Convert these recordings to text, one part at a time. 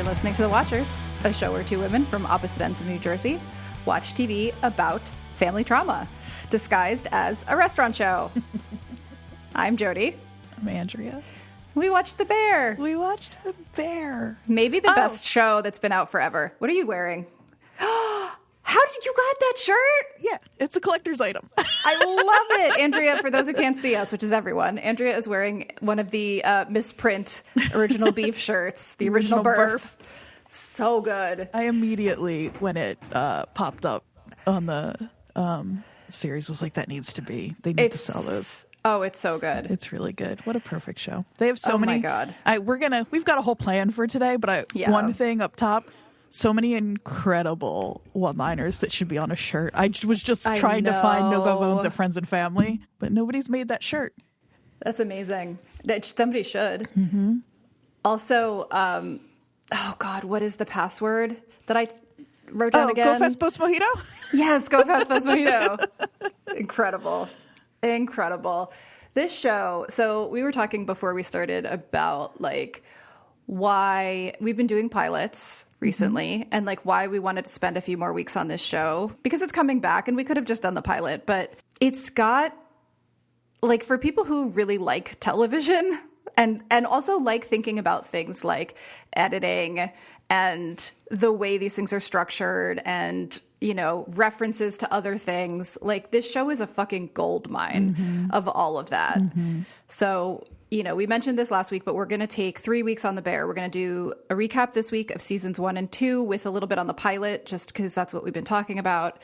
You're listening to The Watchers, a show where two women from opposite ends of New Jersey watch TV about family trauma, disguised as a restaurant show. I'm Jodie. I'm Andrea. We watched The Bear. We watched The Bear. Maybe the best show that's been out forever. What are you wearing? How did you got that shirt? Yeah, it's a collector's item. I love it. Andrea, for those who can't see us, which is everyone, Andrea is wearing one of the misprint original beef shirts, the original Burf. So good. I immediately, when it popped up on the series, was like, that needs to be. They need to sell those. Oh, it's so good. It's really good. What a perfect show. They have so many. Oh my God. We've got a whole plan for today, but one thing up top, so many incredible one-liners that should be on a shirt. I was just trying to find No Go Bones at Friends and Family, but nobody's made that shirt. That's amazing. That somebody should. Mm-hmm. Also, oh God, what is the password that I wrote down again? Go Fast Boats Mojito? Yes, Go Fast Boats Mojito. Incredible. This show, so we were talking before we started about like why we've been doing pilots recently and like why we wanted to spend a few more weeks on this show because it's coming back and we could have just done the pilot, but it's got like for people who really like television and also like thinking about things like editing and the way these things are structured and, you know, references to other things. Like this show is a fucking gold mine of all of that. So, you know, we mentioned this last week, but we're going to take 3 weeks on The Bear. We're going to do a recap this week of seasons 1 and 2 with a little bit on the pilot, just because that's what we've been talking about.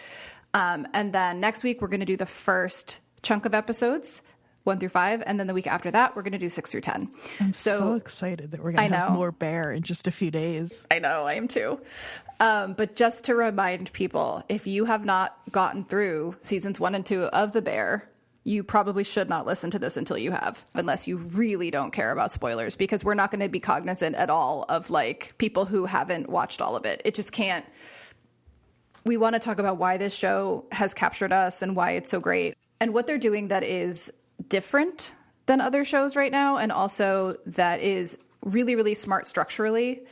And then next week, we're going to do the first chunk of episodes, 1 through 5. And then the week after that, we're going to do 6 through 10. I'm so excited that we're going to have more Bear in just a few days. I know, I am too. But just to remind people, if you have not gotten through seasons 1 and 2 of The Bear, you probably should not listen to this until you have, unless you really don't care about spoilers, because we're not going to be cognizant at all of like people who haven't watched all of it. It just can't. We want to talk about why this show has captured us and why it's so great and what they're doing that is different than other shows right now. And also that is really, really smart structurally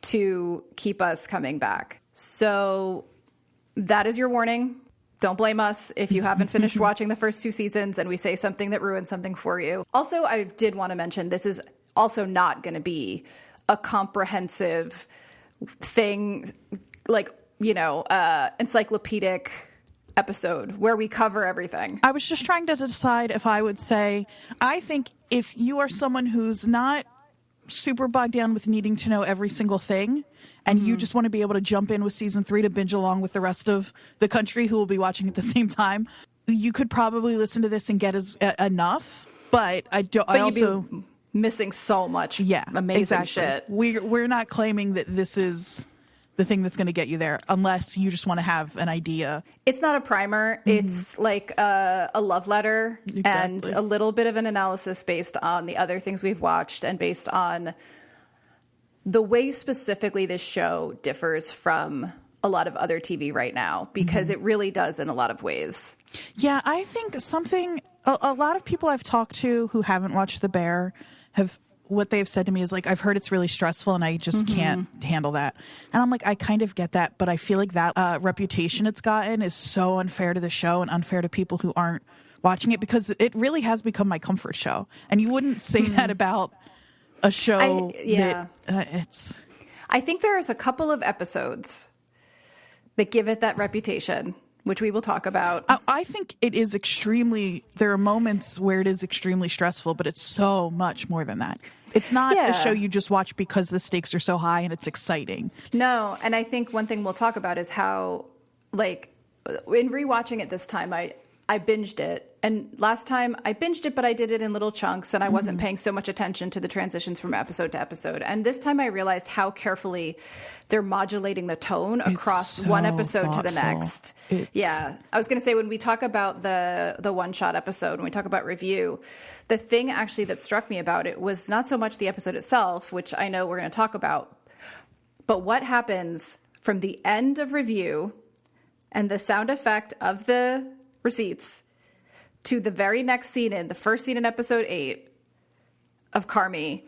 to keep us coming back. So that is your warning. Don't blame us if you haven't finished watching the first 2 seasons and we say something that ruined something for you. Also, I did want to mention this is also not going to be a comprehensive thing, like, you know, encyclopedic episode where we cover everything. I was just trying to decide if I would say, I think if you are someone who's not super bogged down with needing to know every single thing, and you just want to be able to jump in with season 3 to binge along with the rest of the country who will be watching at the same time, you could probably listen to this and get enough. But you'd be missing so much amazing shit. We're not claiming that this is the thing that's going to get you there unless you just want to have an idea. It's not a primer. It's like a love letter and a little bit of an analysis based on the other things we've watched and based on the way specifically this show differs from a lot of other TV right now, because it really does in a lot of ways. Yeah, I think a lot of people I've talked to who haven't watched The Bear what they've said to me is like, I've heard it's really stressful and I just can't handle that. And I'm like, I kind of get that, but I feel like that reputation it's gotten is so unfair to the show and unfair to people who aren't watching it, because it really has become my comfort show. And you wouldn't say that about a show it's... I think there's a couple of episodes that give it that reputation, which we will talk about. I think it is there are moments where it is extremely stressful, but it's so much more than that. It's not a show you just watch because the stakes are so high and it's exciting. No, and I think one thing we'll talk about is how, like, in rewatching it this time, I binged it. And last time I binged it, but I did it in little chunks and I wasn't paying so much attention to the transitions from episode to episode. And this time I realized how carefully they're modulating the tone across one episode to the next. Yeah. I was going to say, when we talk about the one-shot episode, when we talk about review, the thing actually that struck me about it was not so much the episode itself, which I know we're going to talk about, but what happens from the end of review and the sound effect of the receipts to the very next scene, in the first scene in episode 8 of Carmi,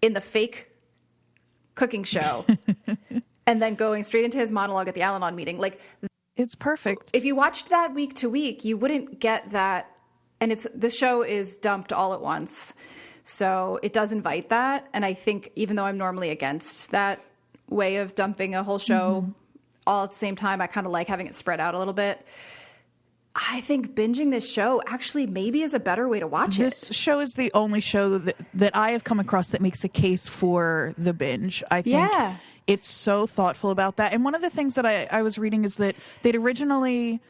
in the fake cooking show and then going straight into his monologue at the Al-Anon meeting. Like, it's perfect. if you watched that week to week, you wouldn't get that. And this show is dumped all at once. So it does invite that. And I think even though I'm normally against that way of dumping a whole show all at the same time, I kind of like having it spread out a little bit. I think binging this show actually maybe is a better way to watch it. This show is the only show that I have come across that makes a case for the binge. I think it's so thoughtful about that. And one of the things that I was reading is that they'd originally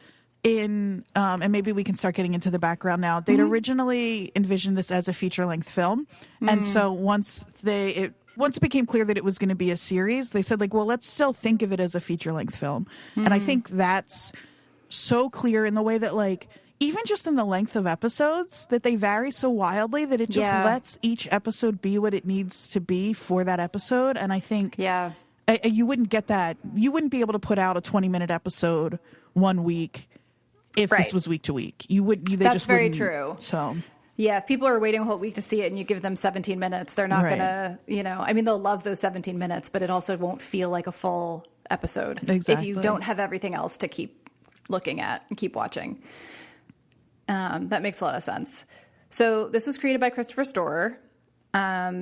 and maybe we can start getting into the background now, they'd originally envisioned this as a feature-length film. And so once it became clear that it was going to be a series, they said, like, well, let's still think of it as a feature-length film. And I think that's so clear in the way that, like, even just in the length of episodes, that they vary so wildly that it just lets each episode be what it needs to be for that episode. And I think you wouldn't get that. You wouldn't be able to put out a 20-minute episode one week if this was week to week. You would. That's very true. So. Yeah, if people are waiting a whole week to see it and you give them 17 minutes, they're not going to, I mean, they'll love those 17 minutes, but it also won't feel like a full episode if you don't have everything else to keep looking at and keep watching. That makes a lot of sense. So this was created by Christopher Storer.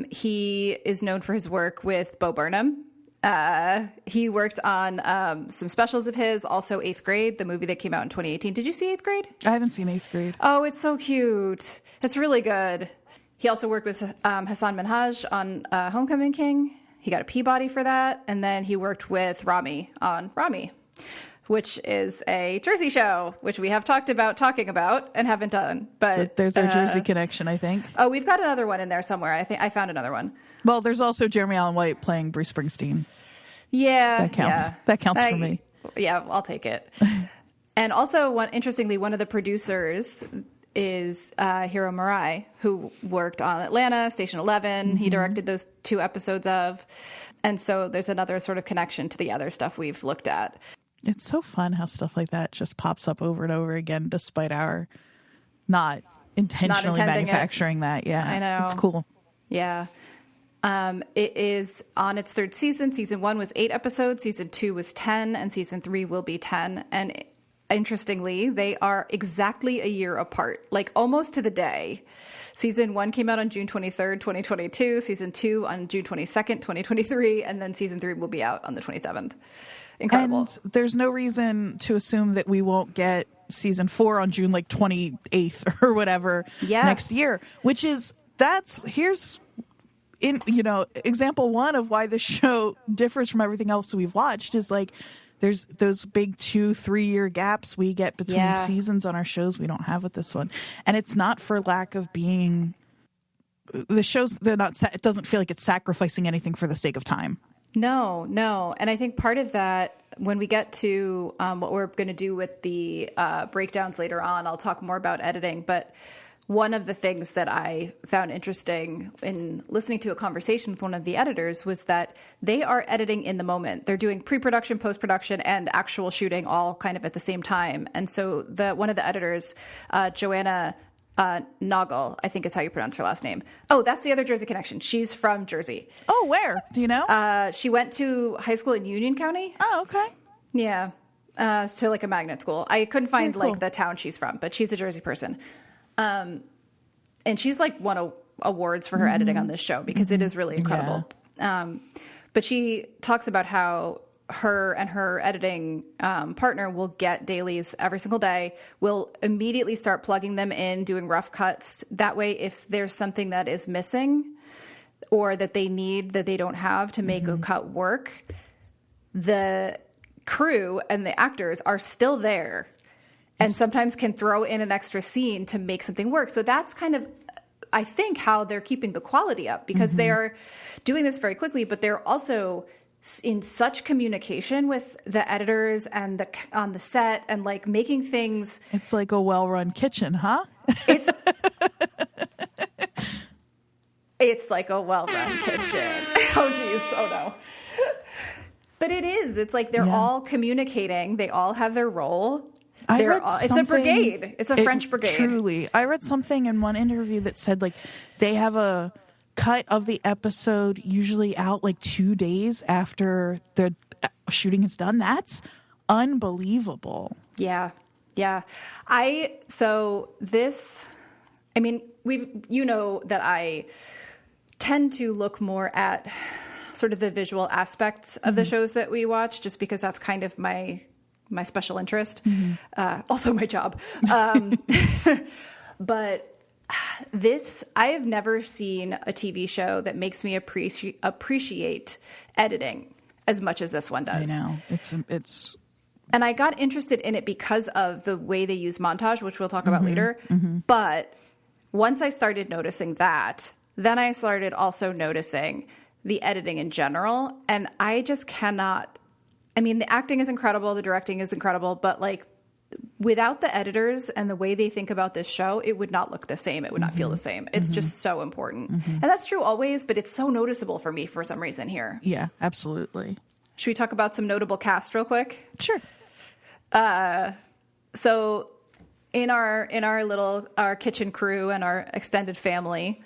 He is known for his work with Bo Burnham. He worked on some specials of his, also Eighth Grade, the movie that came out in 2018. Did you see Eighth Grade? I haven't seen Eighth Grade. Oh, it's so cute. It's really good. He also worked with Hassan Minhaj on Homecoming King. He got a Peabody for that. And then he worked with Rami on Rami, which is a Jersey show, which we have talking about and haven't done. But there's our Jersey connection, I think. Oh, we've got another one in there somewhere. I think I found another one. Well, there's also Jeremy Allen White playing Bruce Springsteen. Yeah. That counts. Yeah. That counts for me. Yeah, I'll take it. And also, interestingly, one of the producers is Hiro Murai, who worked on Atlanta, Station 11. He directed those 2 episodes of. And so there's another sort of connection to the other stuff we've looked at. It's so fun how stuff like that just pops up over and over again, despite our not intentionally manufacturing that. Yeah, I know. It's cool. Yeah. It is on its 3rd season. Season 1 was 8 episodes. Season 2 was 10, and season 3 will be 10. And interestingly, they are exactly a year apart, like almost to the day. Season 1 came out on June 23rd, 2022. Season 2 on June 22nd, 2023. And then season 3 will be out on the 27th. Incredible. And there's no reason to assume that we won't get season 4 on June like 28th or whatever next year, which is here's example 1 of why this show differs from everything else we've watched is like there's those big 2-3 year gaps we get between seasons on our shows we don't have with this one. And it's not for lack of being the shows, it doesn't feel like it's sacrificing anything for the sake of time. No. And I think part of that, when we get to what we're going to do with the breakdowns later on, I'll talk more about editing. But one of the things that I found interesting in listening to a conversation with one of the editors was that they are editing in the moment. They're doing pre-production, post-production, and actual shooting all kind of at the same time. And so one of the editors, Joanna Noggle, I think is how you pronounce her last name. Oh, that's the other Jersey connection. She's from Jersey. Oh, where? Do you know? She went to high school in Union County. Oh, okay. Yeah. So like a magnet school. I couldn't find like the town she's from, but she's a Jersey person. And she's like won awards for her editing on this show because it is really incredible. Yeah. But she talks about how her and her editing partner will get dailies every single day, will immediately start plugging them in, doing rough cuts. That way, if there's something that is missing or that they need that they don't have to make a cut work, the crew and the actors are still there and sometimes can throw in an extra scene to make something work. So that's kind of, I think, how they're keeping the quality up because they're doing this very quickly, but they're also in such communication with the editors and on the set and like making things. It's like a well-run kitchen, huh? It's like a well-run kitchen. Oh, geez. Oh, no. But it is. It's like they're all communicating. They all have their role. It's a brigade. It's a French brigade. Truly. I read something in one interview that said like they have a cut of the episode usually out like 2 days after the shooting is done. That's unbelievable. Yeah. Yeah. I mean, you know that I tend to look more at sort of the visual aspects of the shows that we watch, just because that's kind of my special interest. Also my job. But I have never seen a TV show that makes me appreciate editing as much as this one does. I know. It's And I got interested in it because of the way they use montage, which we'll talk about later. But once I started noticing that, then I started also noticing the editing in general. And I just cannot, I mean, the acting is incredible, the directing is incredible, but like without the editors and the way they think about this show, it would not look the same. It would not feel the same. It's just so important. And that's true always, but it's so noticeable for me for some reason here. Yeah, absolutely. Should we talk about some notable cast real quick? Sure. So in our kitchen crew and our extended family,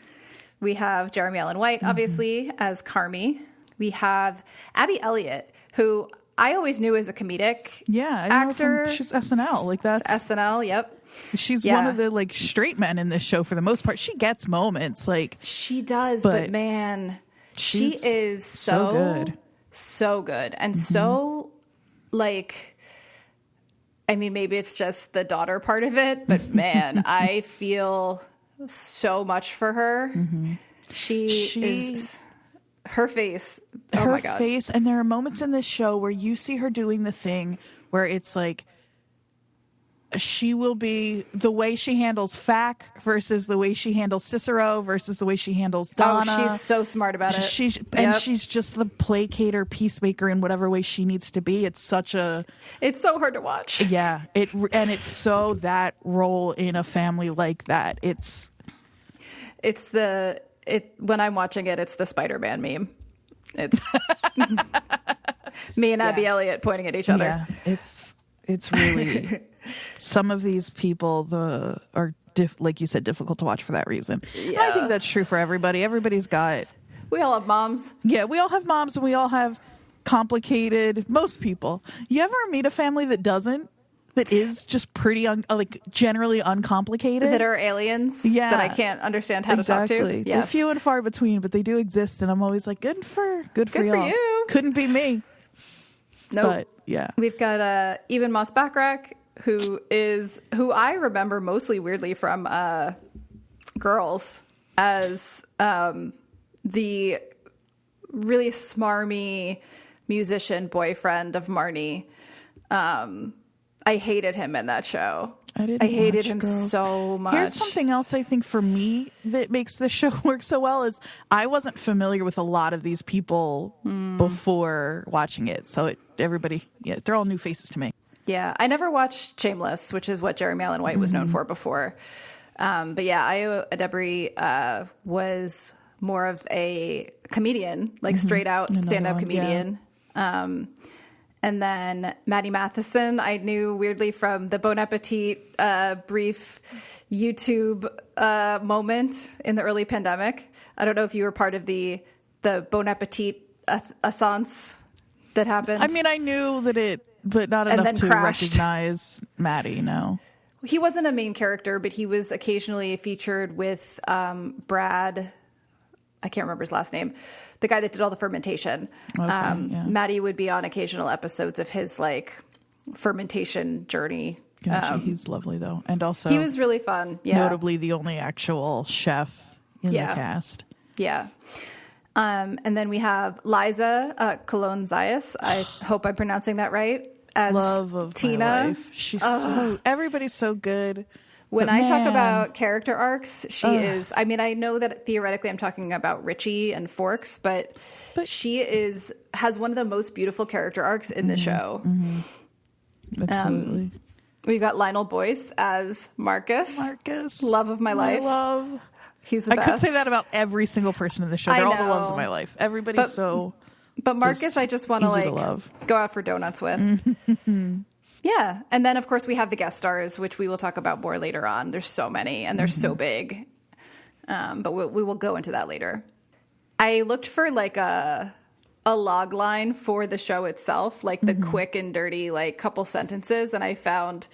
we have Jeremy Allen White, obviously, as Carmi. We have Abby Elliott, who I always knew as a comedic actor. She's SNL. Like that's SNL. Yep. She's one of the like straight men in this show for the most part. She gets moments, like she does, but man, she is so good, and so like. I mean, maybe it's just the daughter part of it, but man, I feel so much for her. She is her face. Oh my God. Her face. And there are moments in this show where you see her doing the thing where it's like, she will be the way she handles Fack versus the way she handles Cicero versus the way she handles Donna. Oh, she's so smart about it. She's just the placater, peacemaker in whatever way she needs to be. It's so hard to watch. Yeah. It's so that role in a family like that. When I'm watching it, it's the Spider-Man meme. It's me and Abby Elliott pointing at each other. Yeah, it's really some of these people are like you said, difficult to watch for that reason. Yeah. I think that's true for everybody. We all have moms. Yeah, we all have moms, and we all have complicated. Most people. You ever meet a family that is just pretty generally uncomplicated, that are aliens, that I can't understand how to talk to. Yes. They're few and far between, but they do exist, and I'm always like, good for y'all. You. Couldn't be me. No, but yeah, we've got Even Moss Backrack, who I remember mostly weirdly from Girls as the really smarmy musician boyfriend of Marnie. I hated him in that show. I hated him so much. Here's something else I think for me that makes this show work so well is I wasn't familiar with a lot of these people before watching it. So they're all new faces to me. Yeah, I never watched Shameless, which is what Jeremy Allen White was known for before. But yeah, Ayo Edebiri was more of a comedian, like straight out stand-up comedian. Yeah. And then Maddie Matheson, I knew weirdly from the Bon Appetit brief YouTube moment in the early pandemic. I don't know if you were part of the Bon Appetit assance that happened. I mean, I knew that but not enough to recognize Maddie, no. He wasn't a main character, but he was occasionally featured with Brad. I can't remember his last name. The guy that did all the fermentation. Okay, Maddie would be on occasional episodes of his like fermentation journey. Gotcha. He's lovely though. And also he was really fun. Yeah. Notably the only actual chef in the cast. Yeah. And then we have Liza Colon Zayas. I hope I'm pronouncing that right. As love of Tina. My life. She's everybody's so good. When I talk about character arcs, she is. I mean, I know that theoretically I'm talking about Richie and Forks, but she has one of the most beautiful character arcs in the show. Absolutely. We've got Lionel Boyce as Marcus. Love of my life. He's the best. I could say that about every single person in the show. They're all the loves of my life. Everybody's But Marcus, I just want to go out for donuts with. Yeah. And then, of course, we have the guest stars, which we will talk about more later on. There's so many, and they're so big. But we will go into that later. I looked for like a log line for the show itself, like the quick and dirty, like couple sentences. And I found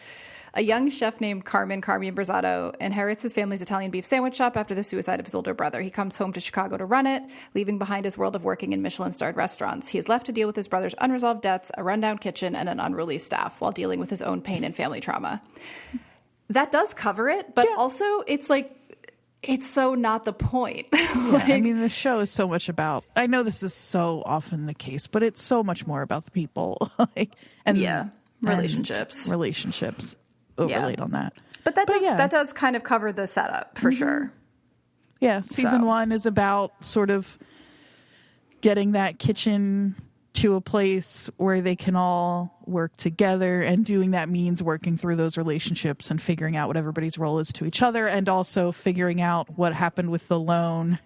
a young chef named Carmine Brazzato inherits his family's Italian beef sandwich shop after the suicide of his older brother. He comes home to Chicago to run it, leaving behind his world of working in Michelin-starred restaurants. He is left to deal with his brother's unresolved debts, a rundown kitchen, and an unruly staff while dealing with his own pain and family trauma. That does cover it, but also it's like, it's so not the point. Like, I mean, the show is so much about, I know this is so often the case, but it's so much more about the people. Relationships overlaid on that. But that does kind of cover the setup for sure. Yeah. Season 1 is about sort of getting that kitchen to a place where they can all work together, and doing that means working through those relationships and figuring out what everybody's role is to each other, and also figuring out what happened with the loan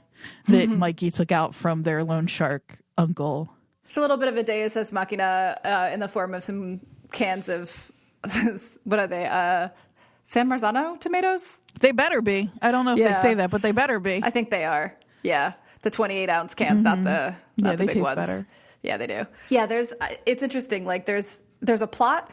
that Mikey took out from their loan shark uncle. It's a little bit of a deus ex machina in the form of some cans of what are they? San Marzano tomatoes? They better be. I don't know if they say that, but they better be. I think they are. Yeah. The 28-ounce cans, not the big they taste ones. better. Yeah, they do. Yeah, it's interesting. Like there's a plot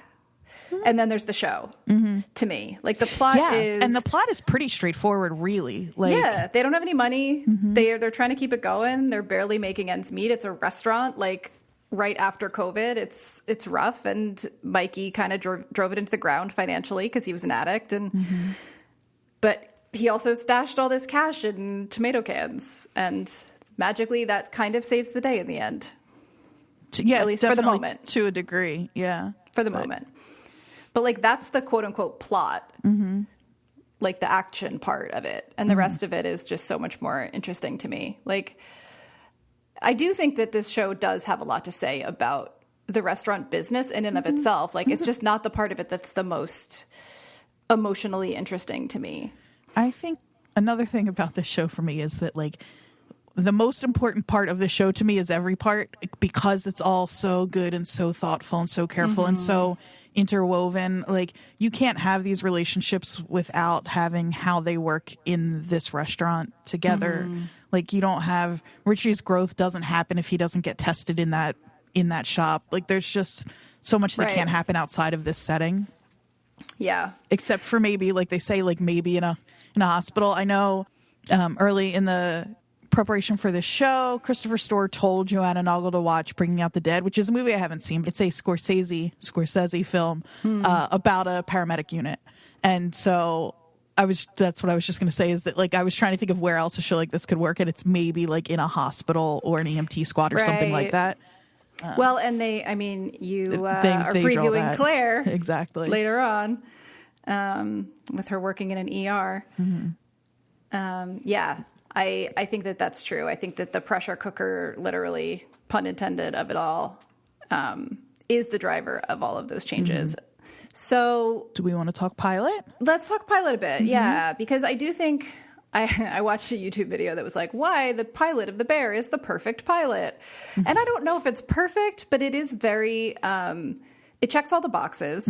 and then there's the show to me. Like the plot is... and the plot is pretty straightforward, really. Like, yeah, they don't have any money. They're trying to keep it going. They're barely making ends meet. It's a restaurant, like right after COVID. It's rough, and Mikey kind of drove it into the ground financially because he was an addict, and but he also stashed all this cash in tomato cans, and magically that kind of saves the day in the end. Yeah, at least for the moment. To a degree, yeah. For the moment. But, like, that's the quote-unquote plot. Like, the action part of it. And the rest of it is just so much more interesting to me. Like, I do think that this show does have a lot to say about the restaurant business in and of itself. Like, it's just not the part of it that's the most emotionally interesting to me. I think another thing about this show for me is that, like, the most important part of the show to me is every part, because it's all so good and so thoughtful and so careful and so interwoven. Like, you can't have these relationships without having how they work in this restaurant together. Like, you don't have Richie's growth doesn't happen if he doesn't get tested in that shop. Like, there's just so much that can't happen outside of this setting. Yeah. Except for maybe, like they say, like maybe in a hospital. I know early in the preparation for this show, Christopher Storer told Joanna Noggle to watch Bringing Out the Dead, which is a movie I haven't seen. It's a Scorsese film about a paramedic unit. And so that's what I was just going to say, is that, like, I was trying to think of where else a show like this could work, and it's maybe like in a hospital or an EMT squad or something like that. Well, and you are previewing Claire exactly later on with her working in an ER. I think that that's true. I think that the pressure cooker, literally, pun intended, of it all, is the driver of all of those changes. So, do we want to talk pilot? Let's talk pilot a bit, yeah, because I do think I watched a YouTube video that was like, why the pilot of The Bear is the perfect pilot. And I don't know if it's perfect, but it is very, it checks all the boxes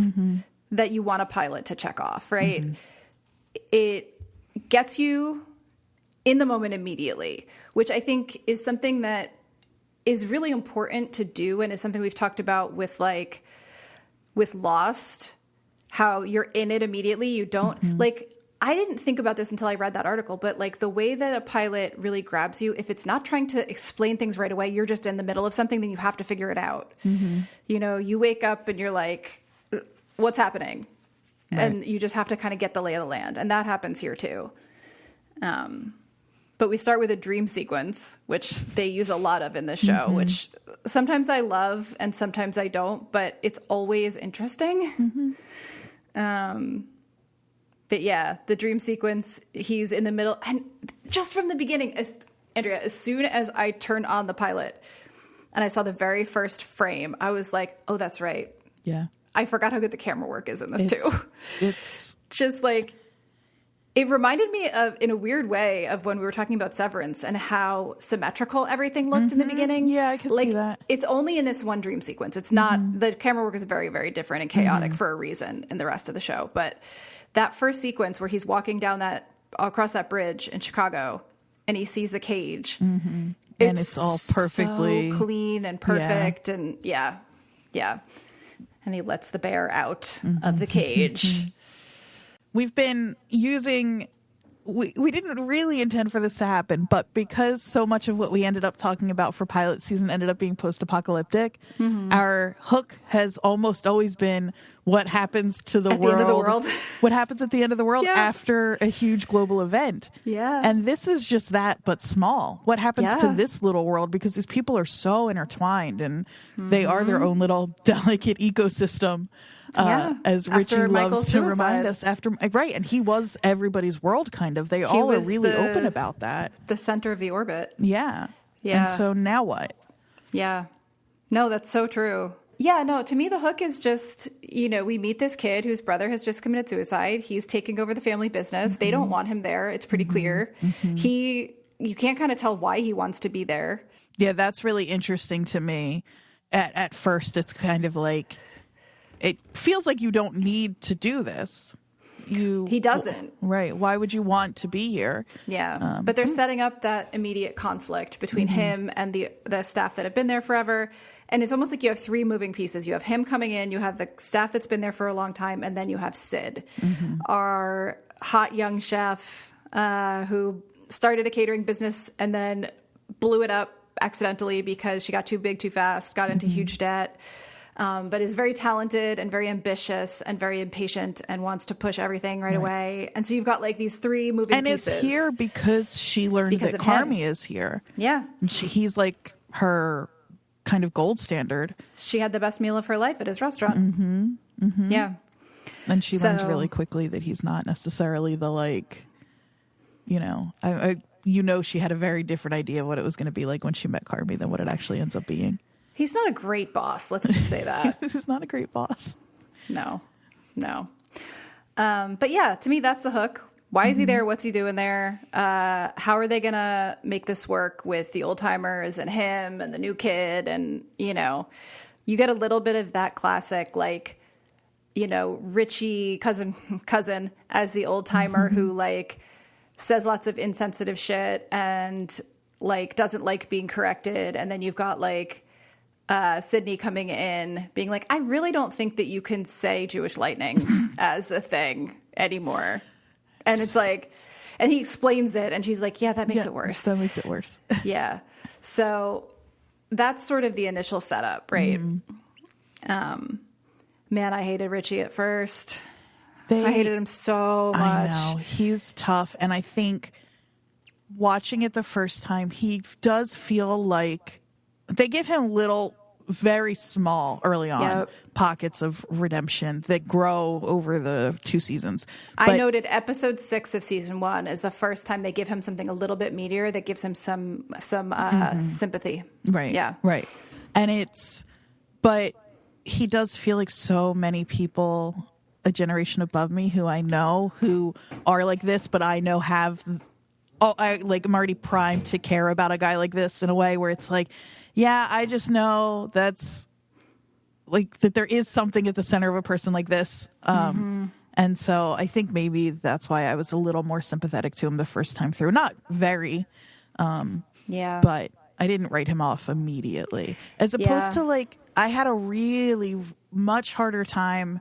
that you want a pilot to check off, right? It gets you in the moment immediately, which I think is something that is really important to do, and is something we've talked about with Lost, how you're in it immediately. You don't like, I didn't think about this until I read that article, but like the way that a pilot really grabs you, if it's not trying to explain things right away, you're just in the middle of something, then you have to figure it out. You know, you wake up and you're like, what's happening? Right. And you just have to kind of get the lay of the land. And that happens here too. But we start with a dream sequence, which they use a lot of in this show, which sometimes I love and sometimes I don't, but it's always interesting. But yeah, the dream sequence, he's in the middle. And just from the beginning, Andrea, as soon as I turned on the pilot and I saw the very first frame, I was like, oh, that's right. Yeah. I forgot how good the camera work is in this too. It's just like, it reminded me of, in a weird way, of when we were talking about Severance and how symmetrical everything looked in the beginning. Yeah, I can see that. It's only in this one dream sequence. It's not, the camera work is very, very different and chaotic for a reason in the rest of the show. But that first sequence where he's walking down across that bridge in Chicago and he sees the cage, and it's all perfectly so clean and perfect. And yeah. And he lets the bear out of the cage. We've been using, we didn't really intend for this to happen, but because so much of what we ended up talking about for pilot season ended up being post-apocalyptic, our hook has almost always been what happens to the At the end of the world. What happens at the end of the world Yeah. after a huge global event. Yeah. And this is just that, but small. What happens to this little world? Because these people are so intertwined and they are their own little delicate ecosystem. As Richie After loves Michael's to remind suicide. us after, right. And he was everybody's world, kind of. They all are was really the- open about that. The center of the orbit. Yeah. Yeah. And so now what? Yeah. No, that's so true. Yeah, no, to me, the hook is just, we meet this kid whose brother has just committed suicide. He's taking over the family business. They don't want him there. It's pretty clear. You can't kind of tell why he wants to be there. Yeah, that's really interesting to me. At first, it's kind of like, it feels like you don't need to do this. He doesn't. Right. Why would you want to be here? Yeah. But they're setting up that immediate conflict between him and the staff that have been there forever. And it's almost like you have three moving pieces. You have him coming in, you have the staff that's been there for a long time, and then you have Sid, our hot young chef who started a catering business and then blew it up accidentally because she got too big too fast, got into huge debt, but is very talented and very ambitious and very impatient and wants to push everything right away. And so you've got like these three moving pieces. And is here because she learned that Carmi is here. Yeah. And he's like her kind of gold standard. She had the best meal of her life at his restaurant. Yeah. And she learns So- really quickly that he's not necessarily the like, she had a very different idea of what it was going to be like when she met Carmi than what it actually ends up being. He's not a great boss. Let's just say that. This is not a great boss. No. But yeah, to me, that's the hook. Why is he there? What's he doing there? How are they going to make this work with the old timers and him and the new kid? And, you get a little bit of that classic, like, Richie cousin as the old timer who like says lots of insensitive shit and like doesn't like being corrected. And then you've got like Sydney coming in being like, I really don't think that you can say Jewish lightning as a thing anymore. And it's like, and he explains it and she's like, yeah, that makes it worse. That makes it worse. Yeah. So that's sort of the initial setup, right? Man, I hated Richie at first. I hated him so much. I know. He's tough. And I think watching it the first time, he does feel like they give him little, very small, early on, pockets of redemption that grow over the 2 seasons. I noted episode 6 of season 1 is the first time they give him something a little bit meatier that gives him some sympathy. Right. Yeah. Right. And but he does feel like so many people a generation above me who I know who are like this, but I know I'm already primed to care about a guy like this in a way where it's like, yeah, I just know that's like that there is something at the center of a person like this. And so I think maybe that's why I was a little more sympathetic to him the first time through. Not very, but I didn't write him off immediately. As opposed to like, I had a really much harder time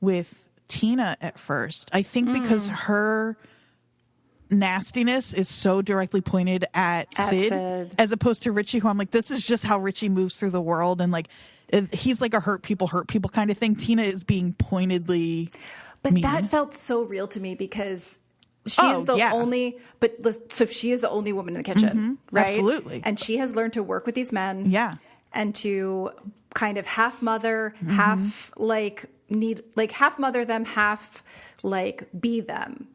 with Tina at first. I think because her nastiness is so directly pointed at Sid, as opposed to Richie, who I'm like, this is just how Richie moves through the world. And like, he's like a hurt people kind of thing. Tina is being pointedly mean. That felt so real to me because she's the only, so she is the only woman in the kitchen, right? Absolutely. And she has learned to work with these men. Yeah. And to kind of half mother, half like half mother them, half like be them.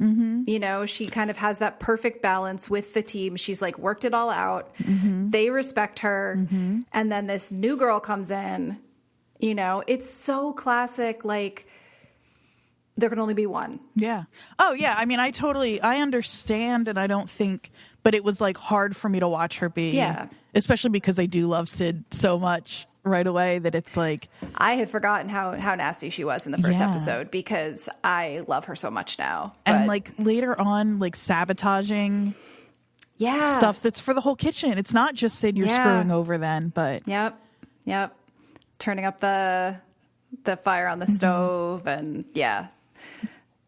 She kind of has that perfect balance with the team. She's like worked it all out. They respect her. And then this new girl comes in, it's so classic. Like there can only be one. Yeah. Oh yeah. I mean, I understand. And I don't think, but it was like hard for me to watch her be, especially because I do love Sid so much right away that it's like, I had forgotten how nasty she was in the first episode because I love her so much now. And like later on, like sabotaging stuff that's for the whole kitchen. It's not just Sid you're screwing over then, but Yep. Turning up the fire on the stove and definitely.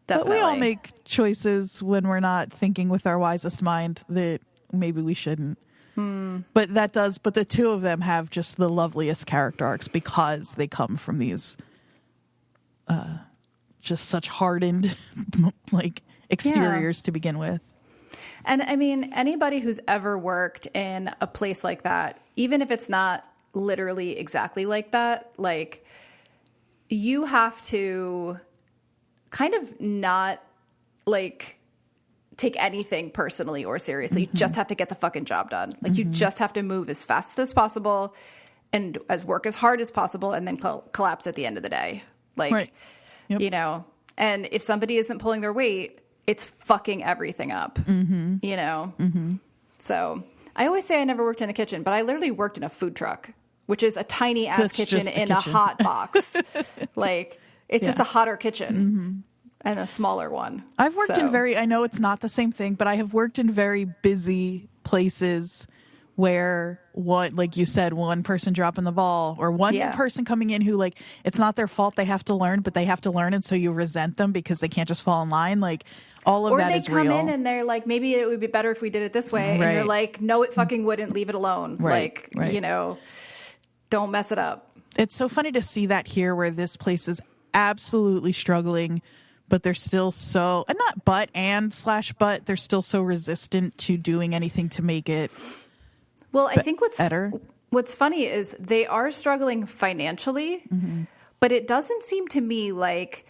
But we all make choices when we're not thinking with our wisest mind that maybe we shouldn't. But the two of them have just the loveliest character arcs because they come from these just such hardened like exteriors to begin with. And I mean, anybody who's ever worked in a place like that, even if it's not literally exactly like that, like you have to kind of not like take anything personally or seriously. You just have to get the fucking job done. Like you just have to move as fast as possible and work as hard as possible and then collapse at the end of the day. Like, you know, and if somebody isn't pulling their weight, it's fucking everything up, you know? So I always say I never worked in a kitchen, but I literally worked in a food truck, which is a tiny ass kitchen in a hot box. Like it's just a hotter kitchen and a smaller one. I've worked in I know it's not the same thing, but I have worked in very busy places where like you said, one person dropping the ball or one new person coming in who like, it's not their fault. They have to learn, but they have to learn. And so you resent them because they can't just fall in line. Like all of that is real. Or they come in and they're like, maybe it would be better if we did it this way. And you're like, no, it fucking wouldn't. Leave it alone. Like, you know, don't mess it up. It's so funny to see that here where this place is absolutely struggling, but they're still so, and not but, but they're still so resistant to doing anything to make it. Well, I think what's funny is they are struggling financially, but it doesn't seem to me like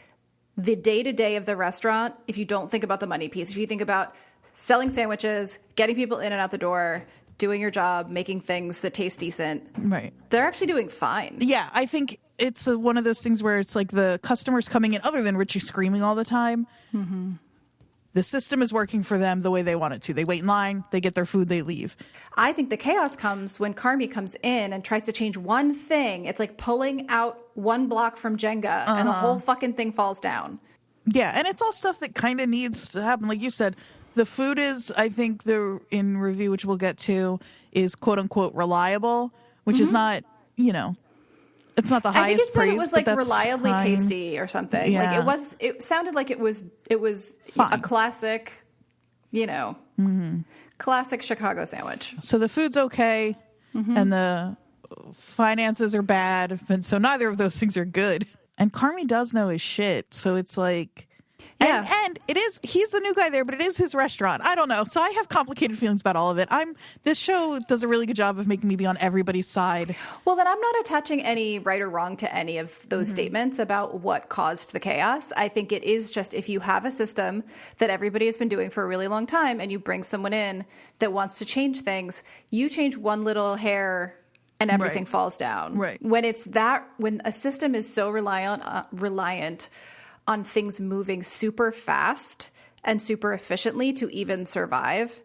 the day-to-day of the restaurant, if you don't think about the money piece, if you think about selling sandwiches, getting people in and out the door, doing your job, making things that taste decent, they're actually doing fine. Yeah, I think it's one of those things where it's like the customers coming in, other than Richie screaming all the time, the system is working for them the way they want it to. They wait in line, they get their food, they leave. I think the chaos comes when Carmy comes in and tries to change one thing. It's like pulling out one block from Jenga and the whole fucking thing falls down. Yeah, and it's all stuff that kind of needs to happen. Like you said, the food is, I think, in review, which we'll get to, is quote-unquote reliable, which is not, you know, it's not the highest praise. I think it said it was like reliably tasty or something. Yeah. Like it sounded like it was fine. A classic, you know, classic Chicago sandwich. So the food's okay and the finances are bad. And so neither of those things are good. And Carmy does know his shit. So it's like, and he's the new guy there, but it is his restaurant. I don't know. So I have complicated feelings about all of it. This show does a really good job of making me be on everybody's side. Well, then I'm not attaching any right or wrong to any of those statements about what caused the chaos. I think it is just if you have a system that everybody has been doing for a really long time and you bring someone in that wants to change things, you change one little hair and everything falls down. Right. When a system is so reliant on things moving super fast and super efficiently to even survive,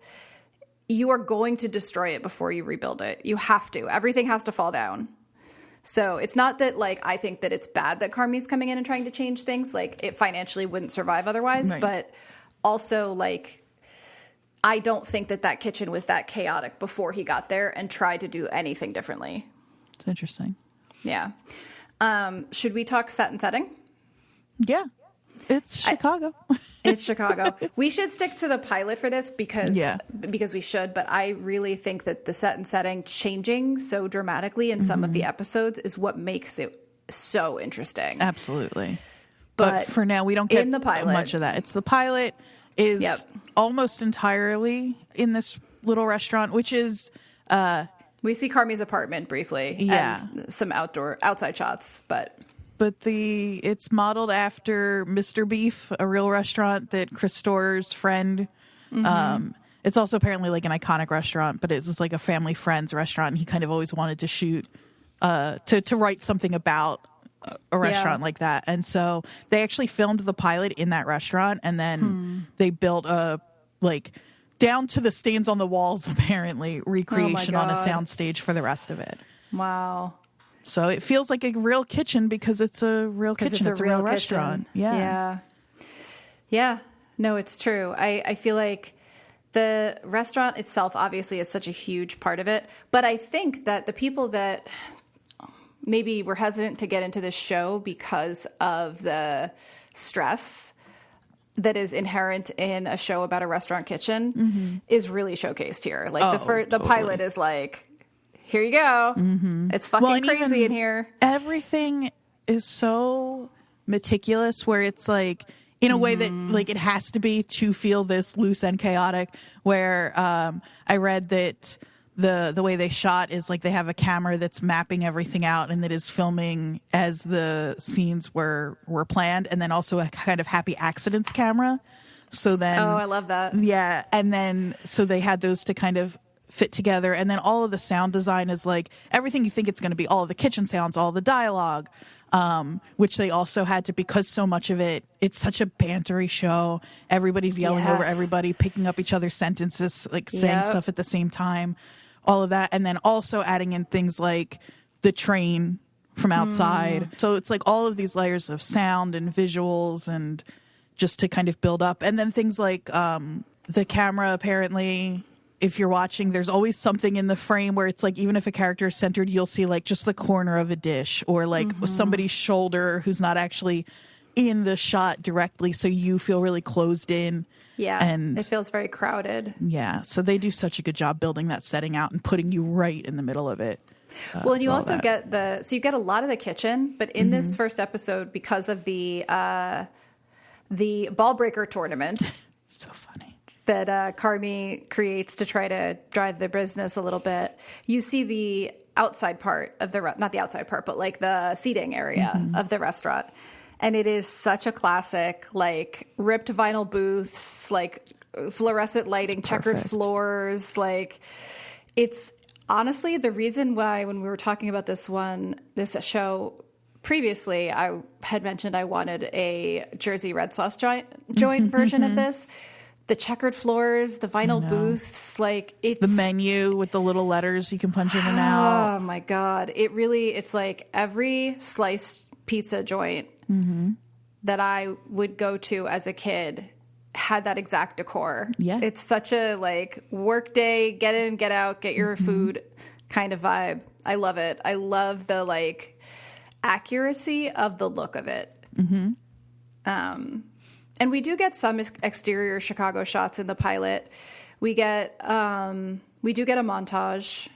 you are going to destroy it before you rebuild it. You have to. Everything has to fall down. So it's not that, like, I think that it's bad that Carmy's coming in and trying to change things. Like, it financially wouldn't survive otherwise. Right. But also, like, I don't think that kitchen was that chaotic before he got there and tried to do anything differently. It's interesting. Yeah. Should we talk set and setting? Yeah, it's Chicago. It's Chicago. We should stick to the pilot for this because we should, but I really think that the set and setting changing so dramatically in some of the episodes is what makes it so interesting. Absolutely. But for now, we don't get in the pilot much of that. It's the pilot is almost entirely in this little restaurant, which is... we see Carmy's apartment briefly and some outside shots, but it's modeled after Mr. Beef, a real restaurant that Chris Stohr's friend. It's also apparently like an iconic restaurant, but it was like a family friend's restaurant. And he kind of always wanted to shoot, to write something about a restaurant like that. And so they actually filmed the pilot in that restaurant, and then they built a down to the stains on the walls, apparently, recreation on a soundstage for the rest of it. Wow. So it feels like a real kitchen because it's a real kitchen. It's a real restaurant. Yeah. No, it's true. I feel like The restaurant itself obviously is such a huge part of it, but I think that the people that maybe were hesitant to get into this show because of the stress that is inherent in a show about a restaurant kitchen is really showcased here. Like the pilot is like, here you go. It's fucking crazy in here. Everything is so meticulous where it's like, in a way that like it has to be to feel this loose and chaotic, where I read that the way they shot is like they have a camera that's mapping everything out and that is filming as the scenes were planned, and then also a kind of happy accidents camera. So then I love that. Yeah, and then so they had those to kind of fit together, and then all of the sound design is like everything you think it's going to be, all of the kitchen sounds, all the dialogue, which they also had to, because so much of it's such a bantery show. Everybody's yelling over everybody, picking up each other's sentences, like saying stuff at the same time, all of that. And then also adding in things like the train from outside. So it's like all of these layers of sound and visuals, and just to kind of build up. And then things like the camera, apparently, if you're watching, there's always something in the frame where it's like, even if a character is centered, you'll see like just the corner of a dish, or like somebody's shoulder who's not actually in the shot directly, so you feel really closed in. Yeah, and it feels very crowded. Yeah, so they do such a good job building that setting out and putting you right in the middle of it. Well, and you also get you get a lot of the kitchen, but in this first episode, because of the ball breaker tournament, so funny, that Carmi creates to try to drive the business a little bit, you see the outside part of not the outside part, but like the seating area of the restaurant. And it is such a classic, like ripped vinyl booths, like fluorescent lighting, checkered floors. Like, it's honestly the reason why, when we were talking about this show previously, I had mentioned I wanted a Jersey red sauce joint version of this. The checkered floors, the vinyl booths, like it's the menu with the little letters you can punch in and out. Oh my God. It's like every sliced pizza joint that I would go to as a kid had that exact decor. Yeah. It's such a like work day, get in, get out, get your food kind of vibe. I love it. I love the like accuracy of the look of it. And we do get some exterior Chicago shots in the pilot. We do get a montage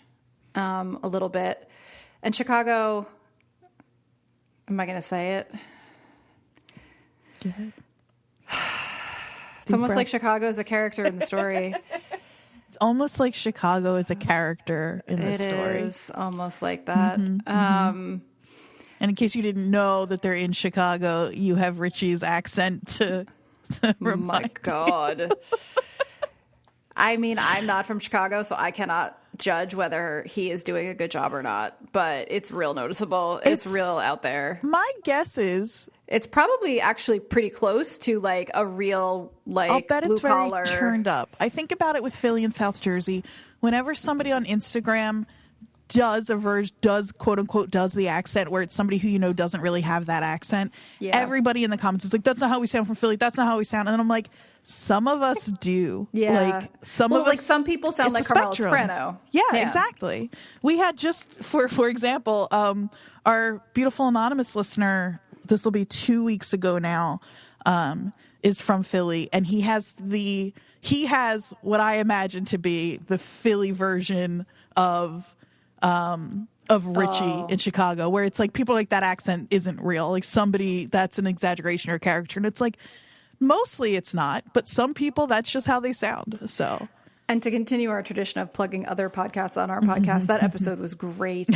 a little bit. And Chicago, am I going to say it? Go ahead. It's almost like Chicago is a character in the story. It's almost like Chicago is a character in the story. It is almost like that. And in case you didn't know that they're in Chicago, you have Richie's accent to remind my God. I mean, I'm not from Chicago, so I cannot judge whether he is doing a good job or not, but it's real noticeable. It's real out there. My guess is it's probably actually pretty close to like a real like I'll bet blue it's very collar. turned up. I think about it with Philly and South Jersey. Whenever somebody on Instagram does quote unquote does the accent, where it's somebody who you know doesn't really have that accent, everybody in the comments is like, that's not how we sound from Philly, that's not how we sound. And then I'm like, some of us do. Like some of us, like some people sound like Carmela Soprano. Yeah, exactly. We had just for example, our beautiful anonymous listener, this will be 2 weeks ago now, is from Philly, and he has what I imagine to be the Philly version of Richie in Chicago, where it's like people like that accent isn't real, like somebody that's an exaggeration or a character, and it's like mostly it's not, but some people that's just how they sound. So, and to continue our tradition of plugging other podcasts on our podcast, that episode was great.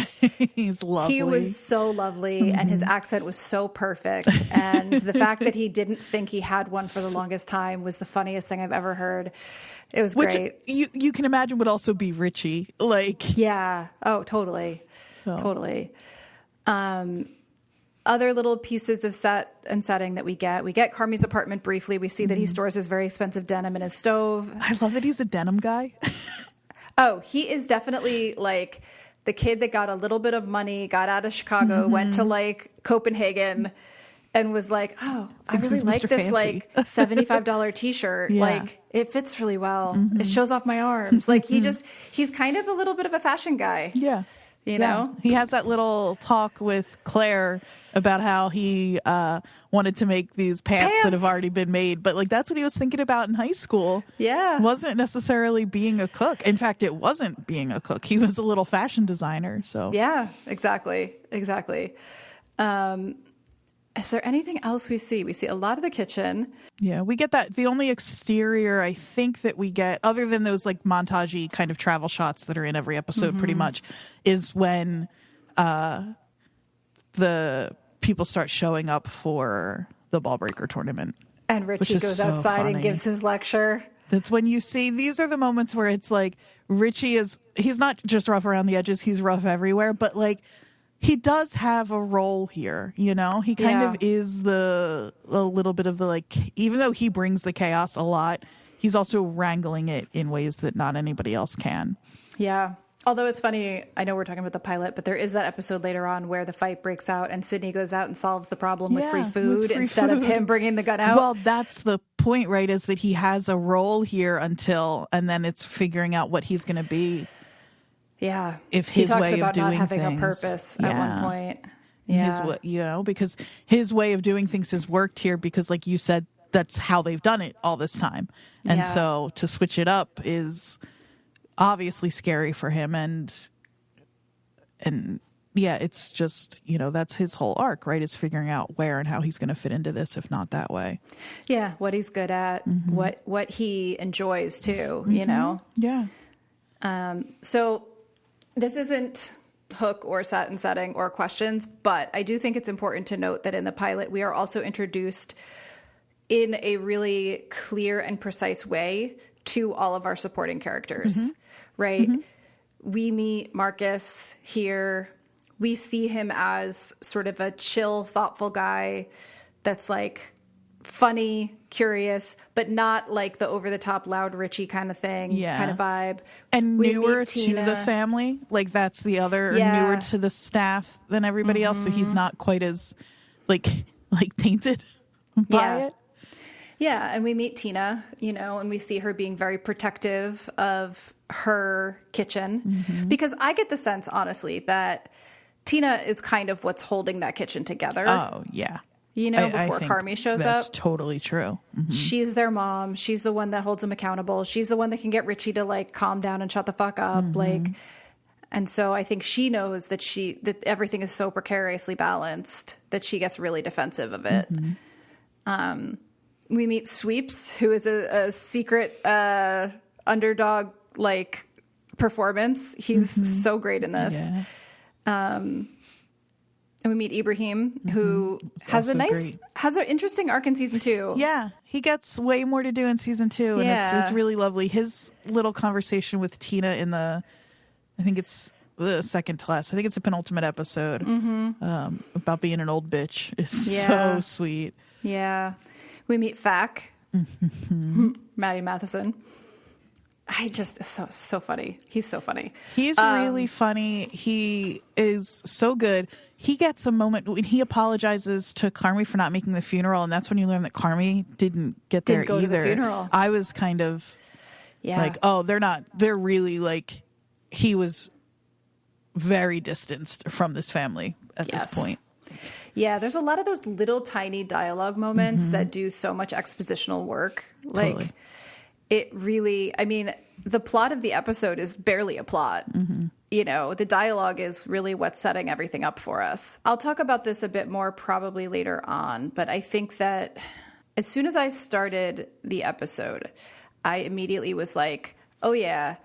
He's lovely. He was so lovely, and his accent was so perfect, and the fact that he didn't think he had one for the longest time was the funniest thing I've ever heard. It was great. You can imagine would also be Richie. Like, yeah. Oh, totally. So. Totally. Other little pieces of set and setting that we get Carmi's apartment briefly. We see that he stores his very expensive denim in his stove. I love that he's a denim guy. Oh, he is definitely like the kid that got a little bit of money, got out of Chicago, went to like Copenhagen, and was like, oh, I Thinks really he's like Mr. this Fancy. like $75 t-shirt. Yeah. Like it fits really well. It shows off my arms. Like he's kind of a little bit of a fashion guy. Yeah. You know? He has that little talk with Claire about how he wanted to make these pants that have already been made. But like that's what he was thinking about in high school. Yeah. It wasn't necessarily being a cook. In fact, it wasn't being a cook. He was a little fashion designer. So yeah, exactly. Is there anything else we see? We see a lot of the kitchen. yeah, we get that. The only exterior I think that we get, other than those like montage-y kind of travel shots that are in every episode pretty much, is when the people start showing up for the ball breaker tournament. And Which Richie is goes so outside funny. and gives his lecture. That's when you see, these are the moments where it's like Richie he's not just rough around the edges, he's rough everywhere, but like he does have a role here, you know? He kind of is a little bit of the like, even though he brings the chaos a lot, he's also wrangling it in ways that not anybody else can. Yeah. Although it's funny, I know we're talking about the pilot, but there is that episode later on where the fight breaks out and Sydney goes out and solves the problem with free food instead of him bringing the gun out. Well, that's the point, right? Is that he has a role here and then it's figuring out what he's going to be. Yeah. If his way of about doing not having things, a purpose at one point. Yeah. Because his way of doing things has worked here because, like you said, that's how they've done it all this time. And so to switch it up is obviously scary for him. And yeah, it's just, that's his whole arc, right? Is figuring out where and how he's going to fit into this, if not that way. Yeah. What he's good at, what he enjoys too, Yeah. So this isn't hook or set and setting or questions, but I do think it's important to note that in the pilot, we are also introduced in a really clear and precise way to all of our supporting characters, right? We meet Marcus here. We see him as sort of a chill, thoughtful guy that's like funny, curious, but not like the over-the-top loud Richie kind of thing, kind of vibe. And newer to the family. Like that's the other, newer to the staff than everybody else. So he's not quite as like tainted by it. Yeah, and we meet Tina, and we see her being very protective of her kitchen. Because I get the sense, honestly, that Tina is kind of what's holding that kitchen together. Oh, yeah. Before Carmi shows up. That's totally true. She's their mom. She's the one that holds them accountable. She's the one that can get Richie to like calm down and shut the fuck up. And so I think she knows that everything is so precariously balanced that she gets really defensive of it. We meet Sweeps, who is a secret underdog like performance. He's so great in this. Yeah. And we meet Ibrahim, who has an interesting arc in season 2. Yeah, he gets way more to do in season 2, and it's really lovely. His little conversation with Tina I think it's the second to last. I think it's the penultimate episode about being an old bitch is so sweet. Yeah, we meet Fack, Maddie Matheson. So funny. He's so funny. He's really funny. He is so good. He gets a moment when he apologizes to Carmi for not making the funeral, and that's when you learn that Carmi didn't get there go either. To the funeral. I was kind of like, oh, they're really like, he was very distanced from this family at this point. Yeah, there's a lot of those little tiny dialogue moments that do so much expositional work. Totally. Like, it really, the plot of the episode is barely a plot. The dialogue is really what's setting everything up for us. I'll talk about this a bit more probably later on, but I think that as soon as I started the episode, I immediately was like, oh yeah,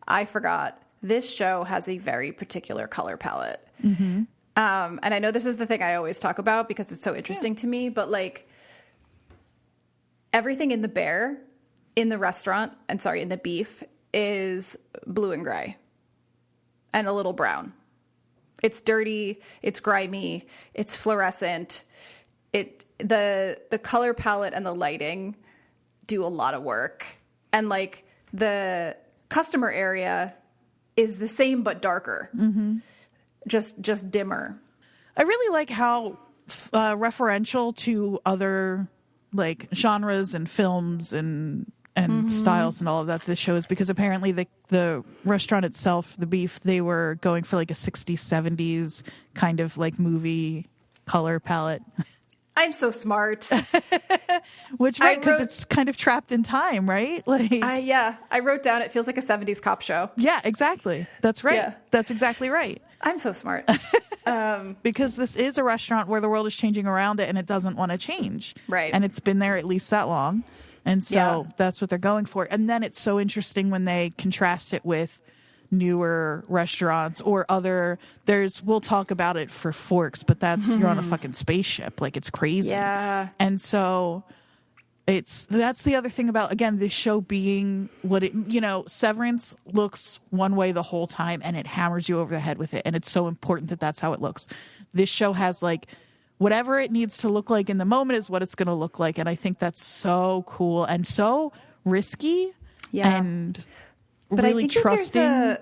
I forgot. This show has a very particular color palette. And I know this is the thing I always talk about because it's so interesting to me, but like everything in the bear, in the restaurant, in the beef, is blue and gray and a little brown. It's dirty, it's grimy, it's fluorescent. The color palette and the lighting do a lot of work. And like the customer area is the same but darker. Just dimmer. I really like how referential to other like genres and films and styles and all of that. This show is because apparently the restaurant itself, the Beef, they were going for like a 60s, 70s kind of like movie color palette. I'm so smart. Which, right, because it's kind of trapped in time, right? Like, I wrote down it feels like a 70s cop show. Yeah, exactly. That's right. Yeah. That's exactly right. I'm so smart. Because this is a restaurant where the world is changing around it and it doesn't want to change. Right. And it's been there at least that long. And so that's what they're going for. And then it's so interesting when they contrast it with newer restaurants or we'll talk about it for Forks, but that's you're on a fucking spaceship. Like, it's crazy. Yeah. And so that's the other thing about, again, this show being what it, Severance looks one way the whole time and it hammers you over the head with it. And it's so important that that's how it looks. This show has like whatever it needs to look like in the moment is what it's going to look like. And I think that's so cool and so risky and but really I think trusting.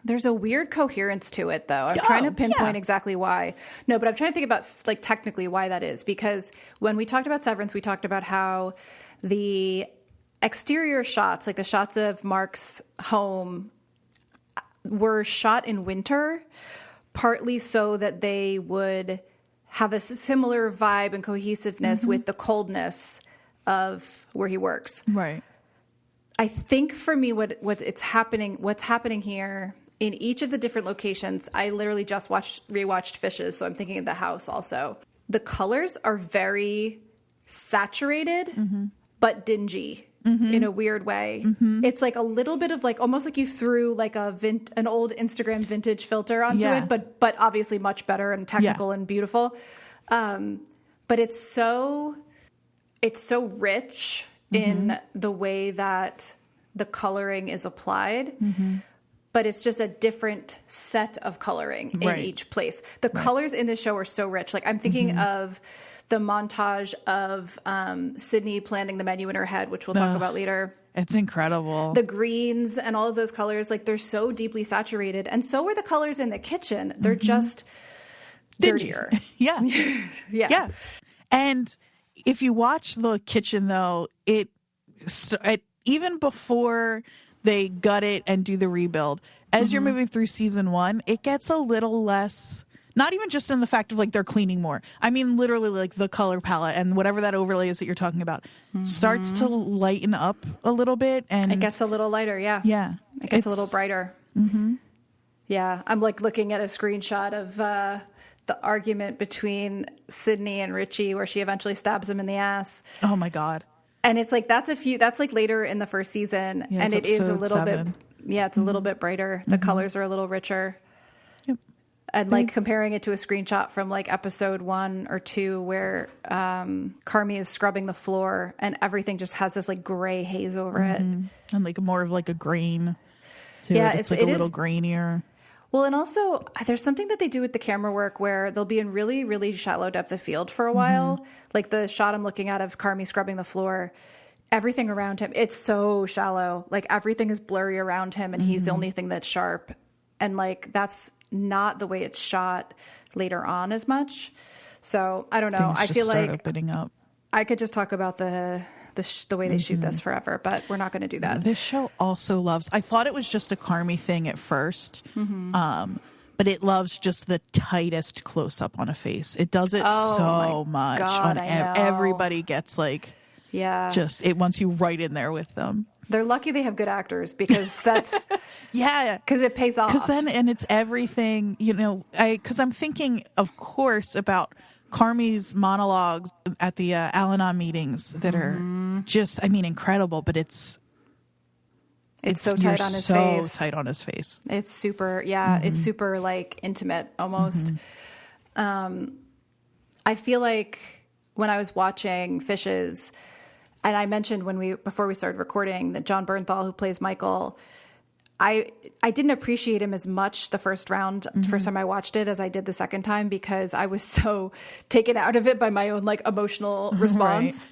There's a weird coherence to it, though. I'm trying to pinpoint exactly why. No, but I'm trying to think about like technically why that is, because when we talked about Severance, we talked about how the exterior shots, like the shots of Mark's home, were shot in winter, partly so that they would have a similar vibe and cohesiveness with the coldness of where he works. Right. I think for me, what's happening here in each of the different locations, I literally just rewatched Fishes, so I'm thinking of the house also. The colors are very saturated, but dingy in a weird way. It's like a little bit of like, almost like you threw like an old Instagram vintage filter onto it, but obviously much better and technical and beautiful. But it's so rich in the way that the coloring is applied, but it's just a different set of coloring in each place. The colors in this show are so rich. Like, I'm thinking of the montage of Sydney planning the menu in her head, which we'll talk about later. It's incredible. The greens and all of those colors, like, they're so deeply saturated. And so are the colors in the kitchen. They're just dirtier. Yeah. And if you watch the kitchen, though, it even before they gut it and do the rebuild, as you're moving through season 1, it gets a little less, not even just in the fact of like they're cleaning more. I mean, literally, like the color palette and whatever that overlay is that you're talking about starts to lighten up a little bit. And it gets a little lighter. Yeah. It gets a little brighter. Yeah. I'm like looking at a screenshot of the argument between Sydney and Richie where she eventually stabs him in the ass. Oh my God. And it's like, that's like later in the first season. Yeah, and it is a little 7. bit, it's a little bit brighter. The colors are a little richer. Yep. And like comparing it to a screenshot from like episode 1 or 2 where Carmi is scrubbing the floor and everything just has this like gray haze over it. And like more of like a grain too. Yeah, it's like a little grainier. Well, and also there's something that they do with the camera work where they'll be in really, really shallow depth of field for a while. Like the shot I'm looking at of Carmi scrubbing the floor, everything around him, it's so shallow. Like everything is blurry around him and he's the only thing that's sharp. And like, that's not the way it's shot later on as much. So I don't know. Things I feel like opening up. I could just talk about the way they shoot this forever, but we're not going to do that. This show also loves, I thought it was just a Carmi thing at first, but it loves just the tightest close-up on a face. It does it so much. God, everybody gets like, just, it wants you right in there with them. They're lucky they have good actors because that's, because it pays off. Because then, and it's everything, because I'm thinking, of course, about Carmi's monologues at the Al-Anon meetings that are just, I mean, incredible, but it's so tight on his face. So tight on his face. It's super, it's super like intimate almost. I feel like when I was watching Fishes, and I mentioned before we started recording that John Bernthal, who plays Michael, I didn't appreciate him as much the first time I watched it as I did the second time because I was so taken out of it by my own like emotional response.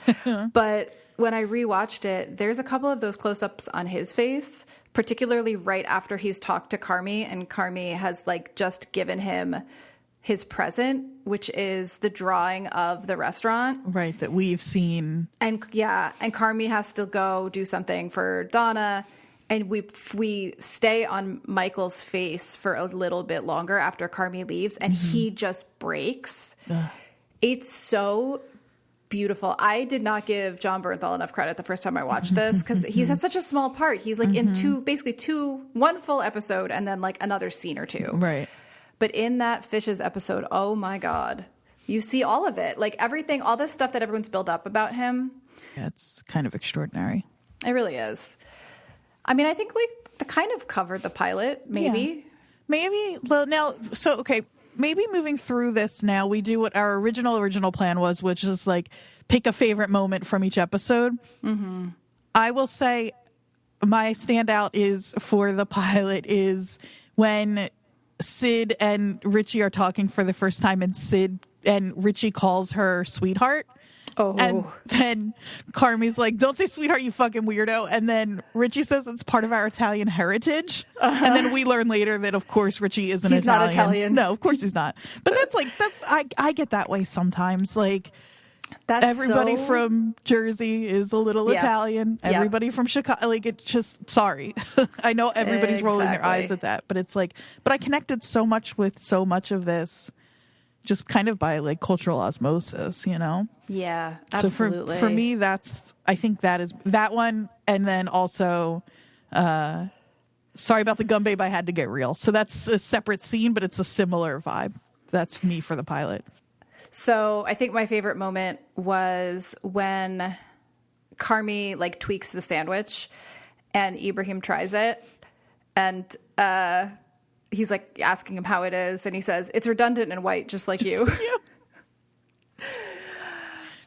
But when I rewatched it, there's a couple of those close-ups on his face, particularly right after he's talked to Carmi and Carmi has like just given him his present, which is the drawing of the restaurant. Right, that we've seen. And Carmi has to go do something for Donna. And we stay on Michael's face for a little bit longer after Carmi leaves, and he just breaks. Ugh. It's so beautiful. I did not give John Bernthal enough credit the first time I watched this because he has such a small part. He's like in one full episode and then like another scene or two. Right. But in that Fishes episode, oh my God, you see all of it. Like everything, all this stuff that everyone's built up about him. Yeah, it's kind of extraordinary. It really is. I mean, I think we kind of covered the pilot, maybe. Yeah. Maybe. Well, now, so, okay, maybe moving through this now, we do what our original plan was, which is like pick a favorite moment from each episode. Mm-hmm. I will say my standout is for the pilot is when Sid and Richie are talking for the first time and Richie calls her sweetheart. Oh. And then Carmi's like, don't say sweetheart, you fucking weirdo. And then Richie says it's part of our Italian heritage. Uh-huh. And then we learn later that, of course, Richie isn't Italian. He's not Italian. No, of course he's not. But I get that way sometimes. Like, everybody from Jersey is a little Italian. Everybody from Chicago, like, it just, sorry. I know everybody's rolling their eyes at that. But it's like, but I connected so much with so much of this just kind of by like cultural osmosis, you know? Yeah, absolutely. So for me, I think that is that one. And then also, sorry about the gum babe, I had to get real. So that's a separate scene, but it's a similar vibe. That's me for the pilot. So I think my favorite moment was when Carmi like tweaks the sandwich and Ibrahim tries it. And, he's like asking him how it is, and he says, it's redundant and white, just like you.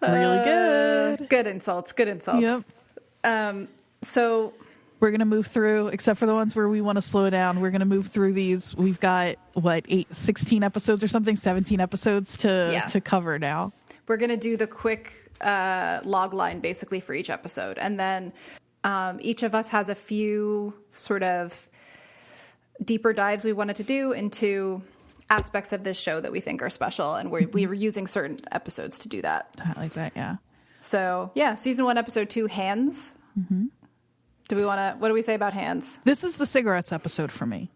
Really good. Good insults. Yep. So we're going to move through, except for the ones where we want to slow down. We're going to move through these. We've got, 16 episodes or something, 17 episodes to cover now. We're going to do the quick log line basically for each episode. And then each of us has a few sort of deeper dives we wanted to do into aspects of this show that we think are special, and we were using certain episodes to do that. I like that, yeah. So, yeah, season 1, episode 2, Hands. Mm-hmm. What do we say about Hands? This is the cigarettes episode for me.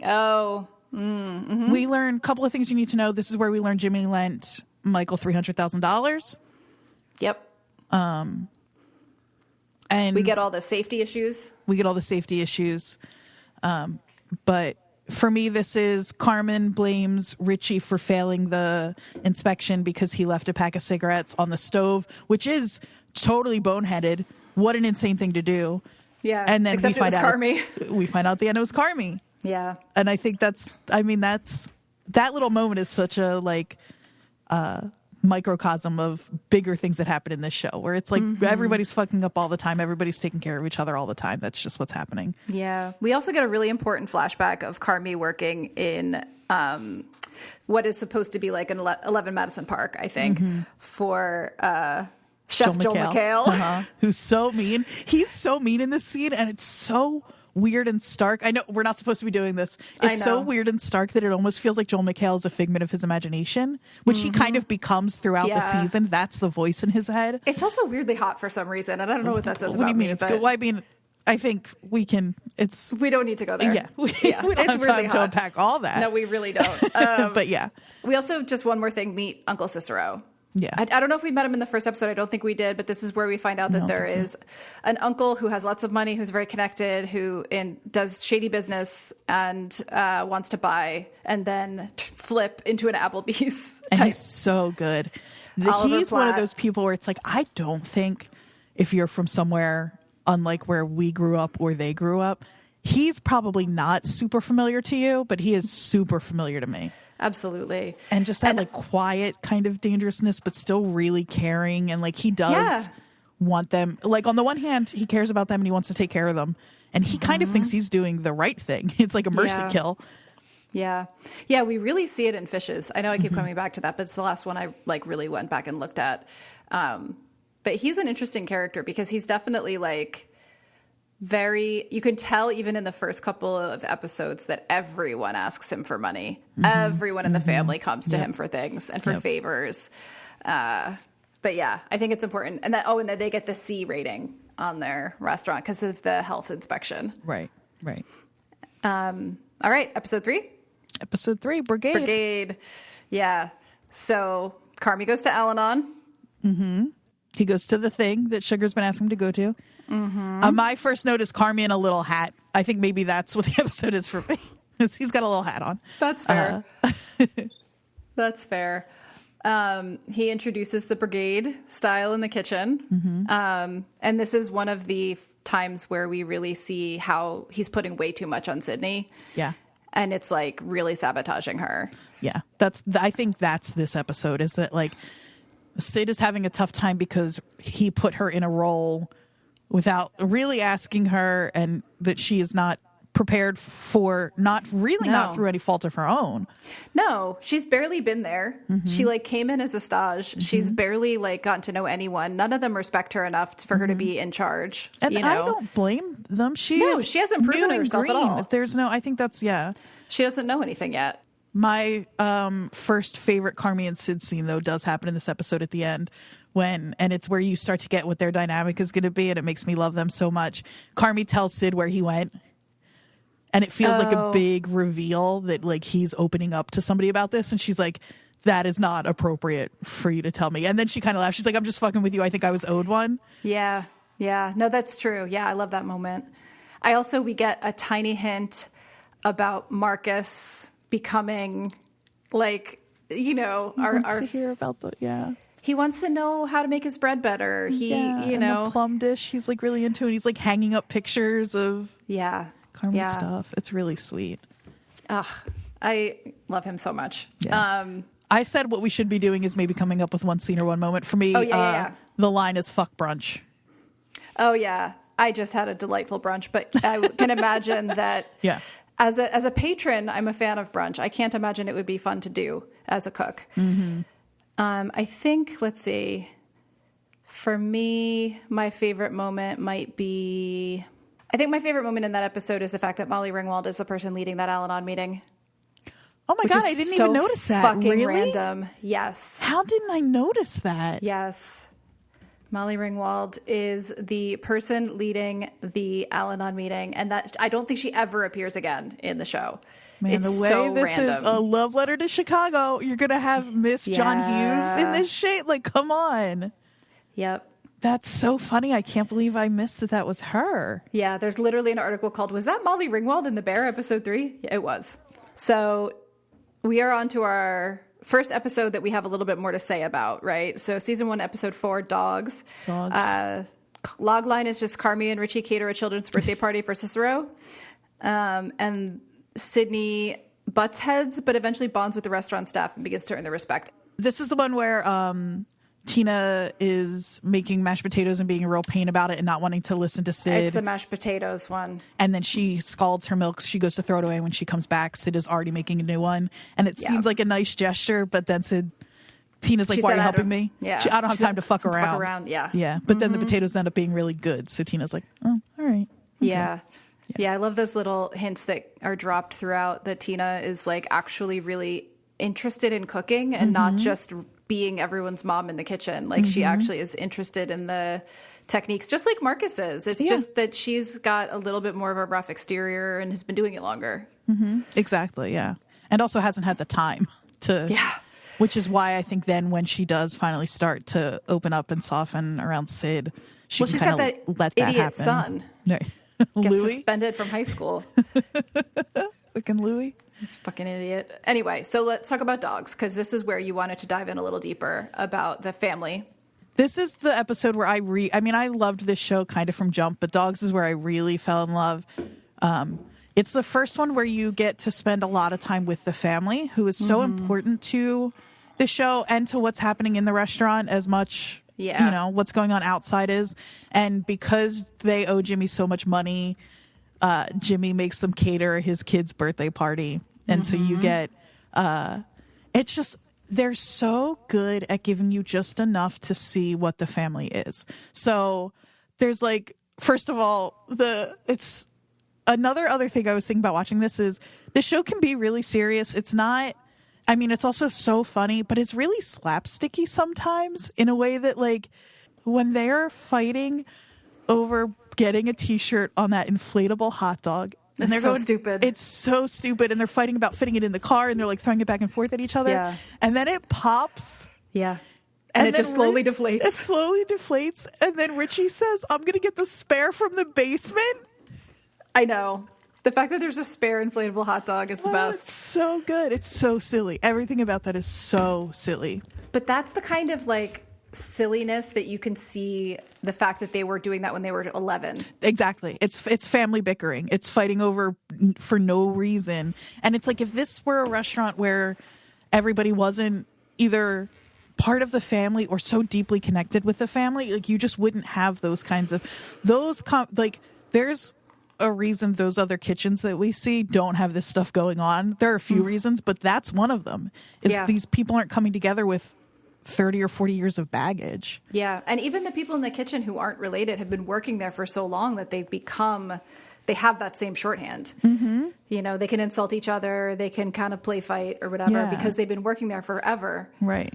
Oh. Mm-hmm. We learn a couple of things you need to know. This is where we learn Jimmy lent Michael $300,000. Yep. And we get all the safety issues. But for me, this is Carmen blames Richie for failing the inspection because he left a pack of cigarettes on the stove, which is totally boneheaded. What an insane thing to do. Yeah. And then we find out Carmi. We find out at the end it was Carmi. Yeah. And I think that little moment is such a microcosm of bigger things that happen in this show, where it's like everybody's fucking up all the time, everybody's taking care of each other all the time. That's just what's happening. Yeah. We also get a really important flashback of Carmi working in what is supposed to be like an 11 Madison Park, I think, for Chef Joel McHale. Who's so mean. He's so mean in this scene, and it's so weird and stark. I know we're not supposed to be doing this. It's so weird and stark that it almost feels like Joel McHale is a figment of his imagination, which he kind of becomes throughout the season. That's the voice in his head. It's also weirdly hot for some reason, and I don't know what that says about me. What do you mean? It's good. Well, I mean, I think we can. We don't need to go there. Yeah, we don't have time to unpack all that. No, we really don't. But yeah, we also just one more thing. Meet Uncle Cicero. Yeah. I don't know if we met him in the first episode. I don't think we did, but this is where we find out that there is an uncle who has lots of money, who's very connected, who does shady business and wants to buy and then flip into an Applebee's. And he's so good. He's one of those people where it's like, I don't think if you're from somewhere unlike where we grew up or they grew up, he's probably not super familiar to you, but he is super familiar to me. Absolutely. And just that like quiet kind of dangerousness, but still really caring. And like he does want them. Like on the one hand, he cares about them and he wants to take care of them. And he kind of thinks he's doing the right thing. It's like a mercy kill. Yeah. Yeah. We really see it in Fishes. I know I keep coming back to that, but it's the last one I like really went back and looked at. But he's an interesting character because he's definitely like you can tell even in the first couple of episodes that everyone asks him for money. Everyone in the family comes to him for things and for favors. But yeah, I think it's important. And then they get the C rating on their restaurant because of the health inspection. Right. All right, episode 3? Episode 3, Brigade. Yeah. So Carmi goes to Al-Anon. He goes to the thing that Sugar's been asking him to go to. My first note is Carmi in a little hat. I think maybe that's what the episode is for me. He's got a little hat on. That's fair. That's fair. He introduces the brigade style in the kitchen. And this is one of the times where we really see how he's putting way too much on Sydney. Yeah. And it's like really sabotaging her. Yeah. I think that's this episode, is that like Sid is having a tough time because he put her in a role without really asking her, and that she is not prepared for, not through any fault of her own. No, she's barely been there. She like came in as a stage. She's barely like gotten to know anyone. None of them respect her enough for her to be in charge. And I don't blame them. She hasn't proven herself at all. I think that's, she doesn't know anything yet. My first favorite Carmi and Sid scene, though, does happen in this episode at the end, and it's where you start to get what their dynamic is going to be, and it makes me love them so much. Carmi tells Sid where he went, and it feels like a big reveal that like he's opening up to somebody about this, and she's like, that is not appropriate for you to tell me. And then she kind of laughs. She's like, I'm just fucking with you. I think I was owed one. Yeah. No, that's true. Yeah, I love that moment. We get a tiny hint about Marcus becoming like, he wants to hear about he wants to know how to make his bread better. And the plum dish he's like really into, and he's like hanging up pictures of Carmen's stuff. It's really sweet. I love him so much. I said what we should be doing is maybe coming up with one scene or one moment. For me, the line is fuck brunch. Oh yeah, I just had a delightful brunch, but I can imagine that as a patron, I'm a fan of brunch. I can't imagine it would be fun to do as a cook. I think, let's see, for me, my favorite moment might be, I think my favorite moment in that episode is the fact that Molly Ringwald is the person leading that Al-Anon meeting. Oh my God, I didn't even notice that. Fucking really? Random. Yes. How didn't I notice that? Yes. Molly Ringwald is the person leading the Al-Anon meeting, and that I don't think she ever appears again in the show. Man, it's the way so this random. is a love letter to Chicago, you're going to have Miss John Hughes in this shit? Like, come on. Yep. That's so funny. I can't believe I missed that was her. Yeah, there's literally an article called, Was That Molly Ringwald in The Bear, episode 3? Yeah, it was. So we are on to our first episode that we have a little bit more to say about, right? So season 1, episode 4, Dogs. Log line is just Carmi and Richie cater a children's birthday party for Cicero. And Sydney butts heads, but eventually bonds with the restaurant staff and begins to earn their respect. This is the one where Tina is making mashed potatoes and being a real pain about it and not wanting to listen to Sid. It's the mashed potatoes one. And then she scalds her milk. She goes to throw it away. When she comes back, Sid is already making a new one. And it seems like a nice gesture, but then Tina's like, why are you helping me? Yeah. I don't have time to fuck around. Yeah. But then the potatoes end up being really good. So Tina's like, oh, all right. Okay. Yeah, I love those little hints that are dropped throughout that Tina is like actually really interested in cooking and not just being everyone's mom in the kitchen. Like she actually is interested in the techniques, just like Marcus is. It's just that she's got a little bit more of a rough exterior and has been doing it longer. Exactly, yeah. And also hasn't had the time to... Which is why I think then when she does finally start to open up and soften around Sid, she can kind of let that happen. Son. Right. Gets Louis? suspended from high school. Fucking Louis. He's a fucking idiot. Anyway, so let's talk about Dogs, because this is where you wanted to dive in a little deeper about the family. This is the episode where I loved this show kind of from jump, but Dogs is where I really fell in love. It's the first one where you get to spend a lot of time with the family, who is so important to the show and to what's happening in the restaurant as much... what's going on outside is. And because they owe Jimmy so much money, Jimmy makes them cater his kid's birthday party. And so you get, it's just, they're so good at giving you just enough to see what the family is. So there's like first of all, it's another other thing I was thinking about watching this is the show can be really serious. It's not, I mean, it's also so funny, but it's really slapsticky sometimes in a way that, like, when they're fighting over getting a t-shirt on that inflatable hot dog, and they're so going stupid. It's so stupid, and they're fighting about fitting it in the car, and they're like throwing it back and forth at each other. Yeah. And then it pops. Yeah. And it just slowly deflates. It slowly deflates, and then Richie says, "I'm gonna get the spare from the basement." I know. The fact that there's a spare inflatable hot dog is the best. It's so good. It's so silly. Everything about that is so silly. But that's the kind of, like, silliness that you can see the fact that they were doing that when they were 11. Exactly. It's family bickering. It's fighting over for no reason. And it's like, if this were a restaurant where everybody wasn't either part of the family or so deeply connected with the family, like, you just wouldn't have those kinds of like, there's a reason those other kitchens that we see don't have this stuff going on. There are a few reasons, but that's one of them, is these people aren't coming together with 30 or 40 years of baggage. Yeah. And even the people in the kitchen who aren't related have been working there for so long that they have that same shorthand. Mm-hmm. You know, they can insult each other. They can kind of play fight or whatever because they've been working there forever. Right.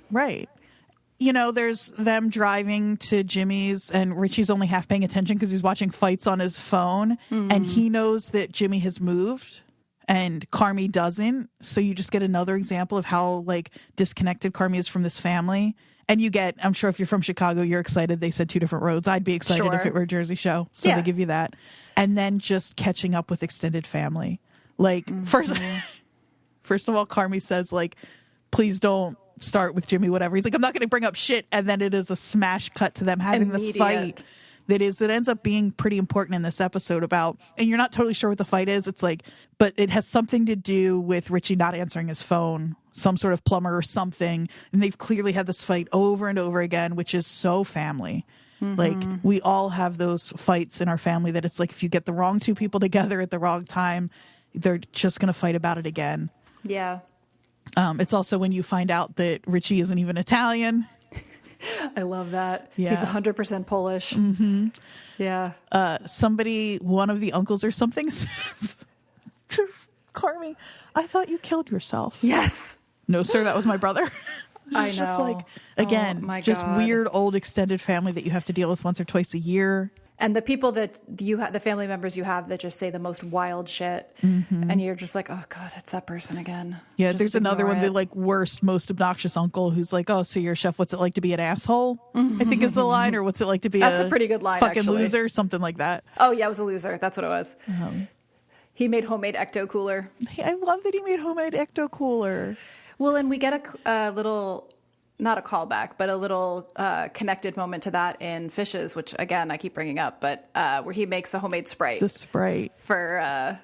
You know, there's them driving to Jimmy's, and Richie's only half paying attention because he's watching fights on his phone. Mm-hmm. And he knows that Jimmy has moved and Carmy doesn't. So you just get another example of how, like, disconnected Carmy is from this family. And you get, I'm sure if you're from Chicago, you're excited they said two different roads. I'd be excited if it were a Jersey show. So they give you that. And then just catching up with extended family. Like, first of all, Carmy says, like, please don't start with Jimmy, whatever. He's like, I'm not going to bring up shit. And then it is a smash cut to them having the fight that ends up being pretty important in this episode about, and you're not totally sure what the fight is. It's like, but it has something to do with Richie not answering his phone, some sort of plumber or something. And they've clearly had this fight over and over again, which is so family. Mm-hmm. Like, we all have those fights in our family that it's like, if you get the wrong two people together at the wrong time, they're just going to fight about it again. Yeah. It's also when you find out that Richie isn't even Italian. I love that. Yeah. He's 100% Polish. Mm-hmm. Yeah. One of the uncles or something says to Carmy, I thought you killed yourself. Yes. No, sir, that was my brother. I know. Just like, again, just weird old extended family that you have to deal with once or twice a year. And the people that the family members you have that just say the most wild shit, and you're just like, oh god, it's that person again. Yeah, just there's another one, the like worst, most obnoxious uncle who's like, oh, so you're a chef. What's it like to be an asshole? I think is the line, or what's it like to be That's a pretty good line, fucking actually. loser, something like that. Oh yeah, it was a loser. That's what it was. He made homemade ecto cooler. I love that he made homemade ecto cooler. Well, and we get a little. Not a callback, but a little connected moment to that in Fishes, which, again, I keep bringing up, but where he makes a homemade Sprite. The Sprite. For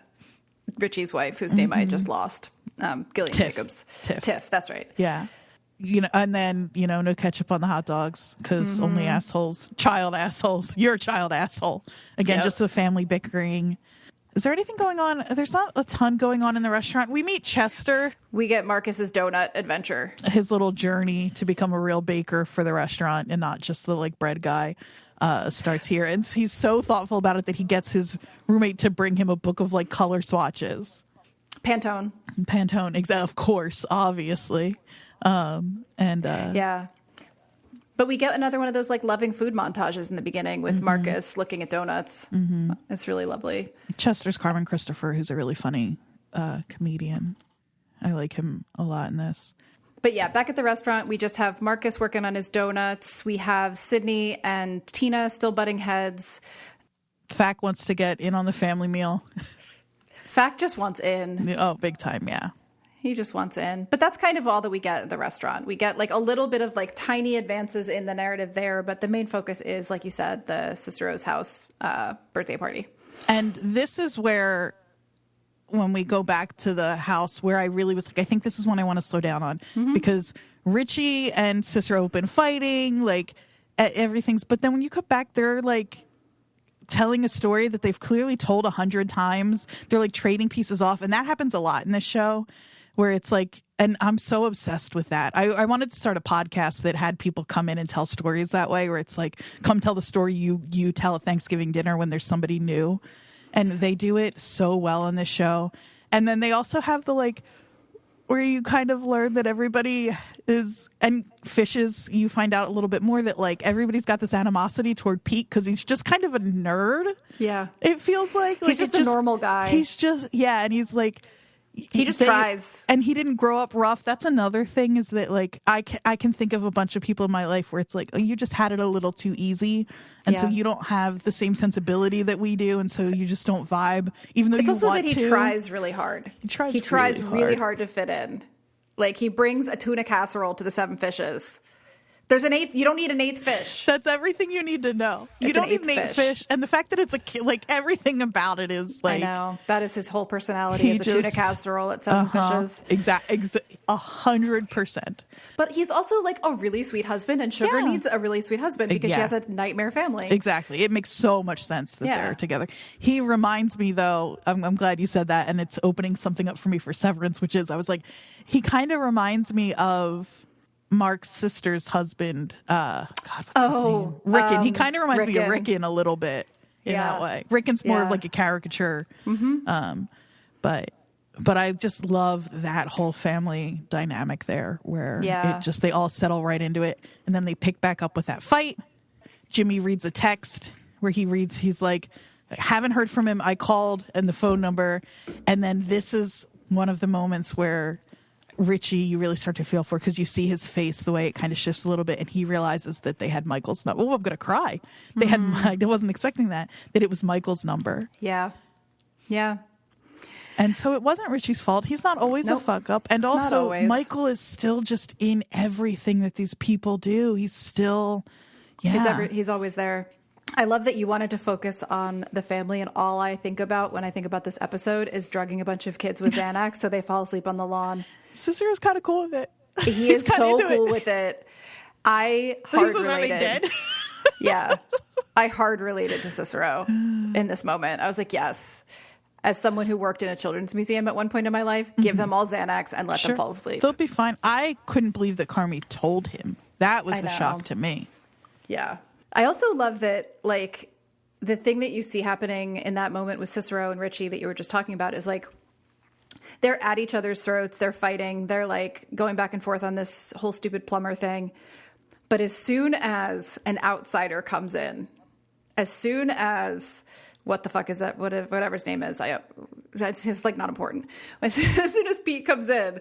Richie's wife, whose name I just lost. Gillian Jacobs. Tiff, that's right. Yeah. You know, and then, you know, no ketchup on the hot dogs because only assholes. Child assholes. You're a child asshole. Again, just the family bickering. Is there anything going on? There's not a ton going on in the restaurant. We meet Chester. We get Marcus's donut adventure. His little journey to become a real baker for the restaurant and not just the like bread guy starts here. And he's so thoughtful about it that he gets his roommate to bring him a book of like color swatches. Pantone, of course, obviously. Yeah. But we get another one of those like loving food montages in the beginning with Marcus looking at donuts. It's really lovely. Chester's Carmen Christopher, who's a really funny comedian. I like him a lot in this. But yeah, back at the restaurant, we just have Marcus working on his donuts. We have Sydney and Tina still butting heads. Fack wants to get in on the family meal. Fack just wants in. Oh, big time, yeah. He just wants in. But that's kind of all that we get at the restaurant. We get like a little bit of like tiny advances in the narrative there, but the main focus is, like you said, the Cicero's house birthday party. And this is where, when we go back to the house, where I really was like, I think this is one I want to slow down on. Because Richie and Cicero have been fighting, like everything's, but then when you come back, they're like telling a story that they've clearly told 100 times. They're like trading pieces off. And that happens a lot in this show, where it's like, and I'm so obsessed with that. I wanted to start a podcast that had people come in and tell stories that way, where it's like, come tell the story you tell at Thanksgiving dinner when there's somebody new. And they do it so well on this show. And then they also have the like, where you kind of learn that everybody is, and Fishes, you find out a little bit more that like everybody's got this animosity toward Pete because he's just kind of a nerd. Yeah. It feels like he's just a normal guy. He's just, yeah. And he's like, he just tries. And he didn't grow up rough. That's another thing, is that like I can think of a bunch of people in my life where it's like, oh, you just had it a little too easy. And so you don't have the same sensibility that we do. And so you just don't vibe, even though you want to. It's also that he tries really hard. He tries really hard to fit in. Like, he brings a tuna casserole to the Seven Fishes. There's an eighth. You don't need an eighth fish. That's everything you need to know. You don't need an eighth fish. And the fact that it's a kid, like, everything about it is like. I know. That is his whole personality, as a tuna casserole at Seven Fishes. Exactly. 100%. But he's also like a really sweet husband, and Sugar needs a really sweet husband because she has a nightmare family. Exactly. It makes so much sense that they're together. He reminds me, though, I'm glad you said that, and it's opening something up for me for Severance, which is, I was like, he kind of reminds me of Mark's sister's husband. God, what's his name? Rickon. He kind of reminds me of Rickon a little bit in that way. Rickon's more of like a caricature. Mm-hmm. But I just love that whole family dynamic there, where it just, they all settle right into it. And then they pick back up with that fight. Jimmy reads a text where he's like, I haven't heard from him. I called, and the phone number. And then this is one of the moments where Richie, you really start to feel for, because you see his face, the way it kind of shifts a little bit, and he realizes that they had Michael's number. Oh, I'm going to cry. They had, I wasn't expecting that it was Michael's number. Yeah. Yeah. And so it wasn't Richie's fault. He's not always a fuck up. And also, Michael is still just in everything that these people do. He's still, he's always there. I love that you wanted to focus on the family, and all I think about when I think about this episode is drugging a bunch of kids with Xanax so they fall asleep on the lawn. Cicero's kind of cool with it. He is so cool with it. I hard related. Dead. Yeah. I hard related to Cicero in this moment. I was like, yes. As someone who worked in a children's museum at one point in my life, give them all Xanax and let them fall asleep. They'll be fine. I couldn't believe that Carmi told him. That was the shock to me. Yeah. I also love that, like, the thing that you see happening in that moment with Cicero and Richie that you were just talking about is, like, they're at each other's throats. They're fighting. They're, like, going back and forth on this whole stupid plumber thing. But as soon as an outsider comes in, as soon as... what the fuck is that? Whatever his name is. That's just, like, not important. As soon as Pete comes in,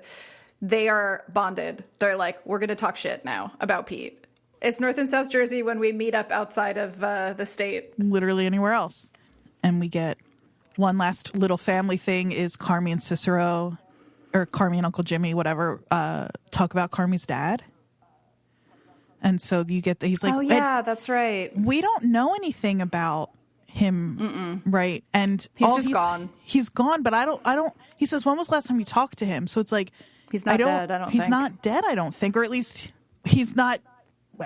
they are bonded. They're like, we're going to talk shit now about Pete. It's North and South Jersey when we meet up outside of the state. Literally anywhere else. And we get one last little family thing is Carmi and Cicero, or Carmi and Uncle Jimmy, whatever, talk about Carmi's dad. And so you get he's like, oh, yeah, that's right. We don't know anything about him, right? And he's gone. He's gone, but I don't. He says, when was the last time you talked to him? So it's like he's not dead. He's not dead. I don't think, or at least he's not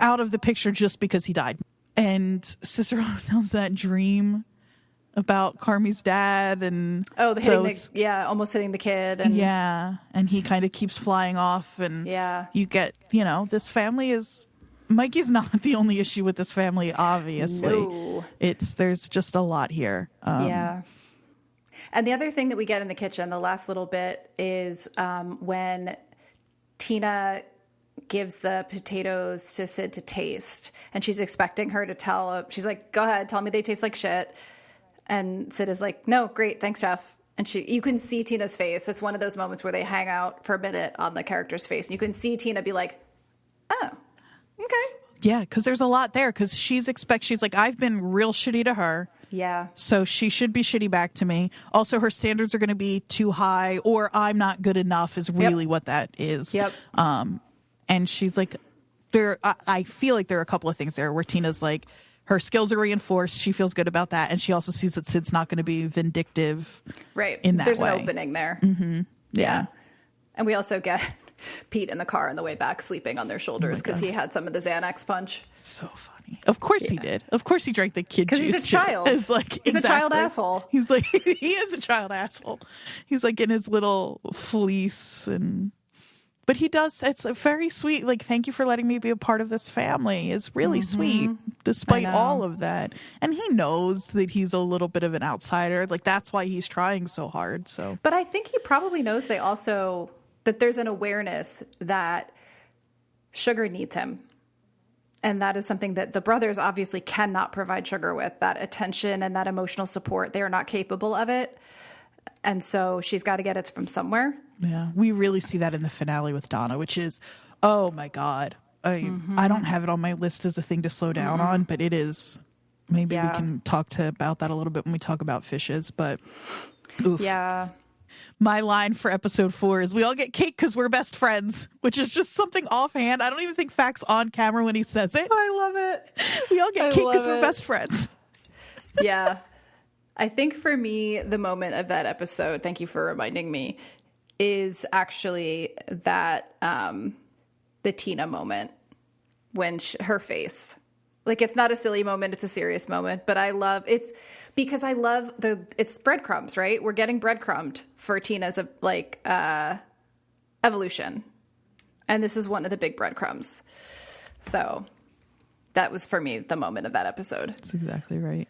out of the picture just because he died. And Cicero tells that dream about Carmi's dad, and almost hitting the kid, and and he kind of keeps flying off, and you get this family is. Mikey's not the only issue with this family, obviously. No. There's just a lot here. And the other thing that we get in the kitchen, the last little bit, is when Tina gives the potatoes to Sid to taste, and she's expecting her to she's like, go ahead, tell me they taste like shit. And Sid is like, no, great, thanks, chef. And you can see Tina's face. It's one of those moments where they hang out for a minute on the character's face. And you can see Tina be like, oh, okay. Yeah, because there's a lot there. Because she's like, I've been real shitty to her. Yeah. So she should be shitty back to me. Also, her standards are going to be too high, or I'm not good enough is really what that is. Yep. And she's like, I feel like there are a couple of things there where Tina's like, her skills are reinforced. She feels good about that. And she also sees that Sid's not going to be vindictive. Right. In that There's way. An opening there. Mm-hmm. Yeah. And we also get Pete in the car on the way back sleeping on their shoulders because he had some of the Xanax punch. So funny. funny. Of course he did. Of course he drank the kid juice. Because he's a child. It's like, he's a child asshole. He's like, he is a child asshole. He's like in his little fleece but he does, it's very sweet. Like, thank you for letting me be a part of this family. It's really sweet, despite all of that. And he knows that he's a little bit of an outsider. Like, that's why he's trying so hard. So, but I think he probably knows that there's an awareness that Sugar needs him. And that is something that the brothers obviously cannot provide Sugar with, that attention and that emotional support. They are not capable of it. And so she's got to get it from somewhere. Yeah, we really see that in the finale with Donna, which is, oh my God. I don't have it on my list as a thing to slow down on, but it is. Maybe we can talk about that a little bit when we talk about fishes, but oof. Yeah. My line for episode 4 is, we all get cake because we're best friends, which is just something offhand. I don't even think Fac's on camera when he says it. I love it. We all get cake because we're best friends. Yeah. I think for me, the moment of that episode, thank you for reminding me, is actually that the Tina moment when her face. Like, it's not a silly moment, it's a serious moment, but it's breadcrumbs, right? We're getting breadcrumbed for Tina's evolution. And this is one of the big breadcrumbs. So that was, for me, the moment of that episode. That's exactly right.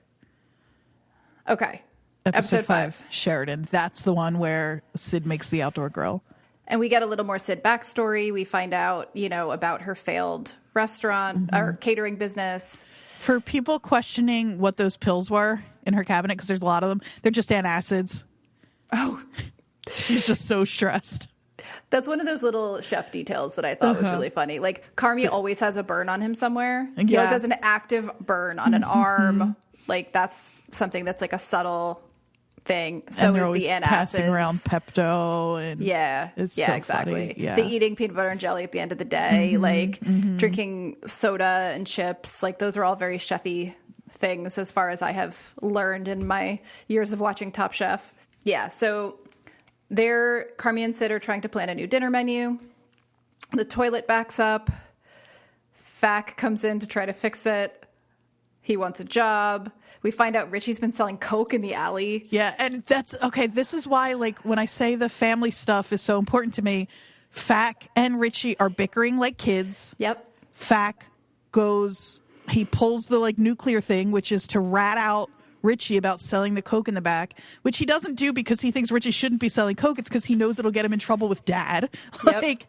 Okay. Episode 5, Sheridan. That's the one where Sid makes the outdoor grill. And we get a little more Sid backstory. We find out, about her failed restaurant or catering business. For people questioning what those pills were in her cabinet, because there's a lot of them, they're just antacids. Oh. She's just so stressed. That's one of those little chef details that I thought was really funny. Like, Carmi always has a burn on him somewhere. Yeah. He always has an active burn on an arm. Like, that's something that's like a subtle thing. So and they're is always the antacids. passing around Pepto. And it's so exactly. Funny. Yeah. The eating peanut butter and jelly at the end of the day, drinking soda and chips. Like, those are all very chefy things as far as I have learned in my years of watching Top Chef. Yeah, so Carmi and Sid are trying to plan a new dinner menu. The toilet backs up. Fac comes in to try to fix it. He wants a job. We find out Richie's been selling coke in the alley. Yeah, and that's okay. This is why, like, when I say the family stuff is so important to me, Fac and Richie are bickering like kids. Yep. Fac he pulls the nuclear thing, which is to rat out Richie about selling the coke in the back, which he doesn't do because he thinks Richie shouldn't be selling coke. It's because he knows it'll get him in trouble with Dad. Yep.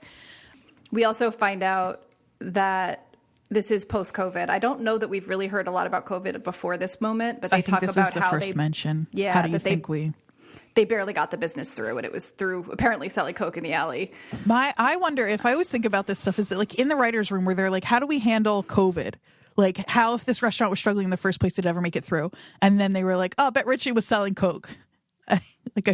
We also find out that this is post-COVID. I don't know that we've really heard a lot about COVID before this moment, but they talk about how this is the first mention. Yeah, how do you think they barely got the business through, and it was through apparently selling coke in the alley. I wonder if I always think about this stuff is that, like, in the writer's room where they're like, how do we handle COVID? Like, how if this restaurant was struggling in the first place, did it ever make it through? And then they were like, oh, I bet Richie was selling coke. I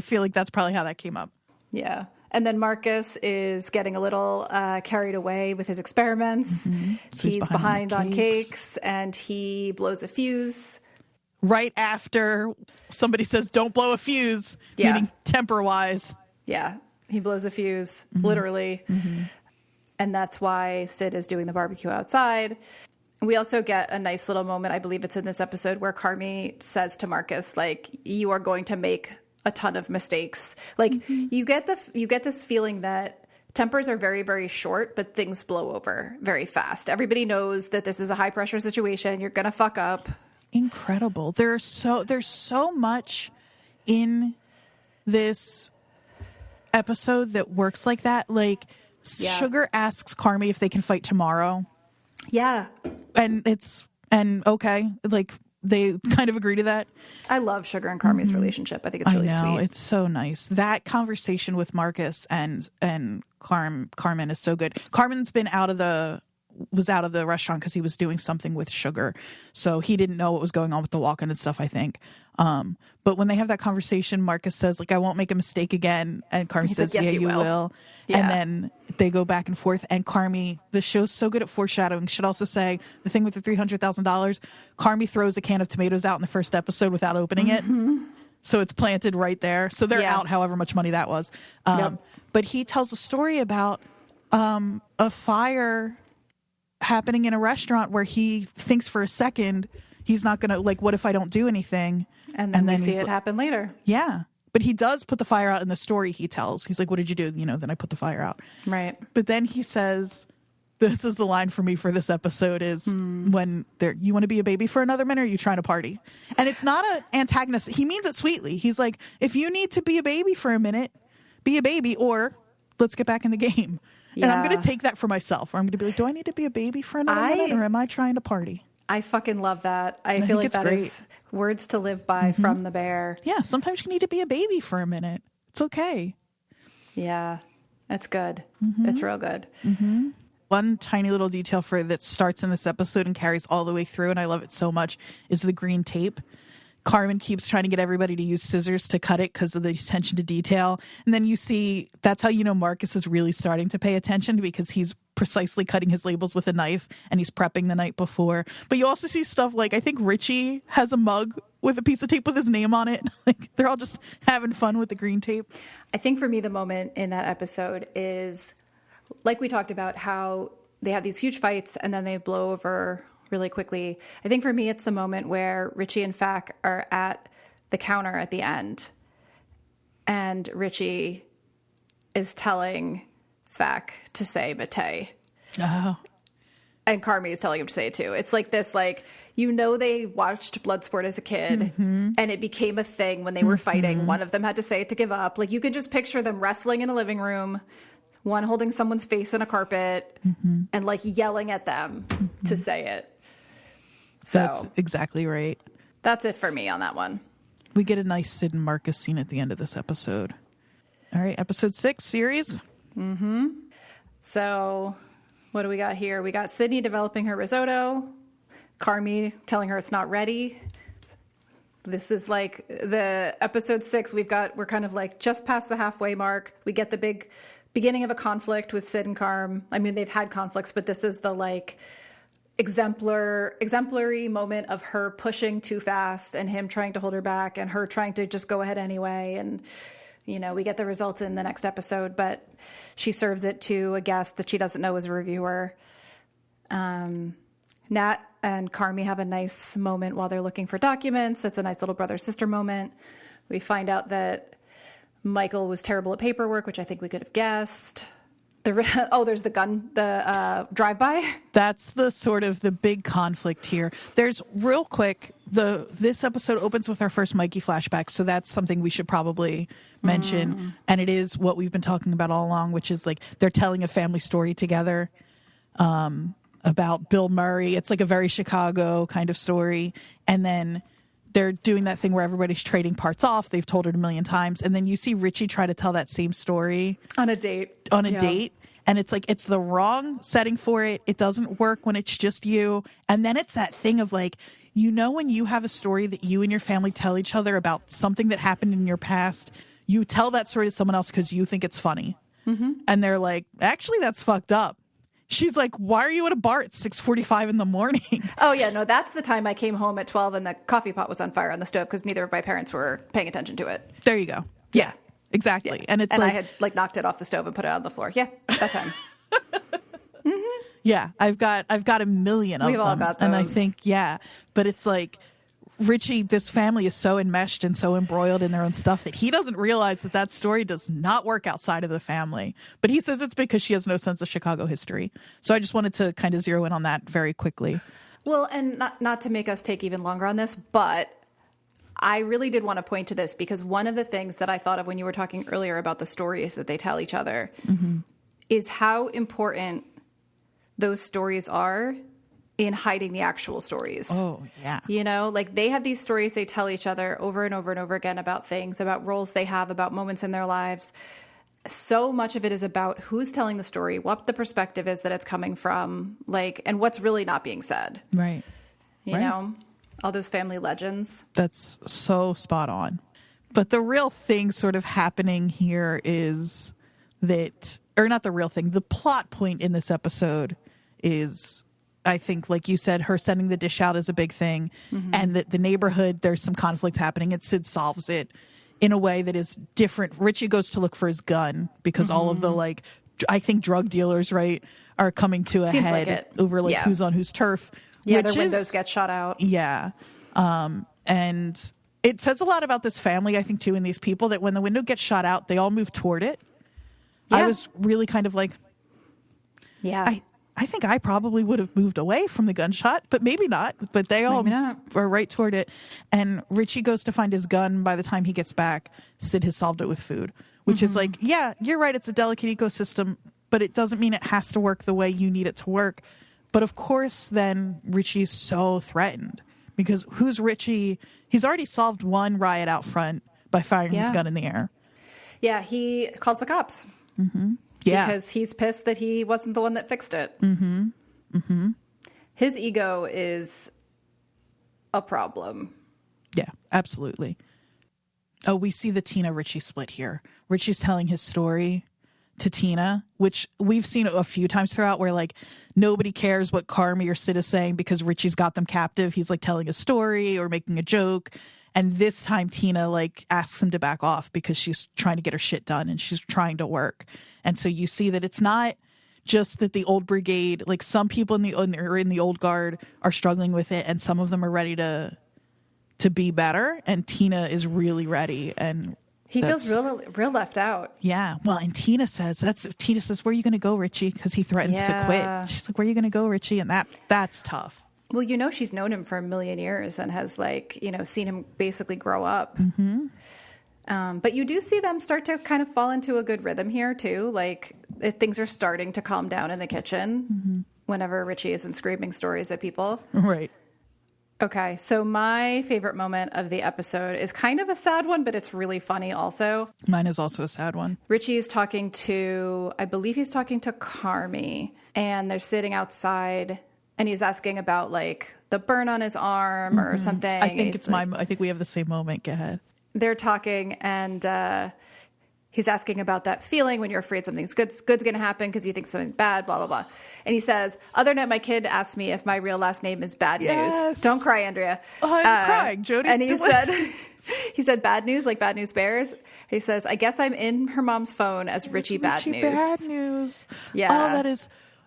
feel like that's probably how that came up. Yeah. And then Marcus is getting a little carried away with his experiments. So he's behind on cakes, and he blows a fuse. Right after somebody says, don't blow a fuse, meaning temper-wise. Yeah, he blows a fuse, literally. And that's why Sid is doing the barbecue outside. We also get a nice little moment, I believe it's in this episode, where Carmi says to Marcus, like, you are going to make a ton of mistakes. Like, you get this feeling that tempers are very, very short, but things blow over very fast. Everybody knows that this is a high pressure situation. You're going to fuck up. Incredible. There's so much in this episode that works like that. Like, Sugar asks Carmi if they can fight tomorrow. Yeah. And okay, like, they kind of agree to that. I love Sugar and Carmi's relationship. I think it's really sweet. It's so nice. That conversation with Marcus and Carmen is so good. Carmen's was out of the restaurant because he was doing something with Sugar, so he didn't know what was going on with the walk-in and stuff, I think. But when they have that conversation, Marcus says, like, I won't make a mistake again, and Carmi says, like, yes, you will. Yeah. And then they go back and forth, and Carmi, the show's so good at foreshadowing. Should also say the thing with the $300,000, Carmi throws a can of tomatoes out in the first episode without opening it, so it's planted right there, so they're out however much money that was. But he tells a story about a fire happening in a restaurant where he thinks for a second he's not going to, like, what if I don't do anything? And then we see it happen later. Yeah. But he does put the fire out in the story he tells. He's like, what did you do? Then I put the fire out. Right. But then he says, this is the line for me for this episode is when you want to be a baby for another minute, or are you trying to party? And it's not an antagonist. He means it sweetly. He's like, if you need to be a baby for a minute, be a baby, or let's get back in the game. Yeah. And I'm going to take that for myself. Or I'm going to be like, do I need to be a baby for another minute, or am I trying to party? I fucking love that. I feel like that great. Is words to live by from the bear. Yeah, sometimes you need to be a baby for a minute. It's okay. Yeah, it's good. It's real good. One tiny little detail that starts in this episode and carries all the way through, and I love it so much, is the green tape. Carmen keeps trying to get everybody to use scissors to cut it because of the attention to detail. And then you see, that's how you know Marcus is really starting to pay attention, because he's precisely cutting his labels with a knife and he's prepping the night before. But you also see stuff like, I think Richie has a mug with a piece of tape with his name on it. Like, they're all just having fun with the green tape. I think for me, the moment in that episode is, like we talked about, how they have these huge fights and then they blow over really quickly. I think for me, it's the moment where Richie and Fack are at the counter at the end, and Richie is telling Fack to say Matei. Oh. And Carmi is telling him to say it too. It's like this, like, they watched Bloodsport as a kid, and it became a thing when they were fighting. One of them had to say it to give up. Like, you could just picture them wrestling in a living room, one holding someone's face in a carpet, and like yelling at them to say it. So that's exactly right. That's it for me on that one. We get a nice Sid and Marcus scene at the end of this episode. All right, episode 6, series. So what do we got here? We got Sydney developing her risotto, Carmi telling her it's not ready. This is like the episode 6. We're kind of like just past the halfway mark. We get the big beginning of a conflict with Sid and Carm. I mean, they've had conflicts, but this is the like exemplary moment of her pushing too fast and him trying to hold her back and her trying to just go ahead anyway. And, we get the results in the next episode, but she serves it to a guest that she doesn't know is a reviewer. Nat and Carmi have a nice moment while they're looking for documents. That's a nice little brother-sister moment. We find out that Michael was terrible at paperwork, which I think we could have guessed. There's the drive-by. That's the sort of the big conflict here. There's real quick, this episode opens with our first Mikey flashback, so that's something we should probably mention. And it is what we've been talking about all along, which is like they're telling a family story together about Bill Murray. It's like a very Chicago kind of story. And then they're doing that thing where everybody's trading parts off. They've told it a million times. And then you see Richie try to tell that same story. On a date. And it's like, it's the wrong setting for it. It doesn't work when it's just you. And then it's that thing of like, when you have a story that you and your family tell each other about something that happened in your past, you tell that story to someone else because you think it's funny. And they're like, actually, that's fucked up. She's like, why are you at a bar at 6:45 in the morning? Oh, yeah. No, that's the time I came home at 12 and the coffee pot was on fire on the stove because neither of my parents were paying attention to it. There you go. Yeah, exactly. Yeah. And it's I had like knocked it off the stove and put it on the floor. Yeah, that time. Yeah, I've got a million of them. We've all got those. And I think, but it's like Richie, this family is so enmeshed and so embroiled in their own stuff that he doesn't realize that story does not work outside of the family. But he says it's because she has no sense of Chicago history. So I just wanted to kind of zero in on that very quickly. Well, and not to make us take even longer on this, but I really did want to point to this because one of the things that I thought of when you were talking earlier about the stories that they tell each other is how important those stories are in hiding the actual stories. Oh, yeah. Like they have these stories they tell each other over and over and over again about things, about roles they have, about moments in their lives. So much of it is about who's telling the story, what the perspective is that it's coming from, like, and what's really not being said. Right. You know, all those family legends. That's so spot on. But the real thing sort of happening here is that, or not the real thing, the plot point in this episode is, I think, like you said, her sending the dish out is a big thing. And that the neighborhood, there's some conflict happening, and Sid solves it in a way that is different. Richie goes to look for his gun because all of the like I think drug dealers, right, are coming to a Seems head like it. over like Yeah. who's on whose turf. Yeah, their windows get shot out. Yeah. And it says a lot about this family, I think, too, and these people, that when the window gets shot out, they all move toward it. Yeah. I was really kind of like, Yeah. I think I probably would have moved away from the gunshot, but maybe not. But they all are right toward it. And Richie goes to find his gun. By the time he gets back, Sid has solved it with food, which is like, yeah, you're right. It's a delicate ecosystem, but it doesn't mean it has to work the way you need it to work. But of course, then Richie's so threatened because who's Richie? He's already solved one riot out front by firing his gun in the air. Yeah, he calls the cops. Yeah. Because he's pissed that he wasn't the one that fixed it. His ego is a problem. Yeah, absolutely. Oh, we see the Tina Richie split here. Richie's telling his story to Tina, which we've seen a few times throughout, where like nobody cares what Carmy or Sid is saying because Richie's got them captive. He's like telling a story or making a joke. And this time Tina like asks him to back off because she's trying to get her shit done and she's trying to work. And so you see that it's not just that the old brigade, like some people in the old guard are struggling with it, and some of them are ready to be better. And Tina is really ready, and he feels real left out. Yeah. Well, and Tina says, where are you going to go, Richie? Because he threatens to quit. She's like, where are you going to go, Richie? And that's tough. Well, you know, she's known him for a million years and has like, you know, seen him basically grow up. But you do see them start to kind of fall into a good rhythm here too. Like things are starting to calm down in the kitchen whenever Richie isn't screaming stories at people. Right. Okay. So my favorite moment of the episode is kind of a sad one, but it's really funny also. Mine is also a sad one. Richie is talking to, I believe he's talking to Carmy, and they're sitting outside and he's asking about like the burn on his arm or something. I think I think we have the same moment. Go ahead. They're talking, and he's asking about that feeling when you're afraid something's good's going to happen because you think something's bad, blah, blah, blah. And he says, other night my kid asked me if my real last name is Bad News. Don't cry, Andrea. Oh, I'm crying, Jodie. And he said, bad news, like Bad News Bears. He says, I guess I'm in her mom's phone as Richie Bad News. Bad News. Yeah. Oh,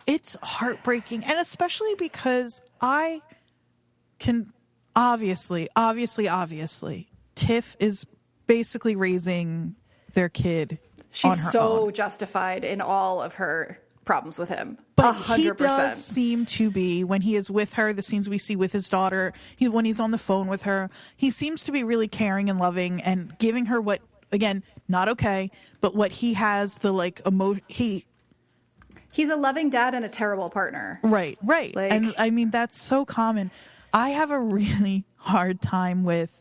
it's heartbreaking. And especially because I can obviously, Tiff is basically raising their kid on her own. She's so justified in all of her problems with him. But 100%. he does seem to be, when he is with her, the scenes we see with his daughter, when he's on the phone with her, he seems to be really caring and loving and giving her what, again, not okay, but what he has, the like He's a loving dad and a terrible partner. Right. Like, and I mean, that's so common. I have a really hard time with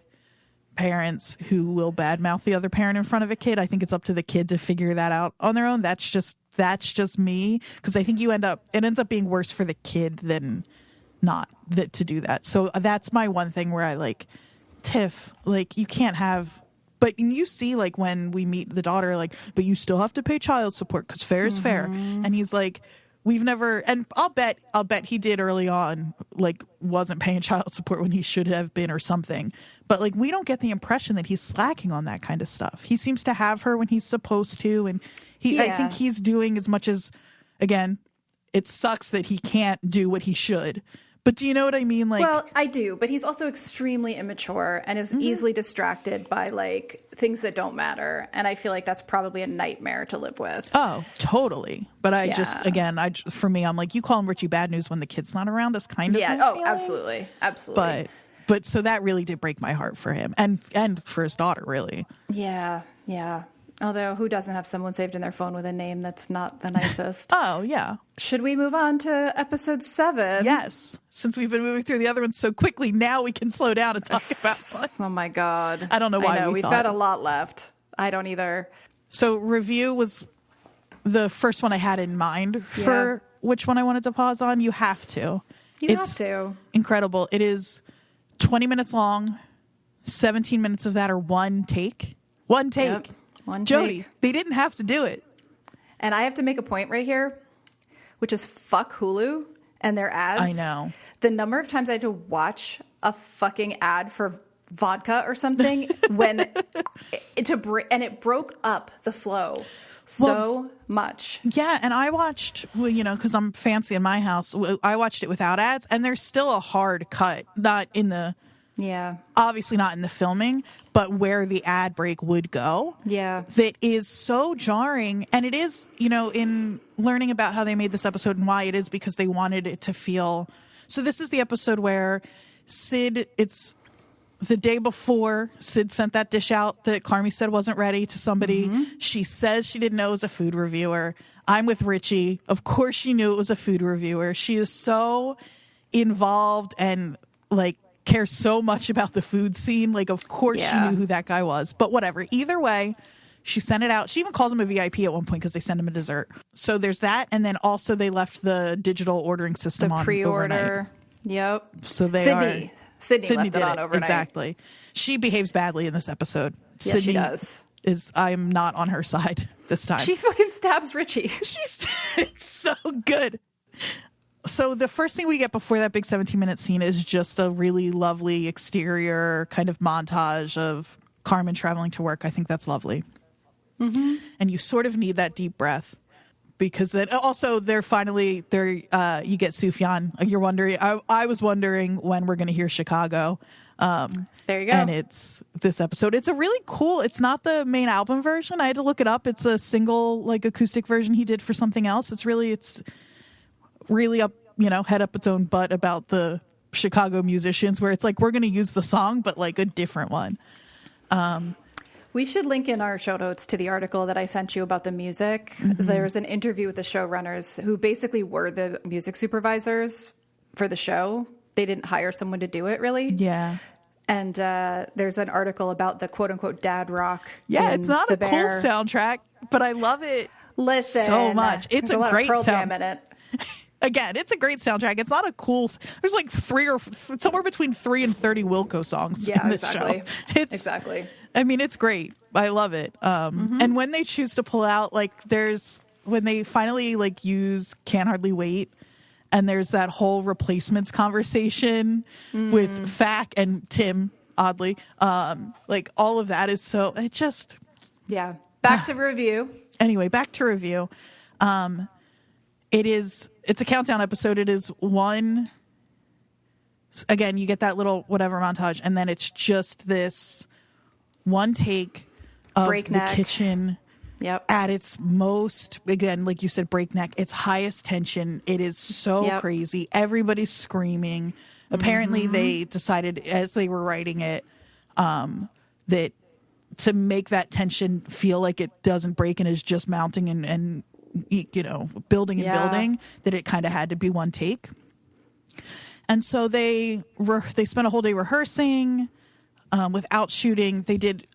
parents who will badmouth the other parent in front of a kid. I think it's up to the kid to figure that out on their own. That's just me, because I think it ends up being worse for the kid than not to do that. So that's my one thing where I like, Tiff, like you can't have. But you see, like, when we meet the daughter, like, but you still have to pay child support because fair is fair. And he's like, we've never, and I'll bet he did early on, like, wasn't paying child support when he should have been or something. But, like, we don't get the impression that he's slacking on that kind of stuff. He seems to have her when he's supposed to. And I think he's doing as much as, again, it sucks that he can't do what he should. But do you know what I mean? Like, well, I do, but he's also extremely immature and is easily distracted by like things that don't matter. And I feel like that's probably a nightmare to live with. Oh, totally. But for me, I'm like, you call him Richie Bad News when the kid's not around. That's kind of my feeling. Absolutely. But so that really did break my heart for him and for his daughter, really. Yeah. Although, who doesn't have someone saved in their phone with a name that's not the nicest? Oh, yeah. Should we move on to episode 7? Yes. Since we've been moving through the other ones so quickly, now we can slow down and talk about one. Oh, my God. I don't know why we've got a lot left. I don't either. So, review was the first one I had in mind for which one I wanted to pause on. You have to. Have to. Incredible. It is 20 minutes long. 17 minutes of that are one take. One take. Yep. One Jodie, they didn't have to do it. And I have to make a point right here, which is fuck Hulu and their ads. I know. The number of times I had to watch a fucking ad for vodka or something and it broke up the flow so much. Yeah, and I watched, well, you know, because I'm fancy in my house, I watched it without ads, and there's still a hard cut, not in the, obviously not in the filming, but where the ad break would go. Yeah. That is so jarring, and it is, you know, in learning about how they made this episode and why, it is because they wanted it to feel, so this is the episode where Sid, it's the day before Sid sent that dish out that Carmy said wasn't ready to somebody. She says she didn't know it was a food reviewer. I'm with Richie. Of course she knew it was a food reviewer. She is so involved and like cares so much about the food scene. Like, of course she knew who that guy was. But whatever. Either way, she sent it out. She even calls him a VIP at one point because they send him a dessert. So there's that. And then also they left the digital ordering system on pre-order. overnight. Yep. So they Sydney left did it on overnight. Exactly. She behaves badly in this episode. Yeah, Sydney she does. I'm not on her side this time. She fucking stabs Richie. It's so good. So the first thing we get before that big 17-minute scene is just a really lovely exterior kind of montage of Carmen traveling to work. I think that's lovely. And you sort of need that deep breath. Because then also you get Sufjan. You're wondering. I was wondering when we're going to hear Chicago. There you go. And it's this episode. It's a really cool. It's not the main album version. I had to look it up. It's a single like acoustic version he did for something else. It's really up, you know, head up its own butt about the Chicago musicians. Where it's like we're going to use the song, but like a different one. We should link in our show notes to the article that I sent you about the music. There's an interview with the showrunners who basically were the music supervisors for the show. They didn't hire someone to do it, really. Yeah. And there's an article about the quote-unquote dad rock. Yeah, it's not a Bear. cool soundtrack, but I love it so much. It's a great sound. In it. Again, it's a great soundtrack. It's not a cool. There's like somewhere between 3 and 30 Wilco songs in this show. Exactly. I mean, it's great. I love it. And when they choose to pull out, like when they finally like use Can't Hardly Wait, and there's that whole replacements conversation with Fack and Tim, oddly, like all of that is so, it just. Yeah. Back to review. Anyway, back to review. It's a countdown episode. It is one, again, you get that little whatever montage, and then it's just this one take of breakneck. The kitchen at its most, again, like you said, breakneck, its highest tension. It is so crazy. Everybody's screaming. Apparently they decided as they were writing it that to make that tension feel like it doesn't break and is just mounting and you know, building and building, that it kind of had to be one take. And so they spent a whole day rehearsing without shooting.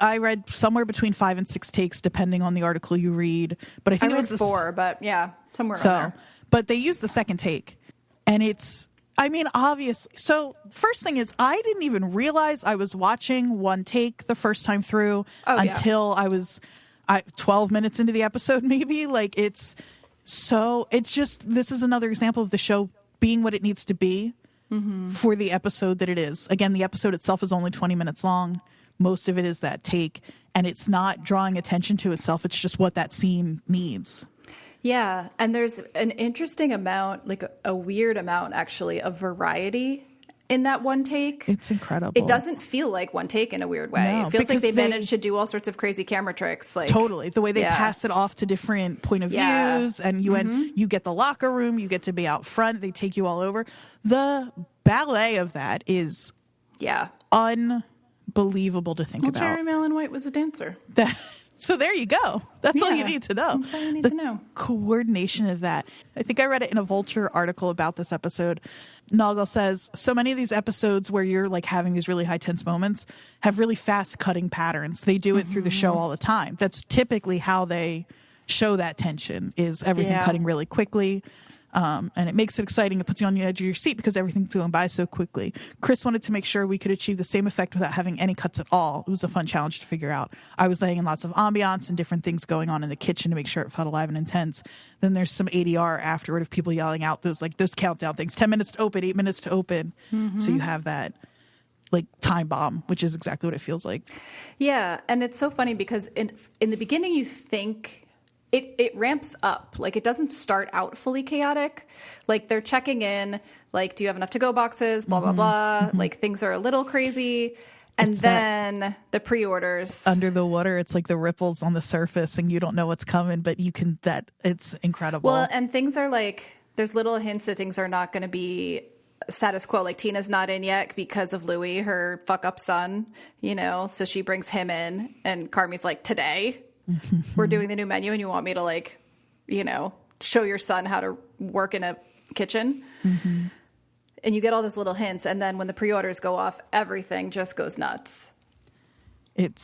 I read somewhere between 5 and 6 takes, depending on the article you read. But I think it was 4, but yeah, somewhere around there. But they used the second take, and it's, I mean, obvious. So first thing is, I didn't even realize I was watching one take the first time through until I was 12 minutes into the episode, maybe. Like this is another example of the show being what it needs to be. For the episode that it is. Again, the episode itself is only 20 minutes long. Most of it is that take, and it's not drawing attention to itself. It's just what that scene needs. Yeah, and there's an interesting amount, like a weird amount, actually, of variety in that one take. It's incredible. It doesn't feel like one take in a weird way. No, it feels like they managed to do all sorts of crazy camera tricks. Like totally. The way they pass it off to different point of views, and you get the locker room, you get to be out front, they take you all over. The ballet of that is unbelievable to think about. Jerry Allen White was a dancer. So there you go. That's all you need to know. That's all you need to know. Coordination of that. I think I read it in a Vulture article about this episode. Noggle says, so many of these episodes where you're like having these really high tense moments have really fast cutting patterns. They do it through the show all the time. That's typically how they show that tension, is everything cutting really quickly. And it makes it exciting. It puts you on the edge of your seat because everything's going by so quickly. Chris wanted to make sure we could achieve the same effect without having any cuts at all. It was a fun challenge to figure out. I was laying in lots of ambiance and different things going on in the kitchen to make sure it felt alive and intense. Then there's some ADR afterward of people yelling out those countdown things, 10 minutes to open, 8 minutes to open. So you have that like time bomb, which is exactly what it feels like. Yeah. And it's so funny because in the beginning you think it ramps up. Like, it doesn't start out fully chaotic. Like, they're checking in, like, do you have enough to-go boxes, blah, blah, blah. Like, things are a little crazy. And it's then the pre-orders. Under the water, it's like the ripples on the surface and you don't know what's coming, but it's incredible. Well, and things are like, there's little hints that things are not going to be status quo. Like, Tina's not in yet because of Louis, her fuck-up son, you know? So she brings him in, and Carmi's like, today, we're doing the new menu, and you want me to, like, you know, show your son how to work in a kitchen? Mm-hmm. And you get all those little hints, and then when the pre-orders go off, everything just goes nuts. It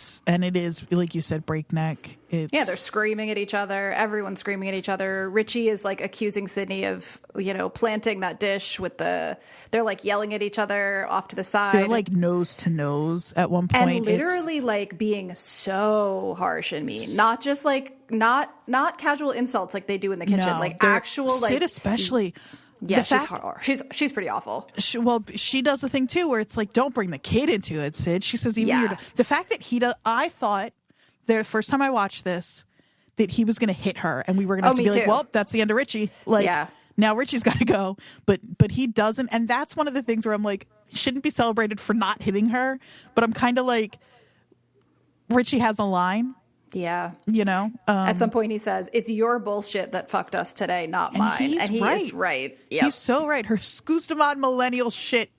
is, like you said, breakneck. Yeah, they're screaming at each other. Everyone's screaming at each other. Richie is, like, accusing Sydney of, you know, planting that dish with they're, like, yelling at each other off to the side. They're, like, nose to nose at one point. And literally, like, being so harsh and mean. Not just, like, not casual insults like they do in the kitchen. No, like, actual, like... Sid especially... Yeah, she's pretty awful. She does the thing too, where it's like, don't bring the kid into it, Sid. She says, the fact that he does. I thought the first time I watched this that he was going to hit her, and we were going to have to be like, well, that's the end of Richie. Like, now Richie's got to go, but he doesn't, and that's one of the things where I'm like, he shouldn't be celebrated for not hitting her, but I'm kind of like, Richie has a line. Yeah. You know? At some point he says, it's your bullshit that fucked us today, not mine. And he is right. Yep. He's so right. Her Scoostamon millennial shit.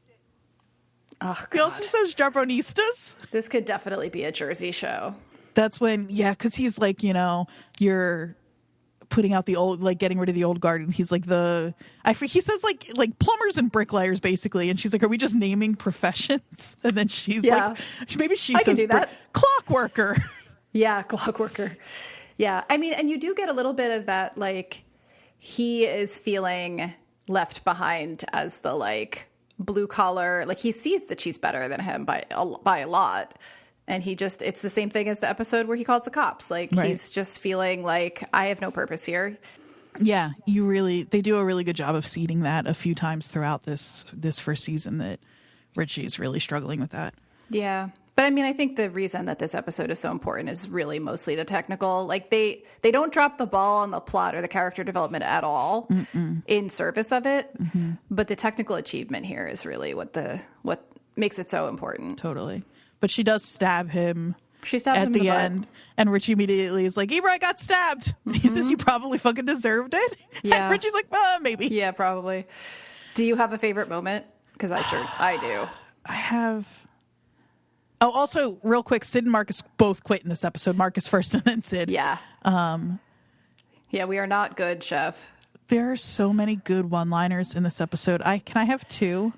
Oh, God. He also says Jabonistas. This could definitely be a Jersey show. That's when, because he's like, you know, you're putting out the old, like, getting rid of the old guard. And he's like he says like plumbers and bricklayers, basically. And she's like, are we just naming professions? And then she's like, maybe she says clockworker. Yeah, clockworker. Yeah. I mean, and you do get a little bit of that, like, he is feeling left behind as the, like, blue collar. Like, he sees that she's better than him by a lot. And it's the same thing as the episode where he calls the cops. Like, he's just feeling like, I have no purpose here. Yeah, they do a really good job of seeding that a few times throughout this first season, that Richie's really struggling with that. Yeah. But I mean, I think the reason that this episode is so important is really mostly the technical. Like, they don't drop the ball on the plot or the character development at all in service of it. Mm-hmm. But the technical achievement here is really what makes it so important. Totally. But she does stab him. She stabs him at the end, and Richie immediately is like, Ibra, I got stabbed. Mm-hmm. He says, you probably fucking deserved it. Yeah. And Richie's like, maybe. Yeah, probably. Do you have a favorite moment? Because I do. I have... Oh, also, real quick, Sid and Marcus both quit in this episode. Marcus first and then Sid. Yeah. Yeah, we are not good, Chef. There are so many good one-liners in this episode. Can I have two?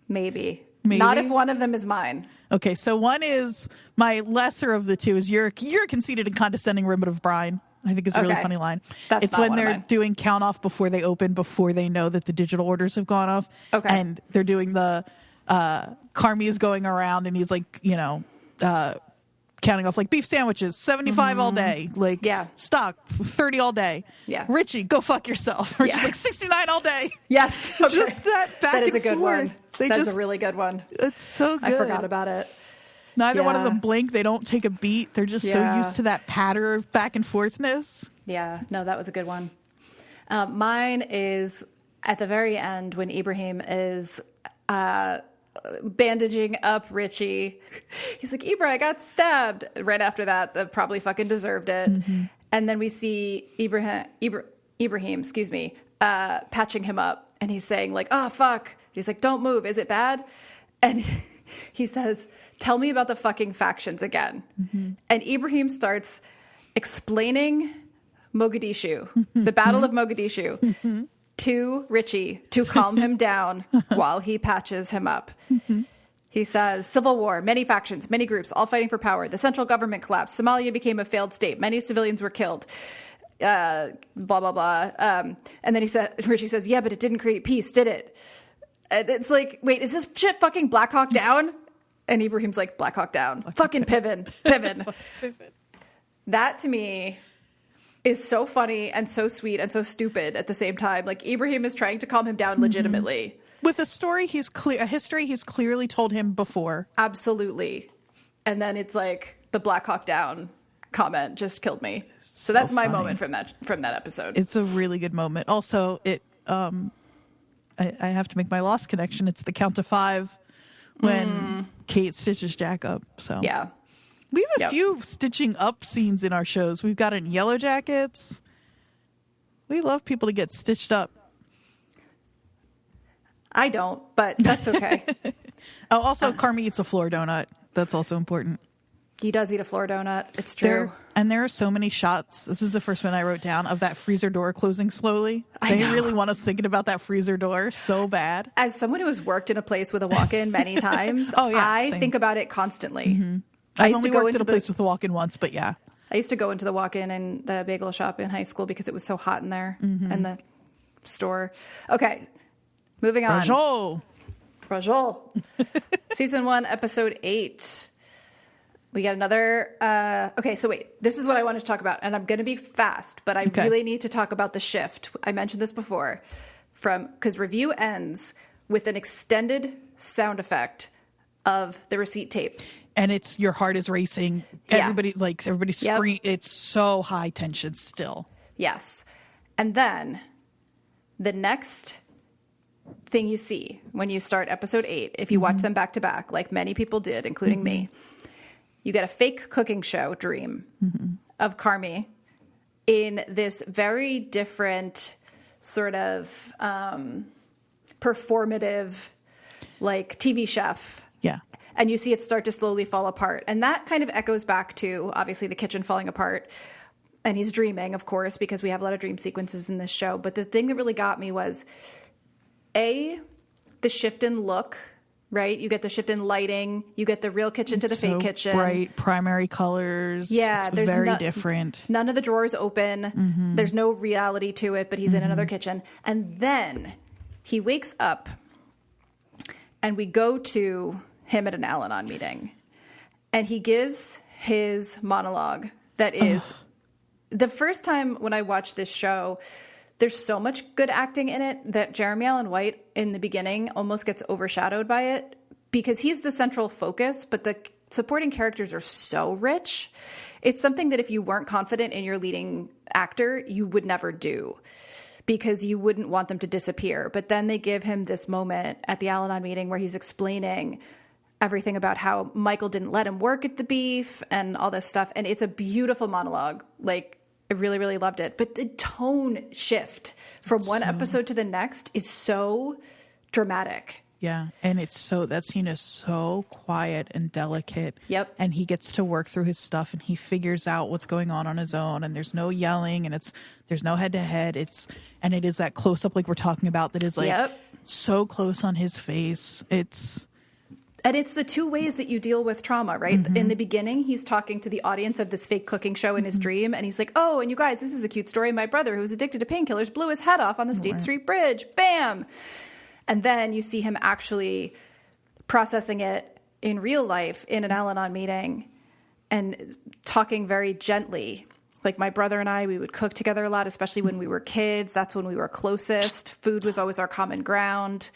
Maybe. Not if one of them is mine. Okay, so one is, my lesser of the two is, you're a conceited and condescending ribbon of brine. I think it's a really funny line. It's when they're doing count off before they open, before they know that the digital orders have gone off. Okay. And they're doing the... Carmi is going around and he's like, you know, counting off like beef sandwiches, 75 all day, like stock 30 all day. Yeah. Richie, go fuck yourself. Richie's like 69 all day. Yes. Okay. Just that back and forth. That is a good one. That's a really good one. It's so good. I forgot about it. Neither one of them blink. They don't take a beat. They're just so used to that patter back and forthness. Yeah. No, that was a good one. Mine is at the very end when Ibrahim is bandaging up Richie. He's like, Ibra, I got stabbed. Right after that probably fucking deserved it. Mm-hmm. And then we see Ibrahim, patching him up. And he's saying like, oh, fuck. He's like, don't move. Is it bad? And he says, tell me about the fucking factions again. Mm-hmm. And Ibrahim starts explaining Mogadishu, the Battle of Mogadishu. Mm-hmm. To Richie to calm him down while he patches him up. Mm-hmm. He says, civil war, many factions, many groups, all fighting for power. The central government collapsed. Somalia became a failed state. Many civilians were killed. Blah, blah, blah. And then Richie says, yeah, but it didn't create peace, did it? And it's like, wait, is this shit fucking Black Hawk Down? And Ibrahim's like, Black Hawk Down. Fucking Piven. That to me... is so funny and so sweet and so stupid at the same time. Like, Ibrahim is trying to calm him down legitimately. With a history he's clearly told him before. Absolutely. And then it's like the Black Hawk Down comment just killed me. So that's my funny. moment from that episode. It's a really good moment. Also, I have to make my Lost connection. It's the count to 5 when Kate stitches Jack up. So yeah. we have a few stitching up scenes in our shows. We've got in Yellow Jackets. We love people to get stitched up. I don't, but that's okay. Oh, also, Carmi eats a floor donut. That's also important. He does eat a floor donut. It's true. There are so many shots. This is the first one I wrote down of that freezer door closing slowly. They really want us thinking about that freezer door so bad. As someone who has worked in a place with a walk-in many times, I think about it constantly. Mm-hmm. I've only worked in a place with a walk-in once, but yeah. I used to go into the walk-in and the bagel shop in high school because it was so hot in there and the store. Okay, moving on. Rajol. Season 1, episode 8. We got another... okay, so wait. This is what I wanted to talk about, and I'm going to be fast, but I really need to talk about the shift. I mentioned this before. Because review ends with an extended sound effect of the receipt tape. And it's your heart is racing. Everybody's screaming. It's so high tension still. Yes. And then the next thing you see when you start episode 8, if you watch them back to back, like many people did, including me, you get a fake cooking show dream of Carmi in this very different sort of performative, like TV chef. Yeah. And you see it start to slowly fall apart. And that kind of echoes back to, obviously, the kitchen falling apart. And he's dreaming, of course, because we have a lot of dream sequences in this show. But the thing that really got me was, the shift in look, right? You get the shift in lighting. You get the real kitchen to the fake kitchen. Bright, primary colors. Yeah. It's very different. None of the drawers open. There's no reality to it, but he's in another kitchen. And then he wakes up and we go to him at an Al-Anon meeting. And he gives his monologue that is... The first time when I watched this show, there's so much good acting in it that Jeremy Allen White in the beginning almost gets overshadowed by it because he's the central focus, but the supporting characters are so rich. It's something that if you weren't confident in your leading actor, you would never do because you wouldn't want them to disappear. But then they give him this moment at the Al-Anon meeting where he's explaining everything about how Michael didn't let him work at the beef and all this stuff. And it's a beautiful monologue. Like, I really, really loved it. But the tone shift from one episode to the next is so dramatic. Yeah. And that scene is so quiet and delicate. Yep. And he gets to work through his stuff and he figures out what's going on his own. And there's no yelling and there's no head to head. It is that close up like we're talking about that is like so close on his face. And it's the two ways that you deal with trauma, right? In the beginning, he's talking to the audience of this fake cooking show in his dream. And he's like, oh, and you guys, this is a cute story. My brother, who was addicted to painkillers, blew his head off on the State Street Bridge. Bam. And then you see him actually processing it in real life in an Al-Anon meeting and talking very gently. Like my brother and I, we would cook together a lot, especially when we were kids. That's when we were closest. Food was always our common ground.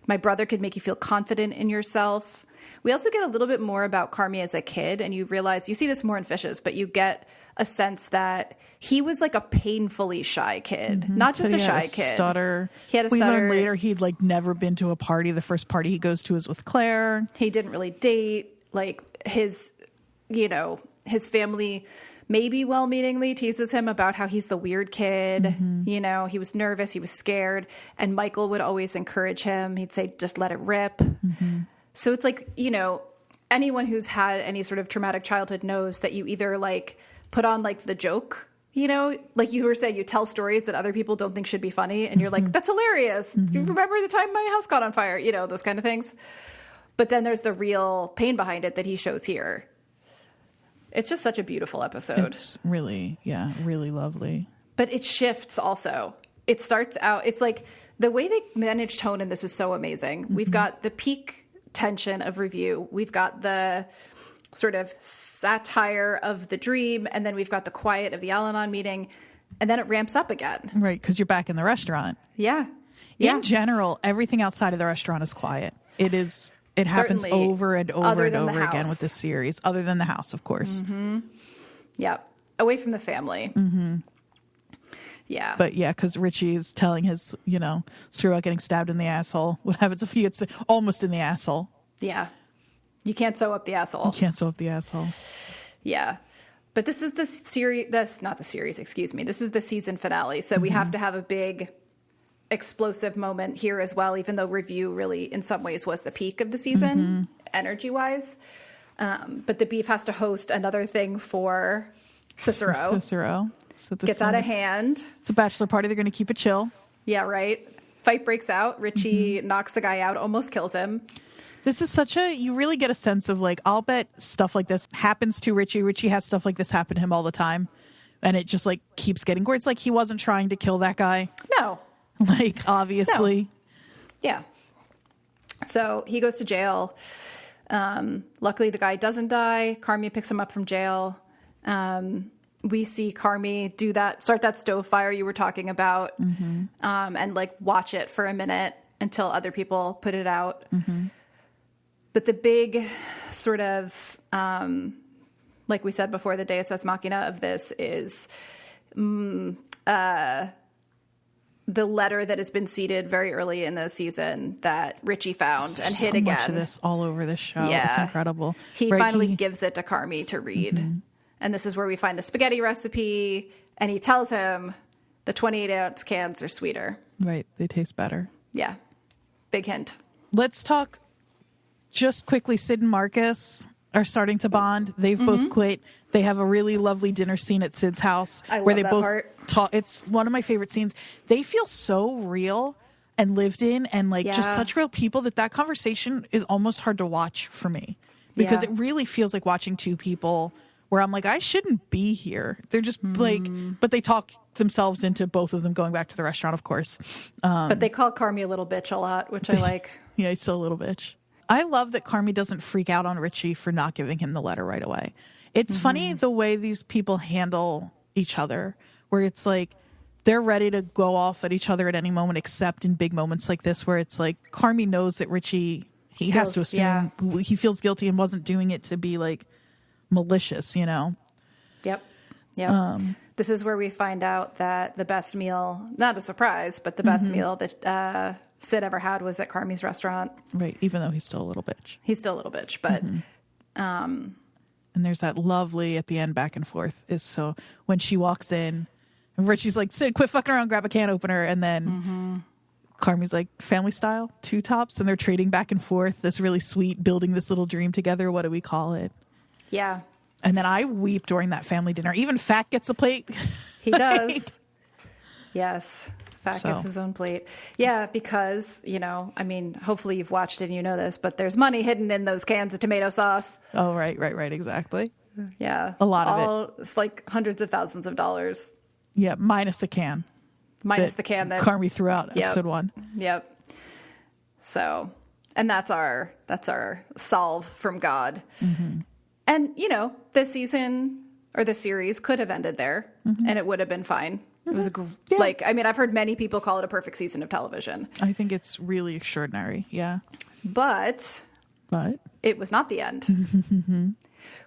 My brother could make you feel confident in yourself. We also get a little bit more about Carmi as a kid, and you realize, you see this more in Fishes, but you get a sense that he was like a painfully shy kid, not just a shy kid. Stutter. He had a stutter. We learned later he'd like never been to a party. The first party he goes to is with Claire. He didn't really date. Like his family maybe well-meaningly teases him about how he's the weird kid. You know, he was nervous, he was scared, and Michael would always encourage him. He'd say, just let it rip. So it's like, you know, anyone who's had any sort of traumatic childhood knows that you either like put on like the joke, you know, like you were saying, you tell stories that other people don't think should be funny, and you're like, that's hilarious. Do you remember the time my house caught on fire? You know, those kind of things. But then there's the real pain behind it that he shows here. It's just such a beautiful episode. It's really, really lovely. But it shifts also. It starts out, it's like the way they manage tone in this is so amazing. We've got the peak tension of review. We've got the sort of satire of the dream. And then we've got the quiet of the Al-Anon meeting. And then it ramps up again. Right, because you're back in the restaurant. Yeah. In general, everything outside of the restaurant is quiet. It happens over and over and over again with this series, other than the house, of course. Yep. Away from the family. Mm-hmm. Yeah. But yeah, because Richie is telling his, story about getting stabbed in the asshole. What happens if he gets almost in the asshole? Yeah. You can't sew up the asshole. You can't sew up the asshole. Yeah. But this is the series, not the series, excuse me. This is the season finale. So we have to have a big explosive moment here as well, even though Review really, in some ways, was the peak of the season, energy-wise. But the beef has to host another thing for Cicero. So gets out of hand. It's a bachelor party. They're going to keep it chill. Yeah, right. Fight breaks out. Richie knocks the guy out, almost kills him. This is you really get a sense of I'll bet stuff like this happens to Richie. Richie has stuff like this happen to him all the time. And it just keeps getting where it's he wasn't trying to kill that guy. No. Obviously. No. Yeah. So he goes to jail. Luckily the guy doesn't die. Carmi picks him up from jail. We see Carmi start that stove fire you were talking about, and watch it for a minute until other people put it out. But the big sort of, like we said before, the Deus Ex Machina of this is the letter that has been seeded very early in the season that Richie found and hid again. So much of this all over this show. Yeah. It's incredible. He finally gives it to Carmi to read. And this is where we find the spaghetti recipe. And he tells him the 28-ounce cans are sweeter. Right. They taste better. Yeah. Big hint. Let's talk just quickly. Sid and Marcus are starting to bond. They've both quit. They have a really lovely dinner scene at Sid's house where they both talk. It's one of my favorite scenes. They feel so real and lived in and just such real people that conversation is almost hard to watch for me because it really feels like watching two people where I'm I shouldn't be here. They're just but they talk themselves into both of them going back to the restaurant, of course. But they call Carmi a little bitch a lot, which I like. Yeah, he's still a little bitch. I love that Carmi doesn't freak out on Richie for not giving him the letter right away. It's funny the way these people handle each other, where it's they're ready to go off at each other at any moment, except in big moments like this, where it's Carmi knows that Richie, he has to assume he feels guilty and wasn't doing it to be malicious, Yep. This is where we find out that the best meal, not a surprise, but the best meal that Sid ever had was at Carmi's restaurant. Right, even though he's still a little bitch. He's still a little bitch, but... And there's that lovely, at the end, back and forth, is so when she walks in, Richie's Sid, quit fucking around, grab a can opener, and then Carmi's family style, two tops, and they're trading back and forth, this really sweet, building this little dream together. What do we call it? Yeah. And then I weep during that family dinner. Even Fat gets a plate. He does. Yes. Fat gets his own plate. Yeah, because, hopefully you've watched it and you know this, but there's money hidden in those cans of tomato sauce. Oh, right, exactly. Yeah. A lot of it. It's hundreds of thousands of dollars. Yeah, minus the can. Minus the can that Carmi threw out episode 1. Yep. So, and that's our solve from God. And, this season or the series could have ended there and it would have been fine. It was I've heard many people call it a perfect season of television. I think it's really extraordinary. Yeah. But it was not the end.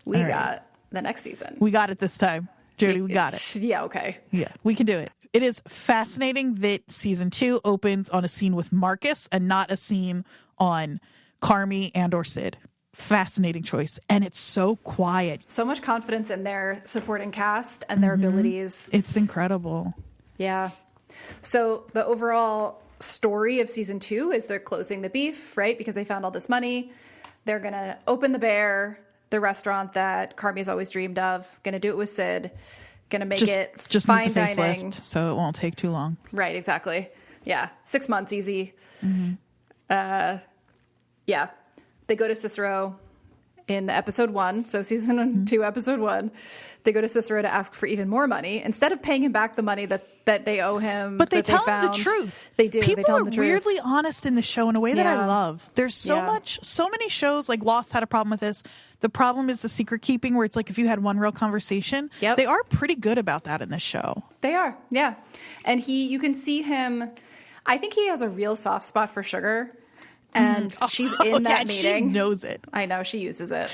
We got the next season. We got it this time. Jodie, we got it. Yeah. Okay. Yeah, we can do it. It is fascinating that season 2 opens on a scene with Marcus and not a scene on Carmi and or Sid. Fascinating choice. And it's so quiet. So much confidence in their supporting cast and their abilities. It's incredible. Yeah. So the overall story of season 2 is they're closing the beef, right? Because they found all this money. They're going to open the Bear, the restaurant that Carmi's always dreamed of. Going to do it with Sid. Going to make it fine needs a dining. facelift, so it won't take too long. Right, exactly. Yeah. 6 months, easy. Yeah. They go to Cicero in episode 1. So season 2, episode 1. They go to Cicero to ask for even more money instead of paying him back the money that they owe him. But they tell him the truth. They do. People are weirdly honest in the show in a way that I love. There's so many shows, Lost had a problem with this. The problem is the secret keeping, where it's if you had one real conversation. Yep. They are pretty good about that in this show. They are, yeah. And you can see him. I think he has a real soft spot for sugar. And she's in that meeting. She knows it. I know, she uses it.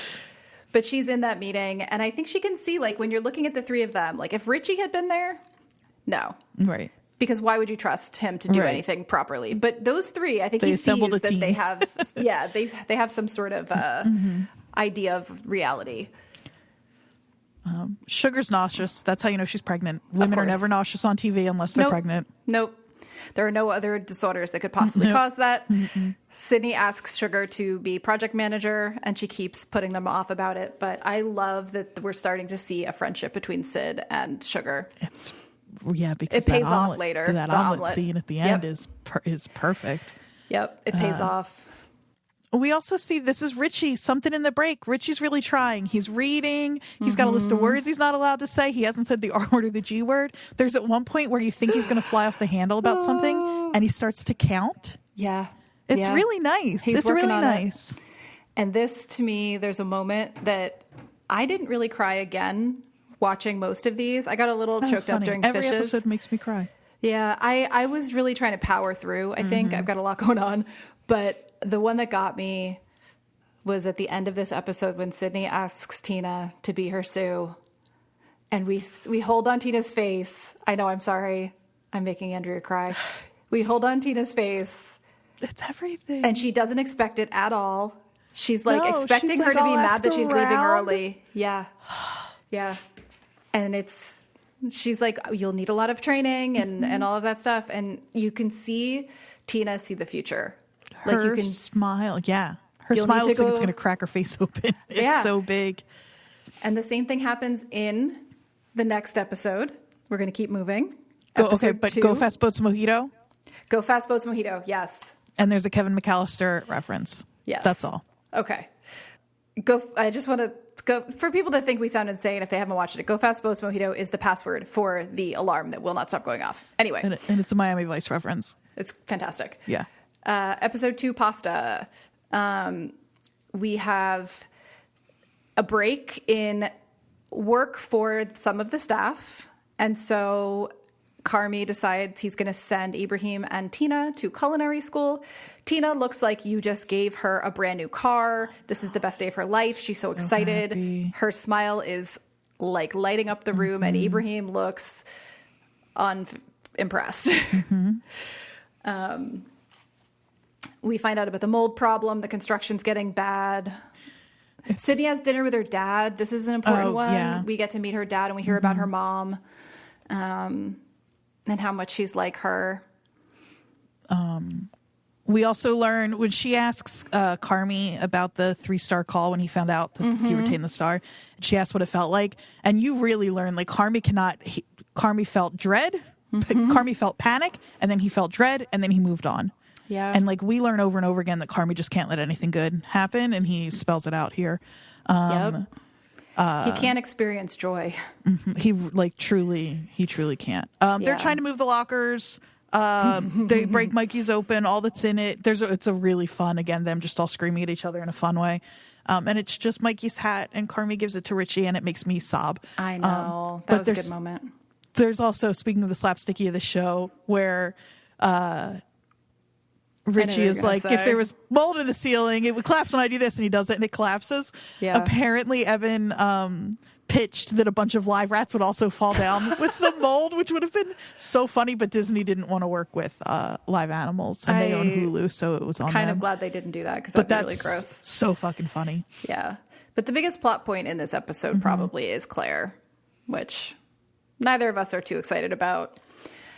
But she's in that meeting, and I think she can see, like, when you're looking at the three of them, like, if Richie had been there, no. Right. Because why would you trust him to do anything properly? But those three, I think he sees that they have, they have some sort of idea of reality. Sugar's nauseous. That's how you know she's pregnant. Women are never nauseous on TV unless they're pregnant. Nope. There are no other disorders that could possibly cause that. Sydney asks Sugar to be project manager, and she keeps putting them off about it. But I love that we're starting to see a friendship between Sid and Sugar. Because it pays off later. That omelet scene at the end is perfect. Yep, it pays off. We also see, this is Richie, something in the break. Richie's really trying. He's reading. He's got a list of words he's not allowed to say. He hasn't said the R word or the G word. There's at one point where you think he's going to fly off the handle about something, and he starts to count. Yeah. It's really nice. It's really nice. And this, to me, there's a moment that I didn't really cry again watching most of these. I got a little choked up during Every Fishes. episode makes me cry. Yeah, I was really trying to power through. I think I've got a lot going on. But the one that got me was at the end of this episode when Sydney asks Tina to be her Sue. And we hold on Tina's face. I know, I'm sorry. I'm making Andrea cry. We hold on Tina's face. It's everything. And she doesn't expect it at all. She's like expecting her to be mad that she's leaving early. Yeah. Yeah. And she's like, you'll need a lot of training and all of that stuff. And you can see Tina see the future. Her you can smile. Yeah. Her smile looks like it's going to crack her face open. It's so big. And the same thing happens in the next episode. We're going to keep moving. Go Fast Boats Mojito. Go Fast Boats Mojito. Yes. And there's a Kevin McAllister reference. Yes. That's all. Okay. I just want to go for people that think we sound insane if they haven't watched it. Go Fast Boats Mojito is the password for the alarm that will not stop going off. Anyway. And it's a Miami Vice reference. It's fantastic. Yeah. Episode 2, Pasta. We have a break in work for some of the staff. And so Carmi decides he's going to send Ibrahim and Tina to culinary school. Tina looks like you just gave her a brand new car. This is the best day of her life. She's so excited. Happy. Her smile is like lighting up the room, and Ibrahim looks unimpressed. We find out about the mold problem. The construction's getting bad. Sydney has dinner with her dad. This is an important one. Yeah. We get to meet her dad, and we hear about her mom and how much she's like her. We also learn when she asks Carmi about the 3-star call when he found out that he retained the star. She asked what it felt like. And you really learn, like, Carmi felt dread, Carmi felt panic, and then he felt dread, and then he moved on. Yeah. And like we learn over and over again that Carmi just can't let anything good happen, and he spells it out here. He can't experience joy. He truly can't. They're trying to move the lockers. They break Mikey's open, all that's in it. It's a really fun, again, them just all screaming at each other in a fun way. And it's just Mikey's hat, and Carmi gives it to Richie, and it makes me sob. I know. That was a good moment. There's also, speaking of the slapsticky of the show, where Richie is like, if there was mold in the ceiling, it would collapse when I do this, and he does it, and it collapses. Yeah. Apparently, Evan pitched that a bunch of live rats would also fall down with the mold, which would have been so funny, but Disney didn't want to work with live animals, and they own Hulu, so it was on them. Kind of glad they didn't do that, because that's really gross. So fucking funny. Yeah. But the biggest plot point in this episode probably is Claire, which neither of us are too excited about.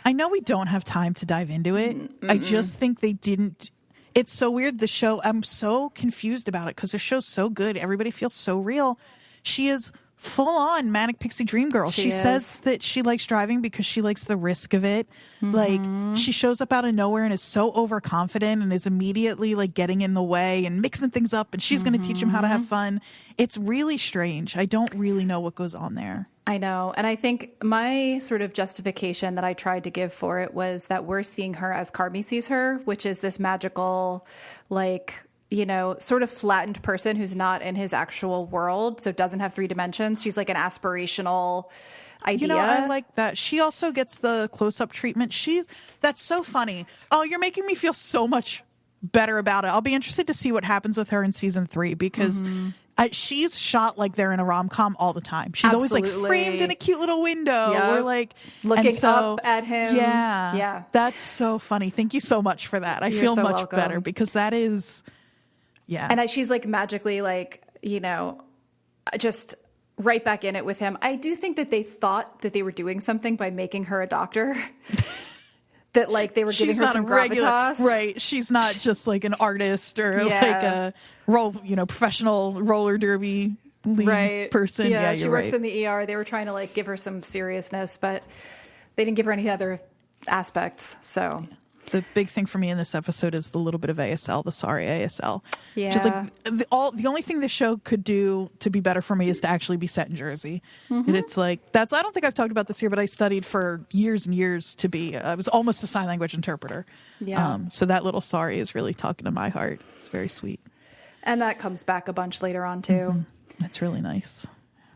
I know we don't have time to dive into it. I just think they didn't. It's so weird. The show, I'm so confused about it because the show's so good. Everybody feels so real. She is full on manic pixie dream girl. She says that she likes driving because she likes the risk of it. Like, she shows up out of nowhere and is so overconfident and is immediately like getting in the way and mixing things up, and she's going to teach him how to have fun. It's really strange. I don't really know what goes on there. I know. And I think my sort of justification that I tried to give for it was that we're seeing her as Carmi sees her, which is this magical, like, you know, sort of flattened person who's not in his actual world, so doesn't have 3 dimensions. She's like an aspirational idea. You know, I like that. She also gets the close-up treatment. That's so funny. Oh, you're making me feel so much better about it. I'll be interested to see what happens with her in season 3, because she's shot like they're in a rom-com all the time. She's always like framed in a cute little window or like looking up at him. Yeah. That's so funny. Thank you so much for that. I feel so much welcome. Better because that is, And she's like magically like, you know, just right back in it with him. I do think that they thought that they were doing something by making her a doctor. That like they were giving her some gravitas. Right. She's not just like an artist or like a professional roller derby lead person. Yeah, she works in the ER. They were trying to like give her some seriousness, but they didn't give her any other aspects. So the big thing for me in this episode is the little bit of ASL, the sorry ASL. Yeah. Just like the only thing this show could do to be better for me is to actually be set in Jersey. And it's like, I don't think I've talked about this here, but I studied for years and years to be, I was almost a sign language interpreter. Yeah. So that little sorry is really talking to my heart. It's very sweet. And that comes back a bunch later on too. That's really nice.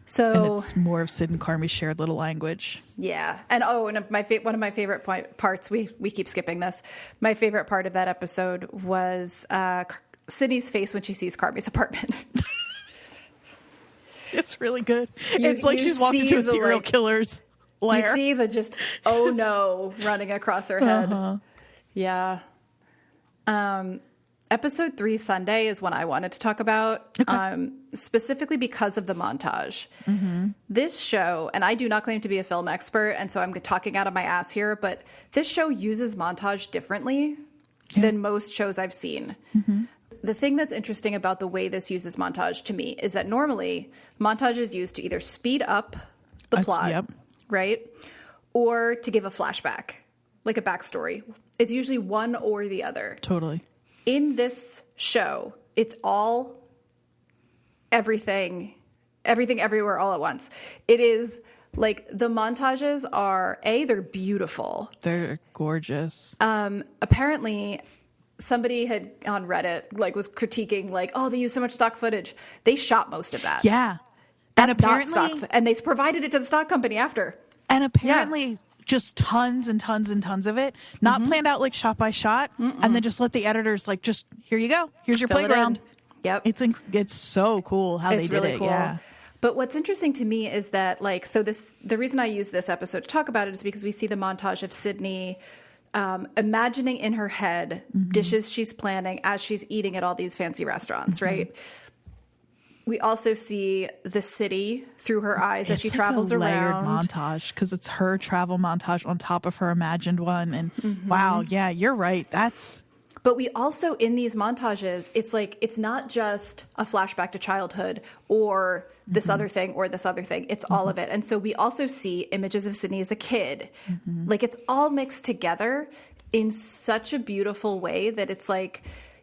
So, and it's more of Sid and Carmi's shared little language. Yeah. And one of my favorite parts, we keep skipping this. My favorite part of that episode was Sydney's face when she sees Carmi's apartment. It's really good. It's like she's walked into a serial killer's lair. You see the just, oh no, running across her head. Yeah. Episode 3, Sunday, is one I wanted to talk about, specifically because of the montage. This show, and I do not claim to be a film expert, and so I'm talking out of my ass here, but this show uses montage differently than most shows I've seen. The thing that's interesting about the way this uses montage to me is that normally montage is used to either speed up the plot, right? Or to give a flashback, like a backstory. It's usually one or the other. Totally. In this show, it's all everything everywhere all at once. It is like the montages are they're beautiful. They're gorgeous. Apparently somebody had on Reddit was critiquing they use so much stock footage. They shot most of that. Yeah. That's not stock, and they provided it to the stock company after. And apparently just tons and tons and tons of it, not planned out like shot by shot, and then just let the editors just here you go, here's your playground. Yep, it's so cool how they did really it. Cool. Yeah. But what's interesting to me is that the reason I use this episode to talk about it is because we see the montage of Sydney imagining in her head dishes she's planning as she's eating at all these fancy restaurants, right? We also see the city through her eyes as she travels around. It's like a layered montage because it's her travel montage on top of her imagined one. And wow, yeah, you're right. But we also, in these montages, it's not just a flashback to childhood or this other thing or this other thing. It's all of it. And so we also see images of Sydney as a kid. It's all mixed together in such a beautiful way that it's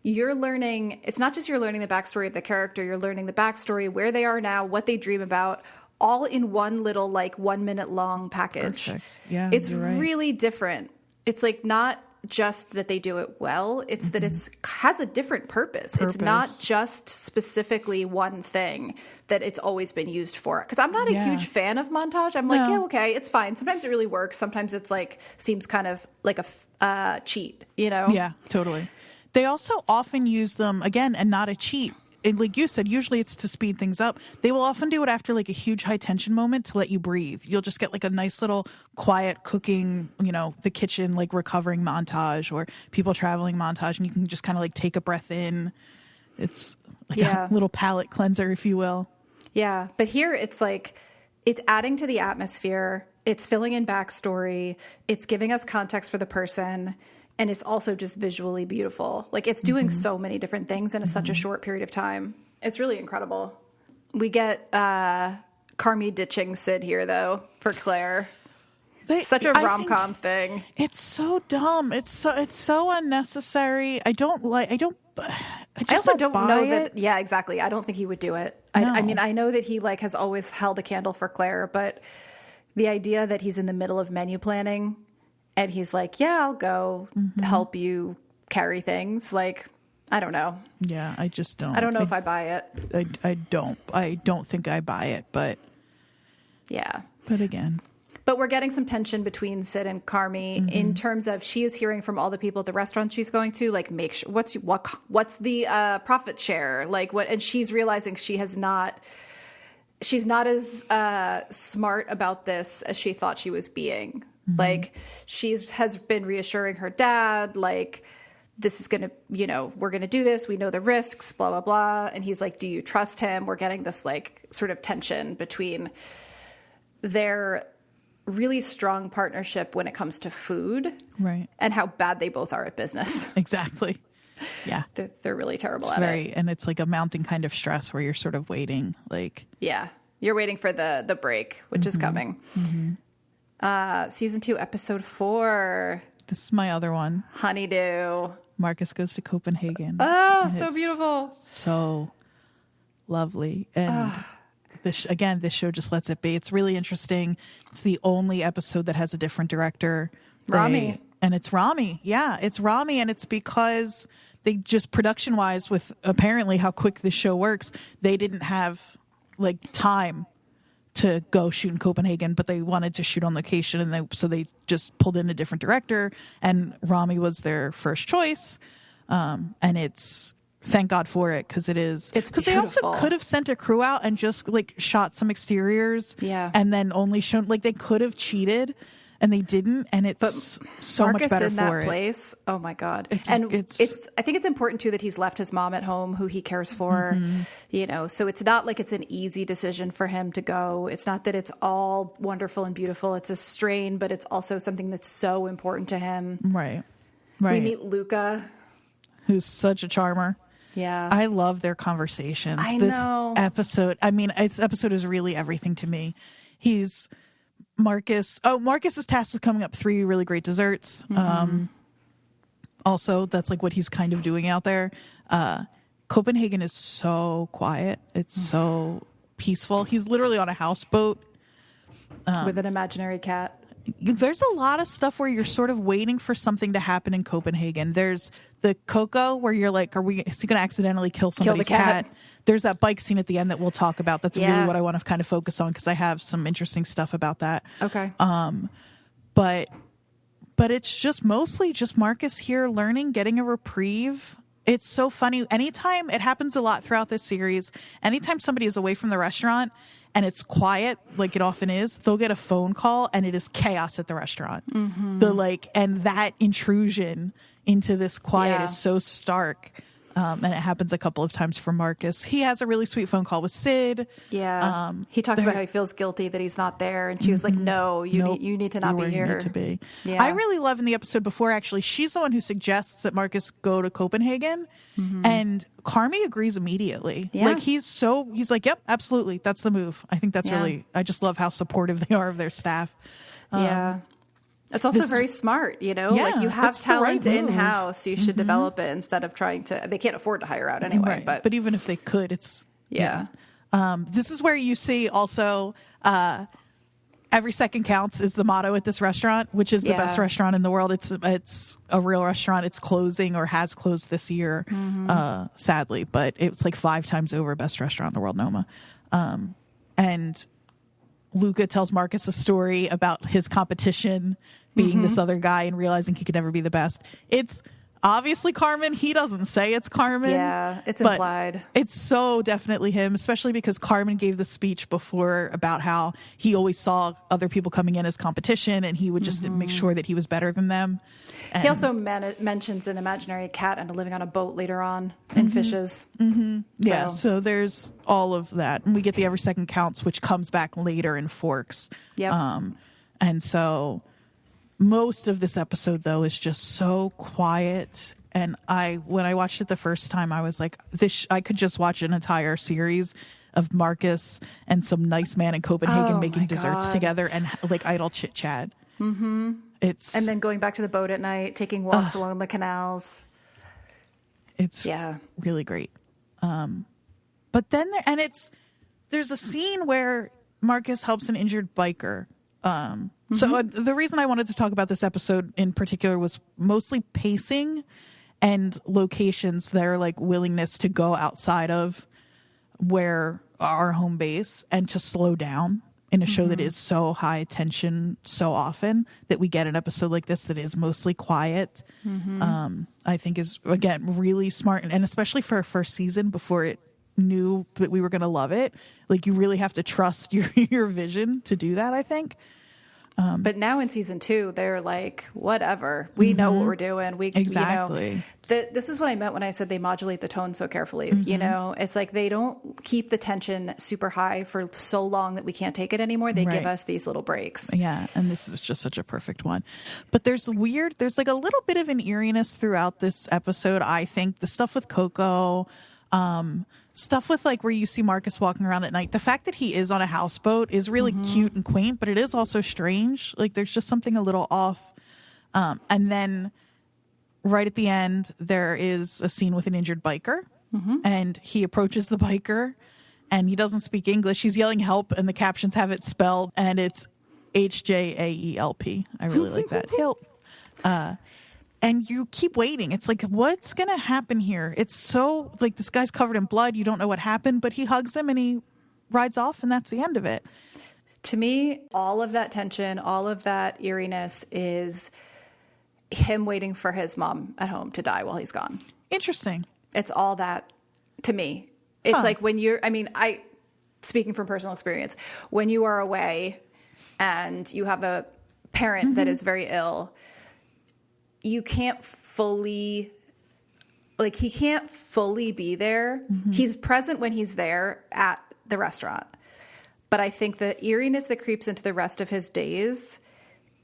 you're learning, it's not just you're learning the backstory of the character, you're learning the backstory, where they are now, what they dream about, all in one little 1 minute long package. Perfect. Yeah, it's really different. It's not just that they do it well, it's that it has a different purpose. It's not just specifically one thing that it's always been used for. Because I'm not a huge fan of montage. I'm okay, it's fine. Sometimes it really works. Sometimes it's seems kind of like a cheat, you know? Yeah, totally. They also often use them, again, and not a cheat. And like you said, usually it's to speed things up. They will often do it after a huge high tension moment to let you breathe. You'll just get a nice little quiet cooking, the kitchen, recovering montage or people traveling montage. And you can just kind of take a breath in. It's a little palate cleanser, if you will. Yeah. But here it's it's adding to the atmosphere. It's filling in backstory. It's giving us context for the person. And it's also just visually beautiful. It's doing so many different things in such a short period of time. It's really incredible. We get Carmi ditching Sid here, though, for Claire. Such a rom-com thing. It's so dumb. It's so unnecessary. I also don't know that. Yeah, exactly. I don't think he would do it. No. I mean, I know that he has always held a candle for Claire, but the idea that he's in the middle of menu planning and he's I'll go help you carry things. I don't know. Yeah, I just don't. I don't know if I buy it. I don't think I buy it, but yeah. But again. But we're getting some tension between Sid and Carmi in terms of she is hearing from all the people at the restaurant she's going to, like, make sure what's the profit share, like what, and she's realizing she's not as smart about this as she thought she was being. Like, has been reassuring her dad, like, this is going to, we're going to do this. We know the risks, blah, blah, blah. And he's like, do you trust him? We're getting this, like, sort of tension between their really strong partnership when it comes to food. Right. And how bad they both are at business. Exactly. Yeah. They're really terrible it's at it. And it's like a mounting kind of stress where you're sort of waiting, like. Yeah. You're waiting for the break, which is coming. Season 2, episode 4. This is my other one. Honeydew. Marcus goes to Copenhagen. Oh, so beautiful. So lovely. And this show just lets it be. It's really interesting. It's the only episode that has a different director. Rami. And it's Rami. Yeah, it's Rami. And it's because they just, production-wise, with apparently how quick this show works, they didn't have, like, time to go shoot in Copenhagen, but they wanted to shoot on location, and so they just pulled in a different director, and Rami was their first choice. And it's, thank God for it, because because they also could have sent a crew out and just, like, shot some exteriors, and then only shown, like, they could have cheated, and they didn't, and it's so Marcus much better in for that it. Place, oh my God! I think it's important too that he's left his mom at home, who he cares for. So it's not like it's an easy decision for him to go. It's not that it's all wonderful and beautiful. It's a strain, but it's also something that's so important to him. Right. We meet Luca, who's such a charmer. Yeah, I love their conversations. This episode is really everything to me. Marcus is tasked with coming up 3 really great desserts. Also, that's like what he's kind of doing out there. Copenhagen is so quiet. It's so peaceful. He's literally on a houseboat. With an imaginary cat. There's a lot of stuff where you're sort of waiting for something to happen in Copenhagen. There's the Coco, where you're like, is he going to accidentally kill somebody's cat? There's that bike scene at the end that we'll talk about. That's really what I want to kind of focus on, because I have some interesting stuff about that. Okay. But it's just mostly just Marcus here learning, getting a reprieve. It's so funny. Anytime, it happens a lot throughout this series, anytime somebody is away from the restaurant and it's quiet, like it often is, they'll get a phone call and it is chaos at the restaurant. And that intrusion into this quiet is so stark. And it happens a couple of times for Marcus. He has a really sweet phone call with Sid. Yeah. He talks about how he feels guilty that he's not there. And she was like, no, you need to not be here. You need to be. Yeah. I really love in the episode before, actually, she's the one who suggests that Marcus go to Copenhagen. And Carmi agrees immediately. Yeah. Like, he's like, yep, absolutely. That's the move. I think that's really, I just love how supportive they are of their staff. It's also very smart, like you have talent in-house, you should develop it instead of trying to, they can't afford to hire out anyway. Right. But even if they could, it's, this is where you see also, every second counts is the motto at this restaurant, which is the best restaurant in the world. It's a real restaurant. It's closing or has closed this year, sadly, but it's like 5 times over best restaurant in the world, Noma. And Luca tells Marcus a story about his competition being this other guy and realizing he could never be the best. It's obviously Carmen. He doesn't say it's Carmen. Yeah, it's implied. It's so definitely him, especially because Carmen gave the speech before about how he always saw other people coming in as competition and he would just make sure that he was better than them. And he also mentions an imaginary cat and living on a boat later on in Fishes. Yeah, so there's all of that. And we get the every second counts, which comes back later in Forks. Yep. And so most of this episode, though, is just so quiet. And when I watched it the first time, I was like, I could just watch an entire series of Marcus and some nice man in Copenhagen making desserts together and like idle chit chat. And then going back to the boat at night, taking walks along the canals. It's really great. But then there's a scene where Marcus helps an injured biker. So the reason I wanted to talk about this episode in particular was mostly pacing and locations, their like willingness to go outside of where our home base and to slow down. in a show that is so high tension so often, that we get an episode like this that is mostly quiet. I think is, again, really smart. And especially for a first season before it knew that we were going to love it. Like, you really have to trust your vision to do that, I think. But now in season 2, they're like, whatever. We know what we're doing. Exactly. This is what I meant when I said they modulate the tone so carefully. You know, it's like they don't keep the tension super high for so long that we can't take it anymore. They give us these little breaks. Yeah, and this is just such a perfect one. But there's like a little bit of an eeriness throughout this episode, I think. The stuff with Coco, stuff with like where you see Marcus walking around at night. The fact that he is on a houseboat is really cute and quaint, but it is also strange. Like, there's just something a little off. And then right at the end, there is a scene with an injured biker, and he approaches the biker, and he doesn't speak English. He's yelling help, and the captions have it spelled, and it's HJAELP. I really like that. Help. And you keep waiting. It's like, what's going to happen here? It's so, like, this guy's covered in blood. You don't know what happened, but he hugs him and he rides off, and that's the end of it. To me, all of that tension, all of that eeriness is him waiting for his mom at home to die while he's gone. Interesting. It's all that, to me. It's like when speaking from personal experience, when you are away and you have a parent that is very ill, you can't fully, like, he can't fully be there. He's present when he's there at the restaurant. But I think the eeriness that creeps into the rest of his days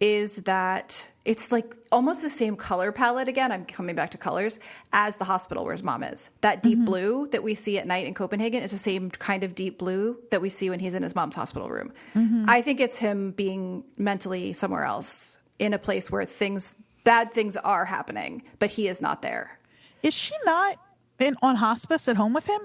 is that it's like almost the same color palette, again, I'm coming back to colors, as the hospital where his mom is. That deep blue that we see at night in Copenhagen is the same kind of deep blue that we see when he's in his mom's hospital room. I think it's him being mentally somewhere else, in a place where bad things are happening, but he is not there. Is she not on hospice at home with him?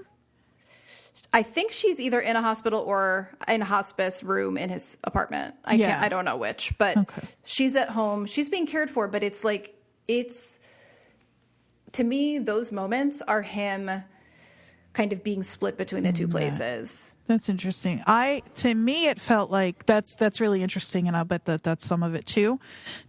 I think she's either in a hospital or in a hospice room in his apartment. I don't know which, but she's at home. She's being cared for, but it's like, to me, those moments are him kind of being split between the two places. That's interesting. To me, it felt like that's really interesting, and I'll bet that's some of it too.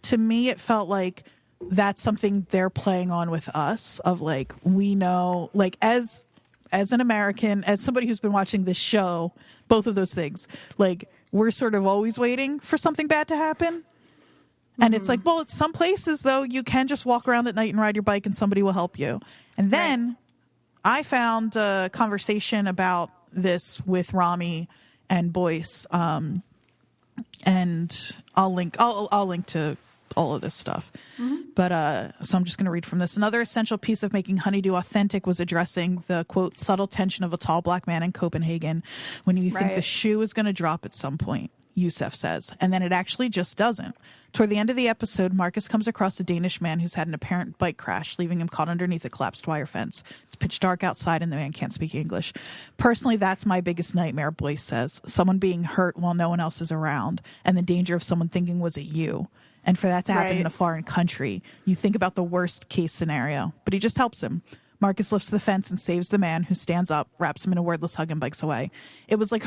To me, it felt like that's something they're playing on with us, of like, we know, like, as an American, as somebody who's been watching this show, both of those things, like, we're sort of always waiting for something bad to happen. And it's like, well, at some places, though, you can just walk around at night and ride your bike and somebody will help you. And then I found a conversation about this with Rami and Boyce, and I'll link to all of this stuff. But so I'm just going to read from this. Another essential piece of making Honeydew authentic was addressing the, quote, subtle tension of a tall black man in Copenhagen when you think the shoe is going to drop at some point, Yusef says, and then it actually just doesn't. Toward the end of the episode, Marcus comes across a Danish man who's had an apparent bike crash, leaving him caught underneath a collapsed wire fence. It's pitch dark outside and the man can't speak English. Personally, that's my biggest nightmare, Boyce says. Someone being hurt while no one else is around, and the danger of someone thinking, was it you? And for that to happen in a foreign country, you think about the worst case scenario. But he just helps him. Marcus lifts the fence and saves the man, who stands up, wraps him in a wordless hug, and bikes away. It was like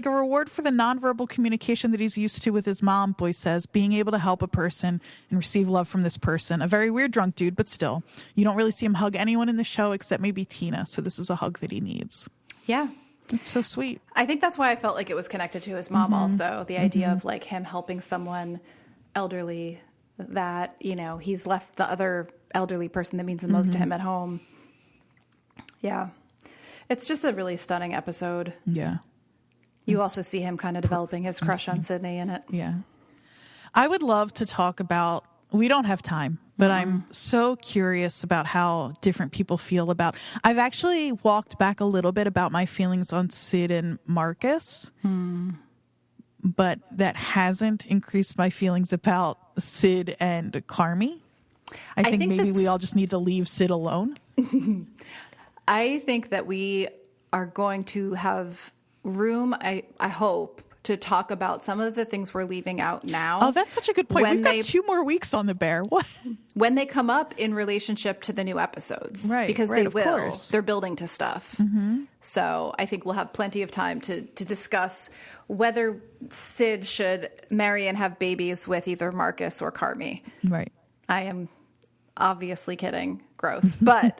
a reward for the nonverbal communication that he's used to with his mom, Boyce says, being able to help a person and receive love from this person. A very weird drunk dude, but still. You don't really see him hug anyone in the show except maybe Tina, so this is a hug that he needs. Yeah. It's so sweet. I think that's why I felt like it was connected to his mom also. The idea of like him helping someone elderly that, you know, he's left the other elderly person that means the most to him at home. Yeah. It's just a really stunning episode. Yeah. You also see him kind of developing his crush on Sydney in it. Yeah. I would love to talk about, we don't have time, but I'm so curious about how different people feel about, I've actually walked back a little bit about my feelings on Sid and Marcus, but that hasn't increased my feelings about Sid and Carmi. I think maybe we all just need to leave Sid alone. I think that we are going to have room, I hope, to talk about some of the things we're leaving out now. Oh, that's such a good point. We've got 2 more weeks on the bear. What? When they come up in relationship to the new episodes. Right. Because right, they will. Course. They're building to stuff. So I think we'll have plenty of time to discuss whether Sid should marry and have babies with either Marcus or Carmi. Right. I am obviously kidding. Gross. But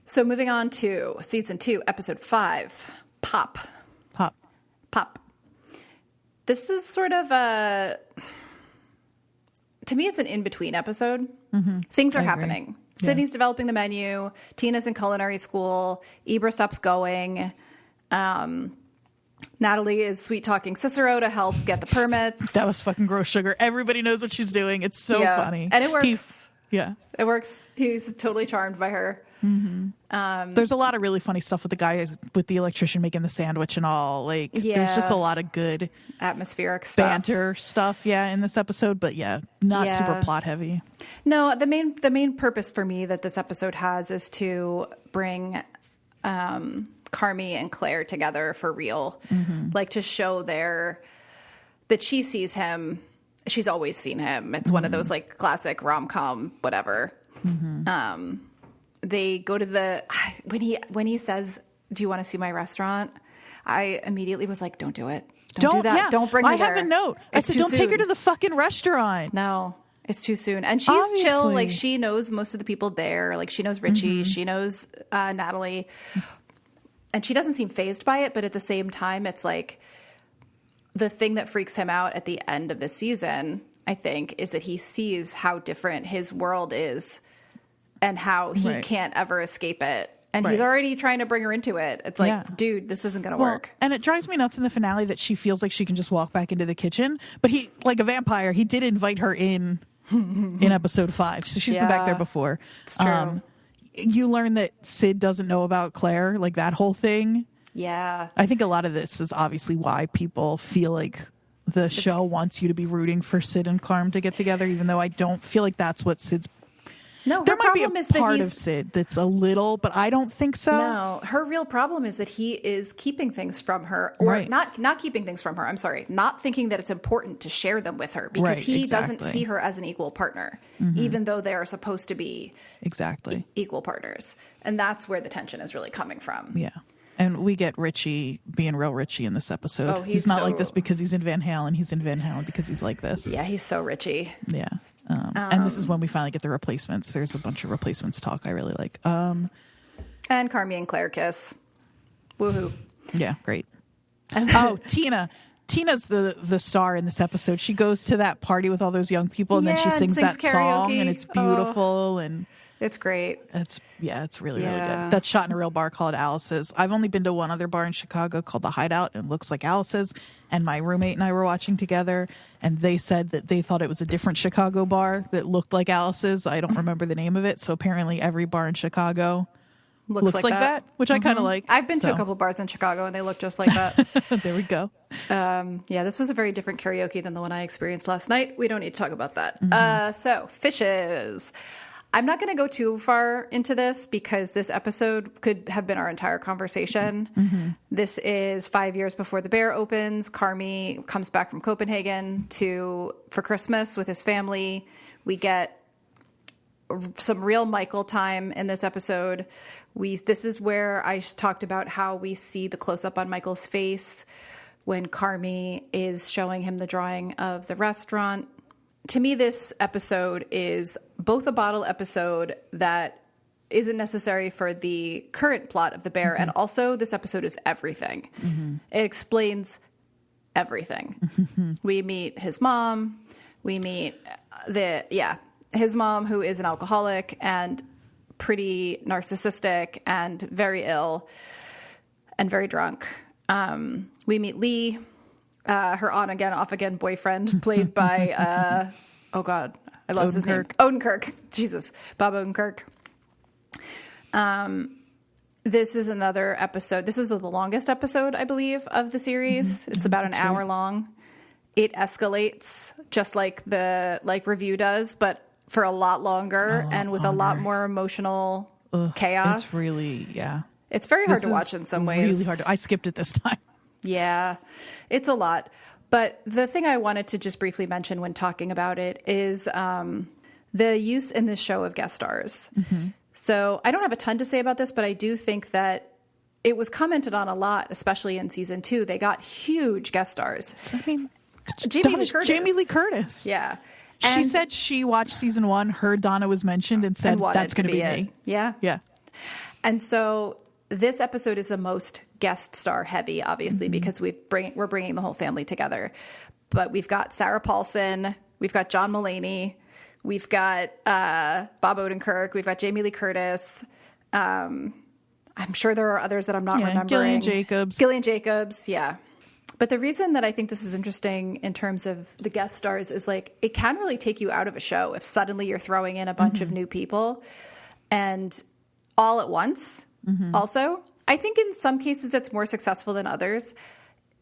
so moving on to season 2, episode 5, Pop. This is sort of to me, it's an in-between episode. Things are happening. Sydney's developing the menu. Tina's in culinary school. Ibra stops going. Natalie is sweet-talking Cicero to help get the permits. That was fucking gross sugar. Everybody knows what she's doing. It's so funny. And it works. It works. He's totally charmed by her. There's a lot of really funny stuff with the guys, with the electrician making the sandwich and all. Like, there's just a lot of good atmospheric stuff. Banter stuff, in this episode. But not super plot heavy. No, the main purpose for me that this episode has is to bring Carmi and Claire together for real. Like, to show that she sees him. She's always seen him. It's one of those like classic rom-com whatever. They go to when he says, "Do you want to see my restaurant?" I immediately was like, "Don't do it. Don't do that. Yeah. Don't bring me there." I have a note. I said, "Don't take her to the fucking restaurant." No, it's too soon. And she's chill. Like, she knows most of the people there. Like, she knows Richie. She knows Natalie. And she doesn't seem fazed by it. But at the same time, it's like the thing that freaks him out at the end of the season, I think, is that he sees how different his world is and how he can't ever escape it. And he's already trying to bring her into it. It's like, dude, this isn't going to work. And it drives me nuts in the finale that she feels like she can just walk back into the kitchen. But he, like a vampire, he did invite her in episode 5. So she's been back there before. It's true. You learn that Sid doesn't know about Claire, like that whole thing. Yeah. I think a lot of this is obviously why people feel like the show wants you to be rooting for Sid and Carm to get together, even though I don't feel like that's what Sid's... No, there might be a part of Sid that's a little, but I don't think so. No, her real problem is that he is keeping things from her, or not keeping things from her. I'm sorry, not thinking that it's important to share them with her, because he doesn't see her as an equal partner, even though they are supposed to be equal partners, and that's where the tension is really coming from. Yeah. And we get Richie being real Richie in this episode. Oh, he's not like this because he's in Van Halen. He's in Van Halen because he's like this. Yeah, he's so Richie. Yeah. And this is when we finally get the replacements. There's a bunch of replacements talk I really like. And Carmi and Claire kiss. Woohoo. Yeah, great. Tina. Tina's the star in this episode. She goes to that party with all those young people, and then she sings that karaoke song, and it's beautiful. And it's great. It's really, really good. That's shot in a real bar called Alice's. I've only been to one other bar in Chicago called The Hideout, and it looks like Alice's. And my roommate and I were watching together, and they said that they thought it was a different Chicago bar that looked like Alice's. I don't remember the name of it. So apparently every bar in Chicago looks like that, which I kind of like. I've been to a couple bars in Chicago, and they look just like that. There we go. This was a very different karaoke than the one I experienced last night. We don't need to talk about that. So, fishes. I'm not going to go too far into this because this episode could have been our entire conversation. This is 5 years before the bear opens. Carmi comes back from Copenhagen for Christmas with his family. We get some real Michael time in this episode. This is where I talked about how we see the close-up on Michael's face when Carmi is showing him the drawing of the restaurant. To me, this episode is both a bottle episode that isn't necessary for the current plot of the bear, and also this episode is everything. It explains everything. We meet his mom. We meet his mom, who is an alcoholic and pretty narcissistic and very ill and very drunk. We meet Lee. Her on-again, off-again boyfriend, played by, oh God, I lost his name. Odenkirk. Jesus. Bob Odenkirk. This is another episode. This is the longest episode, I believe, of the series. It's about an hour long. It escalates just like the review does, but for a lot longer and with a lot more emotional chaos. It's really, It's very hard to watch in some ways. Really hard. I skipped it this time. Yeah, it's a lot. But the thing I wanted to just briefly mention when talking about it is the use in this show of guest stars. Mm-hmm. So I don't have a ton to say about this, but I do think that it was commented on a lot, especially in season 2. They got huge guest stars. I mean, Jamie Lee Curtis. Yeah. She said she watched season 1, heard Donna was mentioned, and said, that's going to be me. Yeah. Yeah. And so this episode is the most guest star heavy, obviously, because we're bringing the whole family together. But we've got Sarah Paulson, we've got John Mulaney, we've got Bob Odenkirk, we've got Jamie Lee Curtis. I'm sure there are others that I'm not remembering. Gillian Jacobs, yeah. But the reason that I think this is interesting in terms of the guest stars is like it can really take you out of a show if suddenly you're throwing in a bunch of new people and all at once. Also, I think in some cases it's more successful than others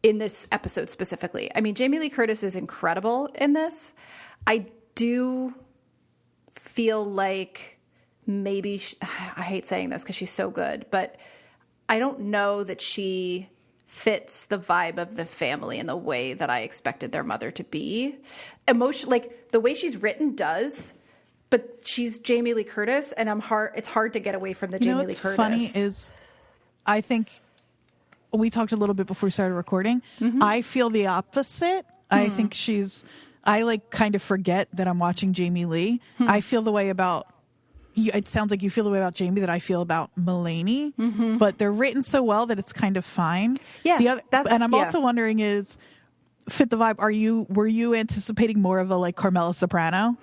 in this episode specifically. I mean, Jamie Lee Curtis is incredible in this. I do feel like maybe I hate saying this because she's so good, but I don't know that she fits the vibe of the family in the way that I expected their mother to be. Like the way she's written does, but she's Jamie Lee Curtis, and it's hard to get away from the Jamie Lee Curtis. What's funny is I think we talked a little bit before we started recording. I feel the opposite. I think I like kind of forget that I'm watching Jamie Lee. I feel the way about it sounds like you feel the way about Jamie that I feel about Mulaney, but they're written so well that it's kind of fine. Yeah, and I'm also wondering is fit the vibe. Were you anticipating more of a like Carmela Soprano?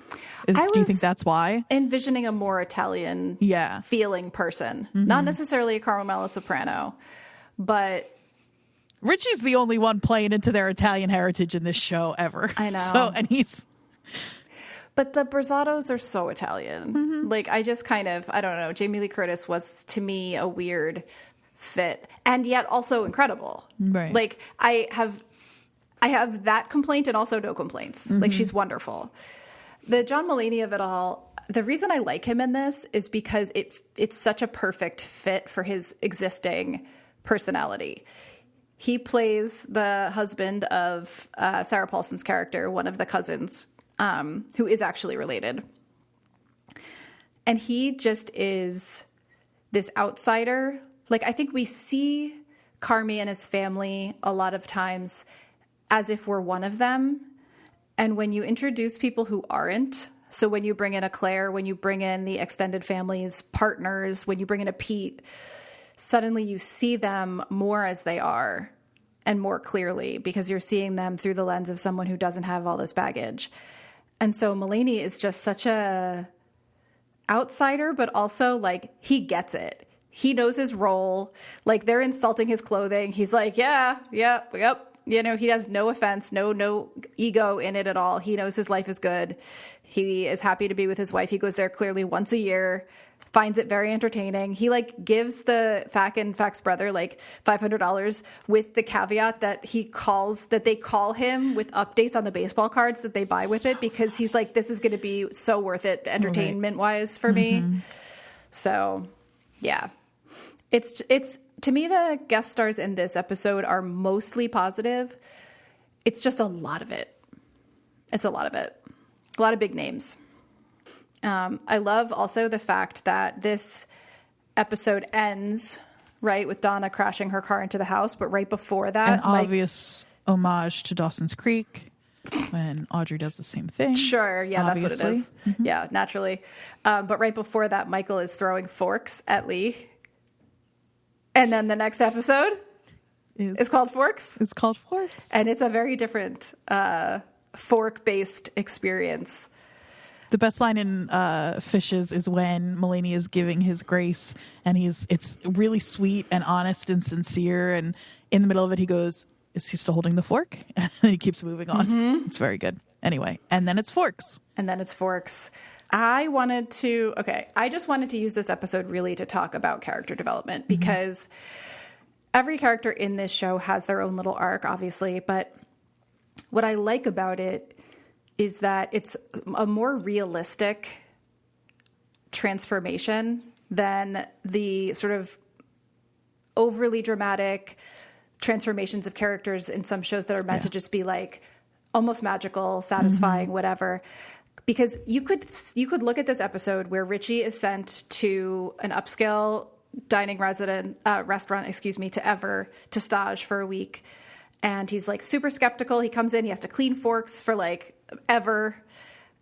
Do you think that's why? Envisioning a more Italian feeling person, not necessarily a Carmela Soprano, but Richie's the only one playing into their Italian heritage in this show ever. I know. But the Brazzatos are so Italian. Like, I just I don't know. Jamie Lee Curtis was, to me, a weird fit. And yet also incredible. Right. Like, I have that complaint and also no complaints. Like, she's wonderful. The John Mulaney of it all, the reason I like him in this is because it's such a perfect fit for his existing personality. He plays the husband of Sarah Paulson's character, one of the cousins, who is actually related. And he just is this outsider. Like, I think we see Carmi and his family a lot of times as if we're one of them. And when you introduce people who aren't, so when you bring in a Claire, when you bring in the extended family's partners, when you bring in a Pete, suddenly you see them more as they are and more clearly because you're seeing them through the lens of someone who doesn't have all this baggage. And so Mulaney is just such a outsider, but also like he gets it. He knows his role. Like they're insulting his clothing. He's like, yep. You know, he has no offense, no ego in it at all. He knows his life is good. He is happy to be with his wife. He goes there clearly once a year, finds it very entertaining. He like gives the Fac's brother like $500 with the caveat that they call him with updates on the baseball cards that they buy with it because he's like, this is going to be so worth it entertainment wise for me. So yeah, it's to me, the guest stars in this episode are mostly positive. It's just a lot of it. It's a lot of it. A lot of big names. I love also the fact that this episode ends, right, with Donna crashing her car into the house. But right before that... An obvious homage to Dawson's Creek when Audrey does the same thing. Sure, yeah, obviously. That's what it is. Yeah, naturally. But right before that, Michael is throwing forks at Lee. And then the next episode is called Forks. It's called Forks. And it's a very different fork-based experience. The best line in Fishes is when Mulaney is giving his grace, and it's really sweet and honest and sincere. And in the middle of it, he goes, "Is he still holding the fork?" And then he keeps moving on. It's very good. Anyway, and then it's Forks. I just wanted to use this episode really to talk about character development because every character in this show has their own little arc, obviously. But what I like about it is that it's a more realistic transformation than the sort of overly dramatic, transformations of characters in some shows that are meant to just be like almost magical, satisfying, whatever. Because you could look at this episode where Richie is sent to an upscale dining restaurant, to Ever to stage for a week. And he's like super skeptical. He comes in, he has to clean forks for like ever.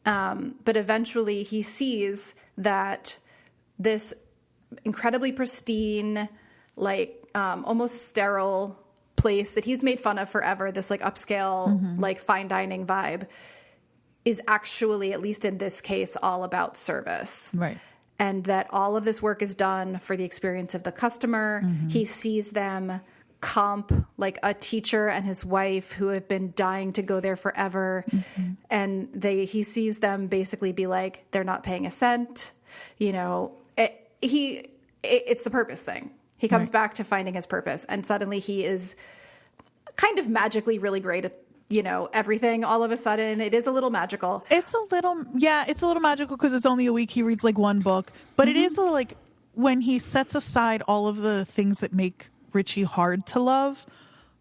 But eventually he sees that this incredibly pristine, like almost sterile place that he's made fun of forever, this like upscale, like fine dining vibe, is actually, at least in this case, all about service. Right. And that all of this work is done for the experience of the customer. He sees them comp like a teacher and his wife who have been dying to go there forever. And he sees them basically be like, they're not paying a cent. You know, it's the purpose thing. He comes back to finding his purpose, and suddenly he is kind of magically really great at, you know, everything all of a sudden. It is a little magical. It's a little magical because it's only a week. He reads like one book, but it is like when he sets aside all of the things that make Richie hard to love,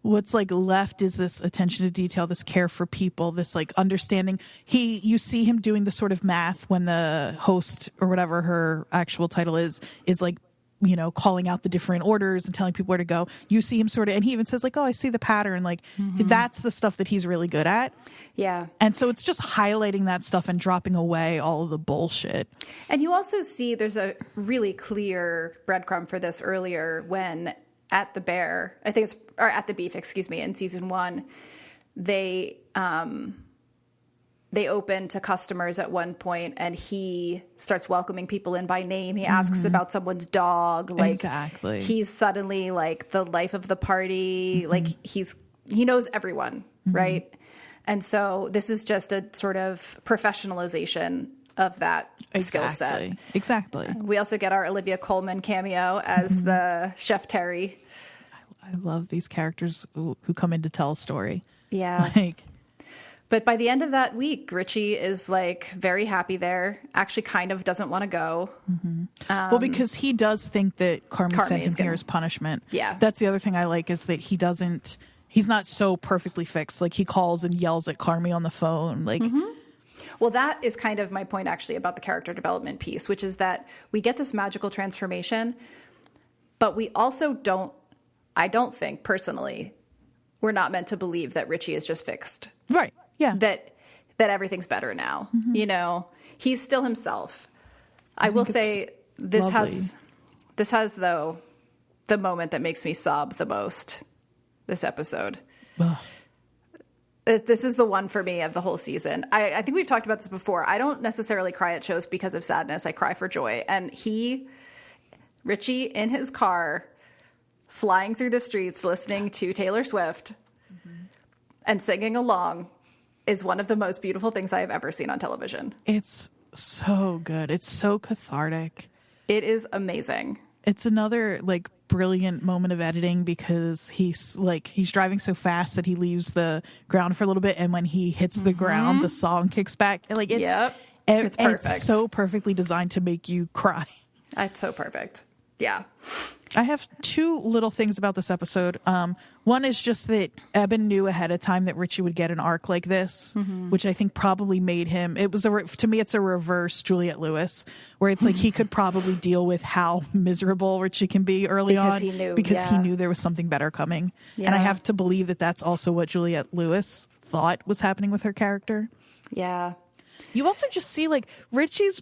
what's like left is this attention to detail, this care for people, this like understanding. You see him doing the sort of math when the host, or whatever her actual title is like, you know, calling out the different orders and telling people where to go. You see him sort of, and he even says like, oh, I see the pattern. Like that's the stuff that he's really good at. Yeah. And so it's just highlighting that stuff and dropping away all of the bullshit. And you also see there's a really clear breadcrumb for this earlier when at the Bear, at the Beef, in season 1, they open to customers at one point, and he starts welcoming people in by name. He asks about someone's dog. Like, exactly. He's suddenly like the life of the party. Like he knows everyone, right? And so this is just a sort of professionalization of that skill set. Exactly. We also get our Olivia Colman cameo as the Chef Terry. I love these characters who come in to tell a story. Yeah. But by the end of that week, Richie is like very happy there. Actually, kind of doesn't want to go. Well, because he does think that Carmi sent him here as punishment. Yeah. That's the other thing I like, is that he's not so perfectly fixed. Like he calls and yells at Carmi on the phone. Like, well, that is kind of my point actually about the character development piece, which is that we get this magical transformation, but we also I don't think personally, we're not meant to believe that Richie is just fixed. Right. Yeah. That everything's better now. You know, he's still himself. I will say this has though the moment that makes me sob the most this episode. Ugh. This is the one for me of the whole season. I think we've talked about this before. I don't necessarily cry at shows because of sadness. I cry for joy. And Richie in his car, flying through the streets, listening to Taylor Swift and singing along, is one of the most beautiful things I have ever seen on television. It's so good. It's so cathartic. It is amazing. It's another like brilliant moment of editing, because he's driving so fast that he leaves the ground for a little bit, and when he hits the ground, the song kicks back. Like it's perfect. It's so perfectly designed to make you cry. It's so perfect. Yeah. I have two little things about this episode. One is just that Eben knew ahead of time that Richie would get an arc like this, which I think probably made him. To me, it's a reverse Juliette Lewis, where it's like he could probably deal with how miserable Richie can be early on because he knew there was something better coming. Yeah. And I have to believe that that's also what Juliette Lewis thought was happening with her character. Yeah. You also just see like Richie's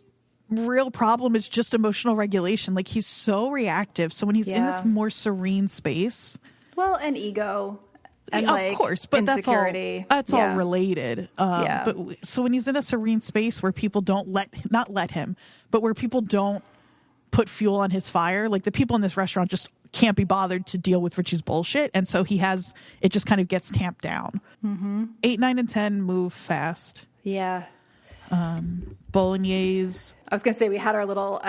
real problem is just emotional regulation. Like he's so reactive. So when he's in this more serene space. Well, and ego. And of course, but insecurity. that's all related. But so when he's in a serene space where people don't not let him, but where people don't put fuel on his fire, like the people in this restaurant just can't be bothered to deal with Richie's bullshit. And so it just kind of gets tamped down. 8, 9, and 10 move fast. Yeah. Bolognese. I was going to say we had our little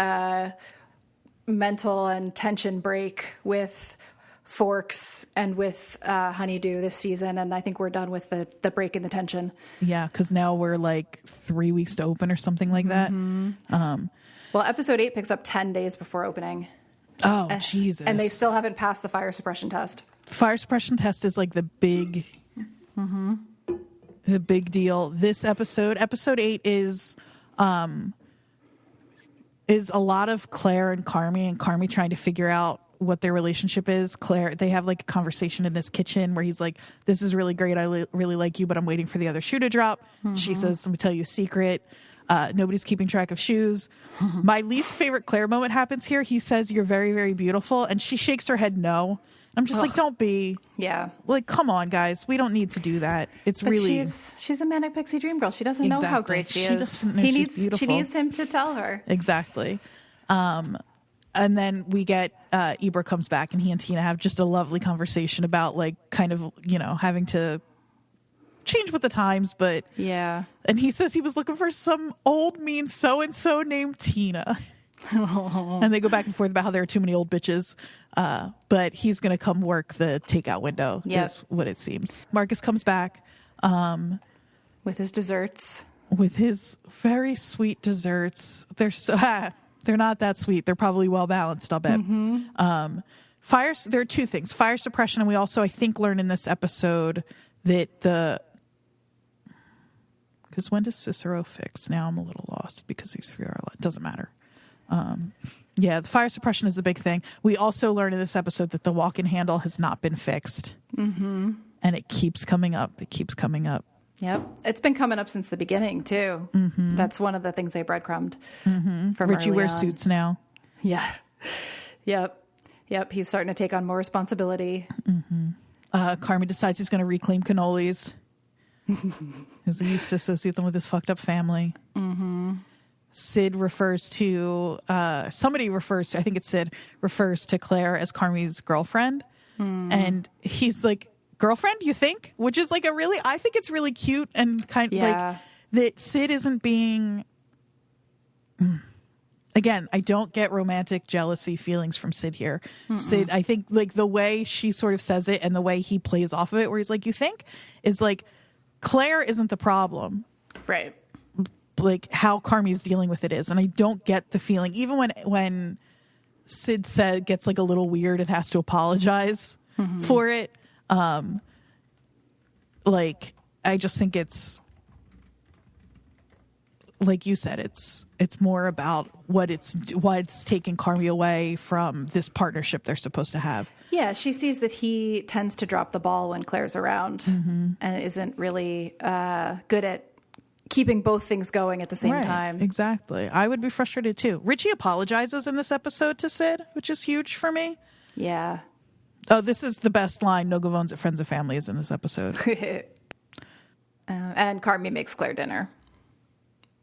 mental and tension break with Forks and with Honeydew this season, and I think we're done with the break in the tension. Yeah, because now we're like 3 weeks to open or something like that. Well, episode 8 picks up 10 days before opening. Oh, Jesus. And they still haven't passed the fire suppression test. Fire suppression test is like the big deal. This episode 8 is a lot of Claire and Carmy trying to figure out what their relationship is. Claire, they have like a conversation in his kitchen where he's like, this is really great. I really like you, but I'm waiting for the other shoe to drop. She says, let me tell you a secret. Nobody's keeping track of shoes. My least favorite Claire moment happens here. He says, you're very, very beautiful. And she shakes her head no. I'm just like, don't be. Yeah. Like, come on, guys. We don't need to do that. It's but really. She's a manic pixie dream girl. She doesn't know how great she is. Doesn't know she's beautiful. She needs him to tell her. Exactly. And then we get Ibra comes back, and he and Tina have just a lovely conversation about like kind of, having to change with the times, but yeah. And he says he was looking for some old mean so and so named Tina. And they go back and forth about how there are too many old bitches. But he's going to come work the takeout window. Yep. Is what it seems. Marcus comes back with his desserts. With his very sweet desserts. They're not that sweet. They're probably well balanced, I'll bet. There are two things: fire suppression, and we also, I think, learn in this episode that because when does Cicero fix? Now I'm a little lost because these three are a lot. It doesn't matter. The fire suppression is a big thing. We also learn in this episode that the walk-in handle has not been fixed. And it keeps coming up. It keeps coming up. Yep. It's been coming up since the beginning, too. That's one of the things they breadcrumbed from Richie wears on. suits now. Yeah. Yep. He's starting to take on more responsibility. Carmy decides he's going to reclaim cannolis. Because he used to associate them with his fucked up family. Sid refers to I think it's Sid, refers to Claire as Carmy's girlfriend. And he's like, girlfriend, you think? Which is like I think it's really cute and kind of like that Sid isn't being. Again, I don't get romantic jealousy feelings from Sid here. Sid, I think like the way she sort of says it and the way he plays off of it, where he's like, you think, is like, Claire isn't the problem. Right. Like how Carmy's dealing with it is. And I don't get the feeling, even when Sid gets like a little weird and has to apologize for it. Like, I just think it's, like you said, it's more about what's taking Carmy away from this partnership they're supposed to have. Yeah, she sees that he tends to drop the ball when Claire's around and isn't really good at keeping both things going at the same time. Exactly. I would be frustrated too. Richie apologizes in this episode to Sid, which is huge for me. Yeah. Oh, this is the best line. No Gavones at Friends and Family is in this episode. And Carmy makes Claire dinner,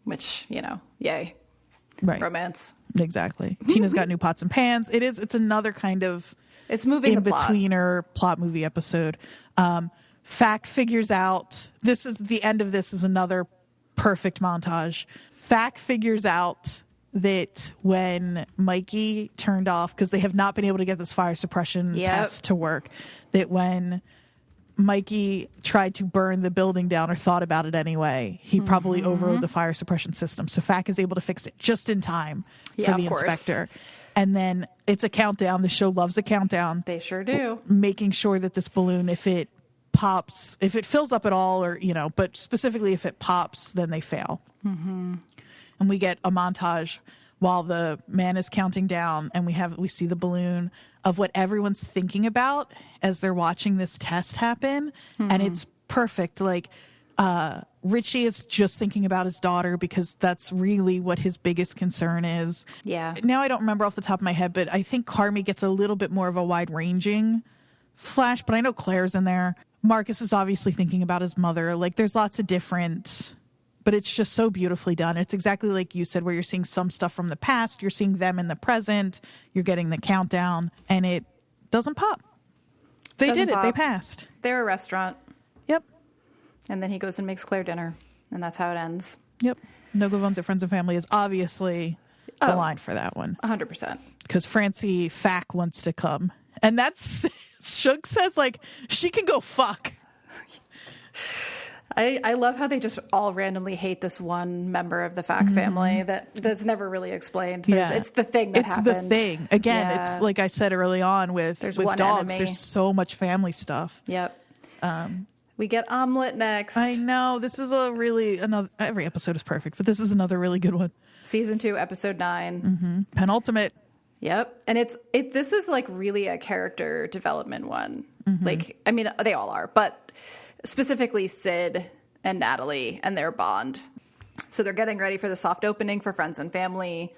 which, yay. Right. Romance. Exactly. Tina's got new pots and pans. It's another kind of it's moving in-betweener plot movie episode. Fack figures out, the end of this is another perfect montage. Fack figures out that when Mikey turned off, because they have not been able to get this fire suppression test to work, that when Mikey tried to burn the building down, or thought about it anyway, he probably overrode the fire suppression system. So Fack is able to fix it just in time for the inspector. And then it's a countdown. The show loves a countdown. They sure do. Making sure that this balloon, if it pops, if it fills up at all, or, but specifically if it pops, then they fail. And we get a montage while the man is counting down, and we see the balloon of what everyone's thinking about as they're watching this test happen. And it's perfect. Like, Richie is just thinking about his daughter because that's really what his biggest concern is. Yeah. Now I don't remember off the top of my head, but I think Carmy gets a little bit more of a wide-ranging flash, but I know Claire's in there. Marcus is obviously thinking about his mother. Like, there's lots of different, but it's just so beautifully done. It's exactly like you said, where you're seeing some stuff from the past, you're seeing them in the present, you're getting the countdown, and it doesn't pop. They did it. They passed. They're a restaurant. Yep. And then he goes and makes Claire dinner, and that's how it ends. Yep. No Gavones at Friends and Family is obviously the line for that one. 100%. Because Francie Fack wants to come. And that's, Shug says, like, she can go fuck. I love how they just all randomly hate this one member of the Fack family that's never really explained. It's the thing that happened. It's the thing. Again, it's like I said early on with dogs, enemy. there's so much family stuff. Yep. We get Omelet next. I know. This is every episode is perfect, but this is another really good one. Season 2, episode 9. Penultimate. Yep. And this is like really a character development one. Like, I mean, they all are, but specifically Sid and Natalie and their bond. So they're getting ready for the soft opening for friends and family.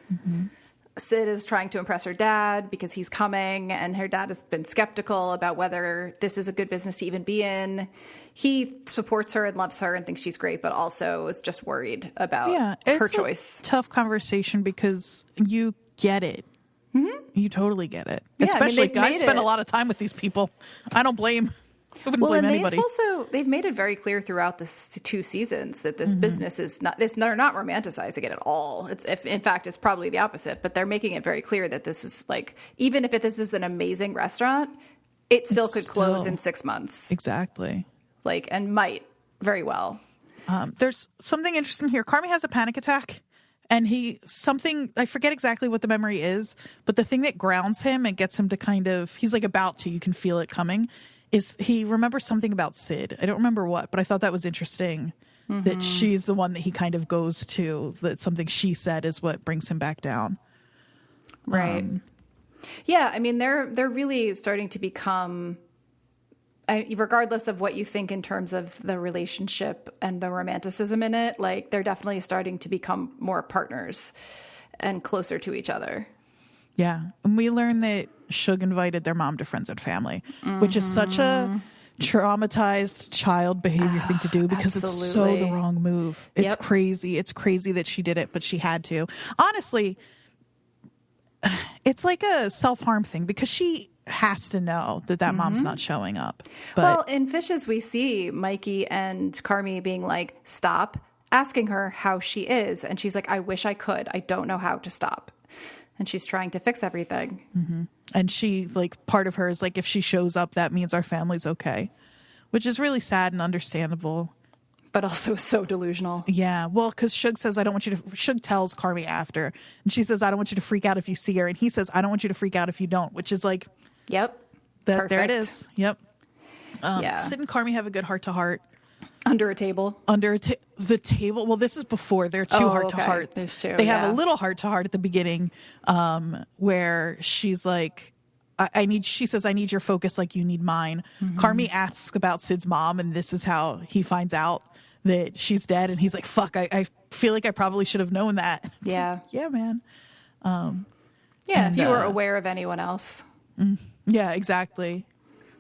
Sid is trying to impress her dad because he's coming, and her dad has been skeptical about whether this is a good business to even be in. He supports her and loves her and thinks she's great, but also is just worried about her choice. It's a tough conversation because you get it. You totally get it. Yeah, especially, I've spent a lot of time with these people. I don't blame blame anybody. They've made it very clear throughout the 2 seasons that this business is not, they're not romanticizing it at all. In fact, it's probably the opposite, but they're making it very clear that this is like, even if this is an amazing restaurant, it still could close in 6 months. Exactly. And might very well. There's something interesting here. Carmi has a panic attack. And I forget exactly what the memory is, but the thing that grounds him and gets him to he's like about to, you can feel it coming, is he remembers something about Sid. I don't remember what, but I thought that was interesting that she's the one that he kind of goes to, that something she said is what brings him back down. Right. Yeah. I mean, they're really starting to become, regardless of what you think in terms of the relationship and the romanticism in it, like they're definitely starting to become more partners and closer to each other. Yeah. And we learned that Suge invited their mom to friends and family, which is such a traumatized child behavior thing to do because it's so the wrong move. It's crazy. It's crazy that she did it, but she had to. Honestly, it's like a self-harm thing because she has to know that mom's not showing up. But, well, in Fishes, we see Mikey and Carmi being like, stop asking her how she is. And she's like, I wish I could. I don't know how to stop. And she's trying to fix everything. And she, part of her is like, if she shows up, that means our family's okay. Which is really sad and understandable. But also so delusional. Yeah. Well, because Suge says, Suge tells Carmi after. And she says, I don't want you to freak out if you see her. And he says, I don't want you to freak out if you don't. Which is like, yep. There it is. Yep. Sid and Carmi have a good heart-to-heart. Under a table? The table. Well, this is before. There are two heart-to-hearts. There's two, They have a little heart-to-heart at the beginning where she's like, she says, I need your focus like you need mine. Carmi asks about Sid's mom, and this is how he finds out that she's dead. And he's like, fuck, I feel like I probably should have known that. Yeah. Yeah, man. If you were aware of anyone else. Yeah, exactly.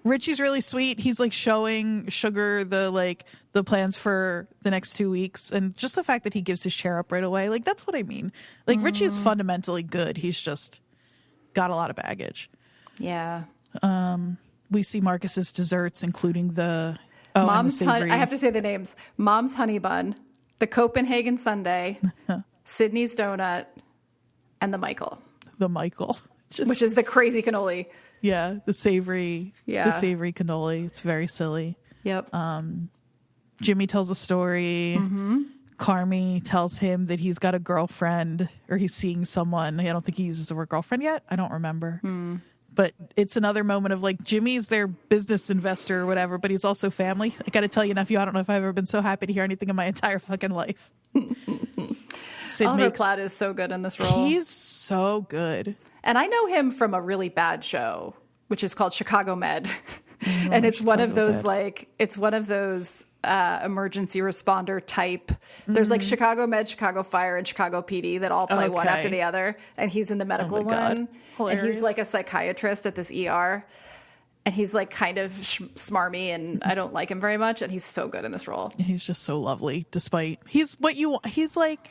Richie's really sweet. He's like showing Sugar the plans for the next 2 weeks, and just the fact that he gives his chair up right away. Like, that's what I mean. Like, Richie is fundamentally good. He's just got a lot of baggage. Yeah. We see Marcus's desserts, including the Mom's I have to say the names: Mom's Honey Bun, the Copenhagen Sundae, Sydney's Donut, and the Michael. Which is the crazy cannoli. Yeah, the savory cannoli. It's very silly. Yep. Jimmy tells a story. Carmi tells him that he's got a girlfriend, or he's seeing someone. I don't think he uses the word girlfriend yet. I don't remember. But it's another moment of like, Jimmy's their business investor or whatever, but he's also family. I got to tell you, nephew, I don't know if I've ever been so happy to hear anything in my entire fucking life. Oliver Platt is so good in this role. He's so good. And I know him from a really bad show, which is called Chicago Med. And it's one of those emergency responder type. There's like Chicago Med, Chicago Fire, and Chicago PD that all play one after the other. And he's in the medical one. Hilarious. And he's like a psychiatrist at this ER. And he's like kind of smarmy, and I don't like him very much. And he's so good in this role. He's just so lovely, despite he's like,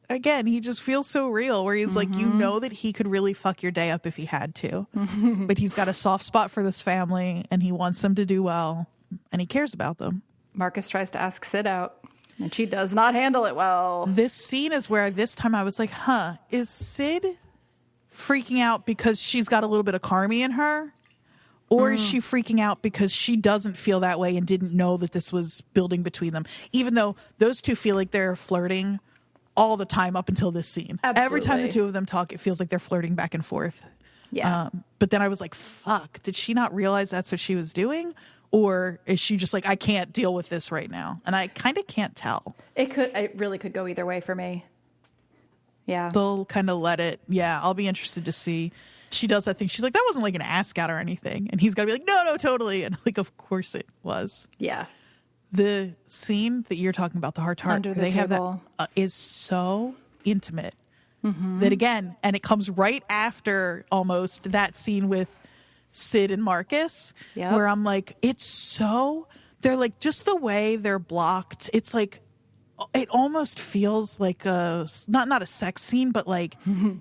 again, he just feels so real, where he's like, you know that he could really fuck your day up if he had to. But he's got a soft spot for this family, and he wants them to do well, and he cares about them. Marcus tries to ask Sid out, and she does not handle it well. This scene is where this time I was like, is Sid freaking out because she's got a little bit of Carmi in her? Or is she freaking out because she doesn't feel that way and didn't know that this was building between them? Even though those two feel like they're flirting all the time up until this scene. Absolutely. Every time the two of them talk, it feels like they're flirting back and forth. Yeah. But then I was like, fuck, did she not realize that's what she was doing? Or is she just like, I can't deal with this right now? And I kind of can't tell. It really could go either way for me. Yeah. They'll kind of let it. Yeah, I'll be interested to see. She does that thing. She's like, that wasn't like an ass scout or anything. And he's got to be like, no, totally. And like, of course it was. Yeah. The scene that you're talking about, the heart-to-heart, Under the they table. have that is so intimate that again, and it comes right after almost that scene with Sid and Marcus, where I'm like, it's so, they're like, just the way they're blocked. It's like, it almost feels like not a sex scene, but like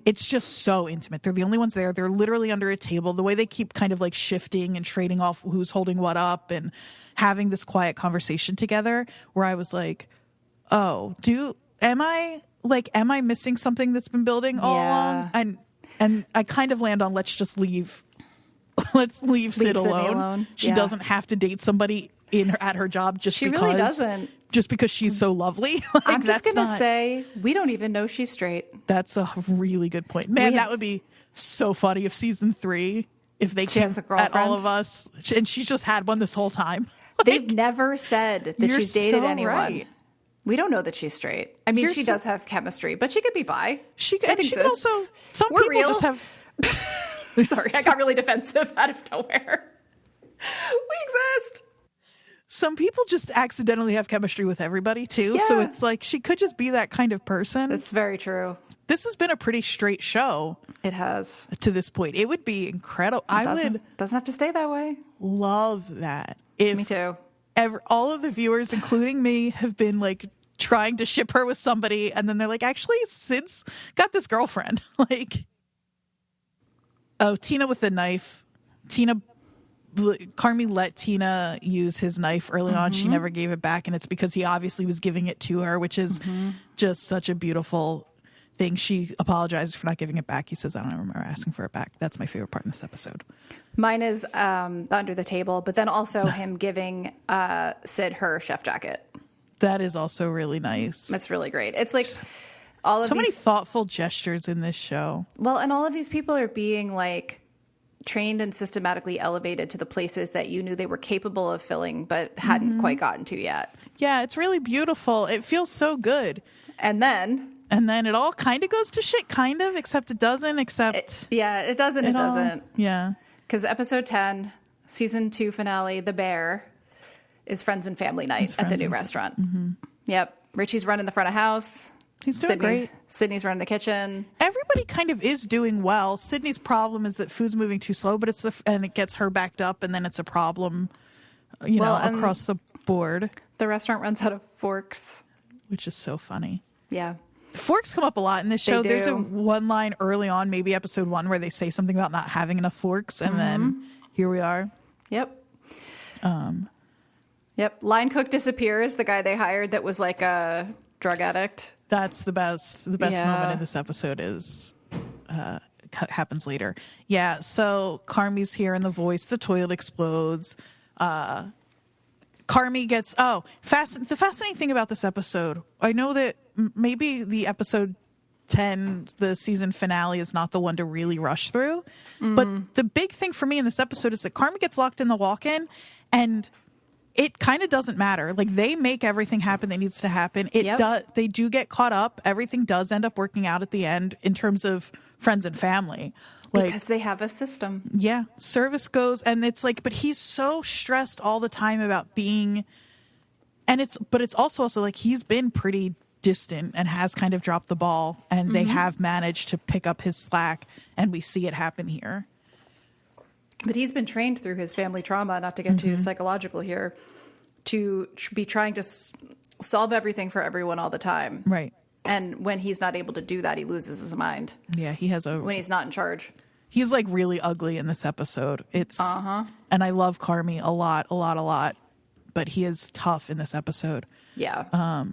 it's just so intimate. They're the only ones there. They're literally under a table. The way they keep kind of like shifting and trading off who's holding what up and having this quiet conversation together, where I was like, oh, am I missing something that's been building all along? And I kind of land on, let's just leave. Let's leave Sid alone. She doesn't have to date somebody at her job just she because. Really doesn't. Just because she's so lovely. Like, I'm just going to say, we don't even know she's straight. That's a really good point. Man, that would be so funny if season 3, if they came at all of us, and she's just had one this whole time. Like, they've never said that she's dated anyone. Right. We don't know that she's straight. I mean, she does have chemistry, but she could be bi. She could also, some We're people real. just have. Sorry, I got really defensive out of nowhere. We exist. Some people just accidentally have chemistry with everybody, too. Yeah. So it's like she could just be that kind of person. It's very true. This has been a pretty straight show. It has. To this point. It would be incredible. Doesn't have to stay that way. Love that. Me too. All of the viewers, including me, have been like trying to ship her with somebody. And then they're like, actually, Sid's got this girlfriend. Like, oh, Tina with the knife. Carmi let Tina use his knife early on. She never gave it back, and it's because he obviously was giving it to her, which is just such a beautiful thing. She apologizes for not giving it back. He says, I don't remember asking for it back. That's my favorite part in this episode. Mine is under the table, but then also him giving Sid her chef jacket. That is also really nice. That's really great. It's like all of many thoughtful gestures in this show. Well, and all of these people are being like trained and systematically elevated to the places that you knew they were capable of filling but hadn't quite gotten to yet. Yeah, it's really beautiful. It feels so good. And then it all kind of goes to shit, kind of, except it doesn't, it doesn't. Yeah. Because episode 10, season 2 finale, The Bear, is friends and family night at the new restaurant. Yep. Richie's running the front of house. He's doing great. Sydney's running the kitchen. Everybody kind of is doing well. Sydney's problem is that food's moving too slow, but and it gets her backed up, and then it's a problem, across the board. The restaurant runs out of forks, which is so funny. Yeah. Forks come up a lot in this show. There's one line early on, maybe episode 1, where they say something about not having enough forks, and then here we are. Yep. Yep. Line cook disappears. The guy they hired that was like a drug addict. That's the best. The best moment in this episode happens later. Yeah. So Carmi's here in the voice. The toilet explodes. Carmi gets. The fascinating thing about this episode, I know that maybe the episode 10, the season finale, is not the one to really rush through. But the big thing for me in this episode is that Carmi gets locked in the walk-in, and it kind of doesn't matter. Like, they make everything happen that needs to happen. They do get caught up. Everything does end up working out at the end in terms of friends and family. Because they have a system. Yeah. Service goes, and it's like, but he's so stressed all the time about being, but it's also like he's been pretty distant and has kind of dropped the ball, and they have managed to pick up his slack, and we see it happen here. But he's been trained through his family trauma, not to get too psychological here, to be trying to solve everything for everyone all the time. Right. And when he's not able to do that, he loses his mind. Yeah, when he's not in charge. He's like really ugly in this episode. It's and I love Carmi a lot, but he is tough in this episode. Yeah.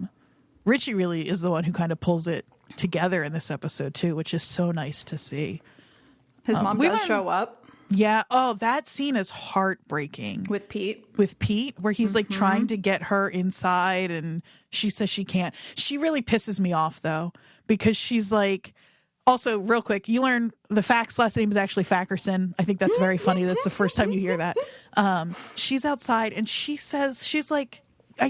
Richie really is the one who kind of pulls it together in this episode too, which is so nice to see. His mom does show up. Yeah. Oh, that scene is heartbreaking. With Pete, Where he's like trying to get her inside and she says she can't. She really pisses me off though, because she's like, also real quick, you learn the Fax last name is actually Fackerson. I think that's very funny. That's the first time you hear that. She's outside and she says, she's like,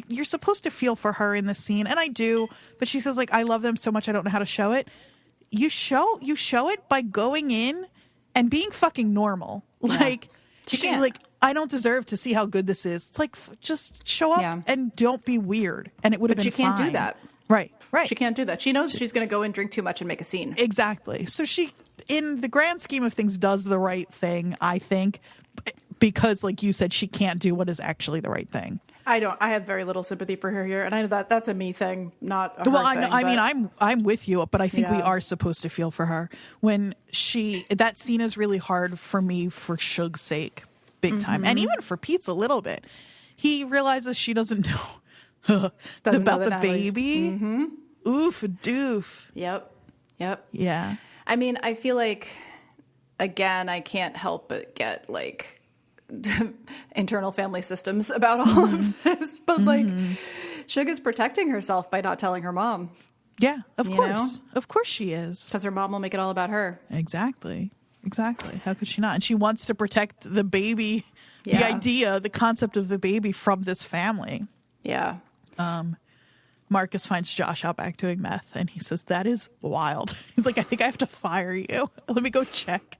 you're supposed to feel for her in this scene. And I do, but she says like, I love them so much. I don't know how to show it. You show it by going in and being fucking normal. Like, she's like, I don't deserve to see how good this is. It's like, just show up and don't be weird. And it would have been fine. But she can't do that. Right. She can't do that. She knows she's going to go and drink too much and make a scene. Exactly. So she, in the grand scheme of things, does the right thing, I think, because, like you said, she can't do what is actually the right thing. I have very little sympathy for her here, and I know that's a me thing, not a her well, thing. I mean, I'm with you, but I think we are supposed to feel for her when that scene is really hard for me for Suge's sake, big time, and even for Pete's a little bit. He realizes she doesn't know about the baby. Mm-hmm. Oof, a doof. Yep. Yeah. I mean, I feel like, again, I can't help but get like internal family systems about all of this, but like Suge is protecting herself by not telling her mom. Yeah, of course she is, because her mom will make it all about her. Exactly. How could she not? And she wants to protect the baby, the concept of the baby from this family. Yeah. Marcus finds Josh out back doing meth and he says, that is wild. He's like, I think I have to fire you. Let me go check.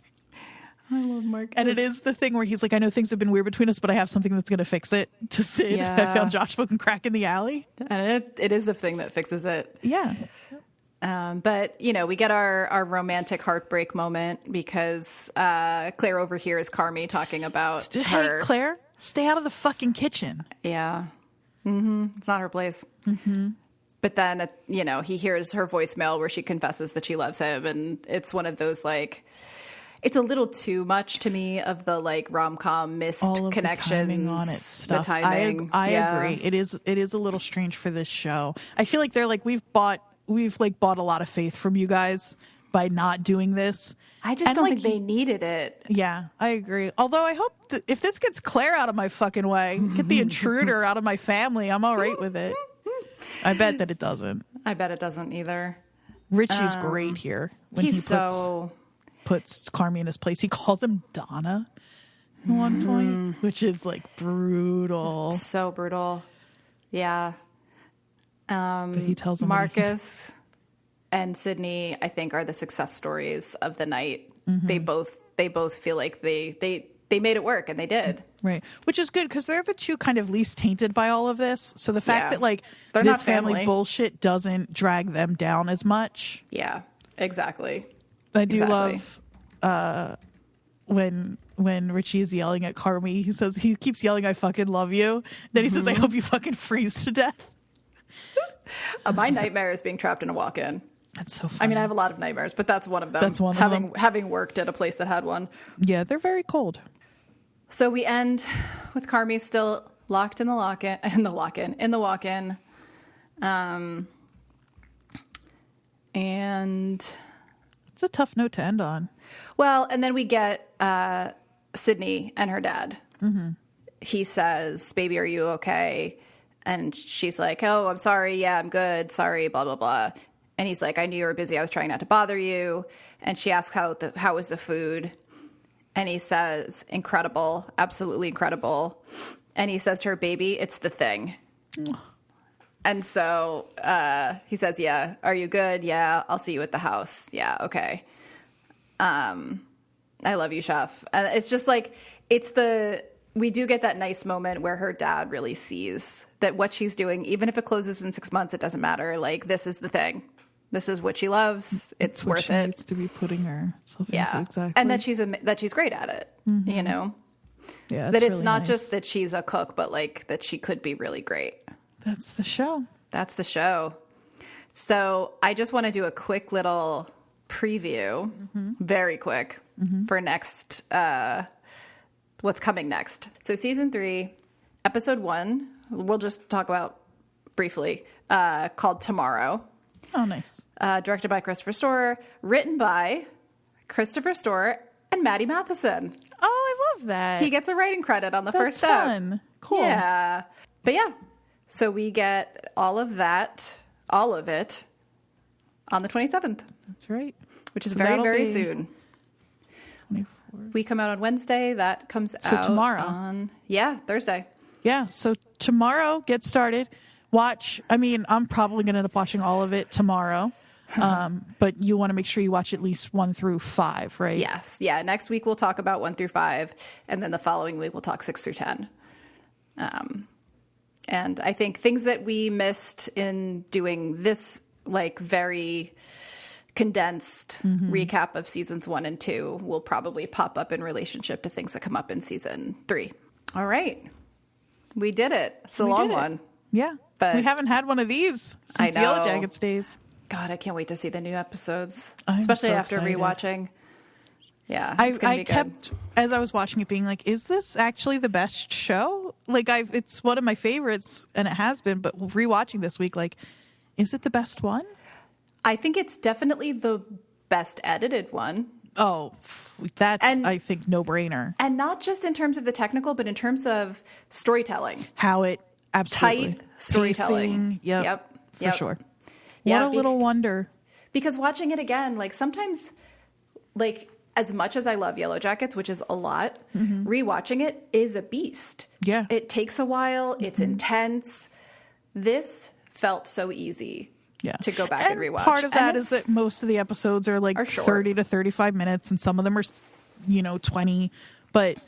I love Marcus. And it is the thing where he's like, I know things have been weird between us, but I have something that's going to fix it. To Sid, I found Josh smoking crack in the alley. And it is the thing that fixes it. Yeah. But, we get our romantic heartbreak moment because Claire overhears Carmi talking about her. Hey, Claire, stay out of the fucking kitchen. Yeah. It's not her place. But then, he hears her voicemail where she confesses that she loves him. And it's one of those, like, it's a little too much to me of the, like, rom-com missed all of connections. The timing on it stuff. The timing. I agree. It is a little strange for this show. I feel like they're like, we've bought a lot of faith from you guys by not doing this. I just don't think they needed it. Yeah, I agree. Although I hope that if this gets Claire out of my fucking way, get the intruder out of my family, I'm all right with it. I bet that it doesn't. I bet it doesn't either. Richie's great here when he puts Carmi in his place. He calls him Donna at one point, which is like brutal. So brutal. Yeah. But he tells him Marcus and Sydney, I think, are the success stories of the night. They both feel like they made it work, and they did. Right. Which is good because they're the two kind of least tainted by all of this. So the fact that like they're this not family bullshit doesn't drag them down as much. Yeah, exactly. I do love when Richie is yelling at Carmi, he keeps yelling, I fucking love you. Then he says, I hope you fucking freeze to death. My nightmare is being trapped in a walk-in. That's so funny. I mean, I have a lot of nightmares, but that's one of them. That's one of them. Having worked at a place that had one. Yeah, they're very cold. So we end with Carmi still locked in the walk-in. And it's a tough note to end on. Well, and then we get Sydney and her dad. He says, baby, are you okay? And she's like, oh, I'm sorry. Yeah, I'm good. Sorry, blah, blah, blah. And he's like, I knew you were busy. I was trying not to bother you. And she asks, how was the food? And he says, incredible, absolutely incredible. And he says to her, baby, it's the thing. And so he says, yeah, are you good? Yeah, I'll see you at the house. Yeah, okay. I love you, chef. And it's just like, we do get that nice moment where her dad really sees that what she's doing, even if it closes in 6 months, it doesn't matter. Like, this is the thing. This is what she loves. It's worth it. Needs to be putting herself into, exactly. And that she's great at it. You know, that it's really not nice. just that she's a cook, but like that she could be really great. That's the show. That's the show. So I just want to do a quick little preview, very quick, for next. What's coming next? So season 3, episode 1. We'll just talk about briefly. Called Tomorrow. Oh, nice. Directed by Christopher Storer, written by Christopher Storer and Maddie Matheson. Oh, I love that. He gets a writing credit on the That's first step. fun. Cool. Yeah. But yeah, so we get all of it, on the 27th. That's right. Which is So very, that'll very be soon. 24th. We come out on Wednesday. That comes out tomorrow. on, Thursday. Yeah, so tomorrow, get started. Watch, I'm probably going to end up watching all of it tomorrow. But you want to make sure you watch at least 1 through 5, right? Yes. Yeah. Next week we'll talk about 1 through 5, and then the following week we'll talk 6 through 10. And I think things that we missed in doing this, like, very condensed recap of seasons 1 and 2 will probably pop up in relationship to things that come up in season 3. All right. We did it. It's a long one. Yeah. But we haven't had one of these since I know. Yellow Jackets days. God, I can't wait to see the new episodes, I'm especially so after excited. rewatching. Yeah, it's gonna I be kept, as I was watching it, being like, is this actually the best show? Like, it's one of my favorites, and it has been, but rewatching this week, like, is it the best one? I think it's definitely the best edited one. Oh, that's, I think, no-brainer. And not just in terms of the technical, but in terms of storytelling. How it, absolutely. Tight storytelling. Pacing, yep. For sure. Yeah, what a little wonder. Because watching it again, like, sometimes, like, as much as I love Yellow Jackets, which is a lot, rewatching it is a beast. Yeah. It takes a while. It's intense. This felt so easy to go back and rewatch. Part of that is that most of the episodes are like 30 to 35 minutes, and some of them are, 20. But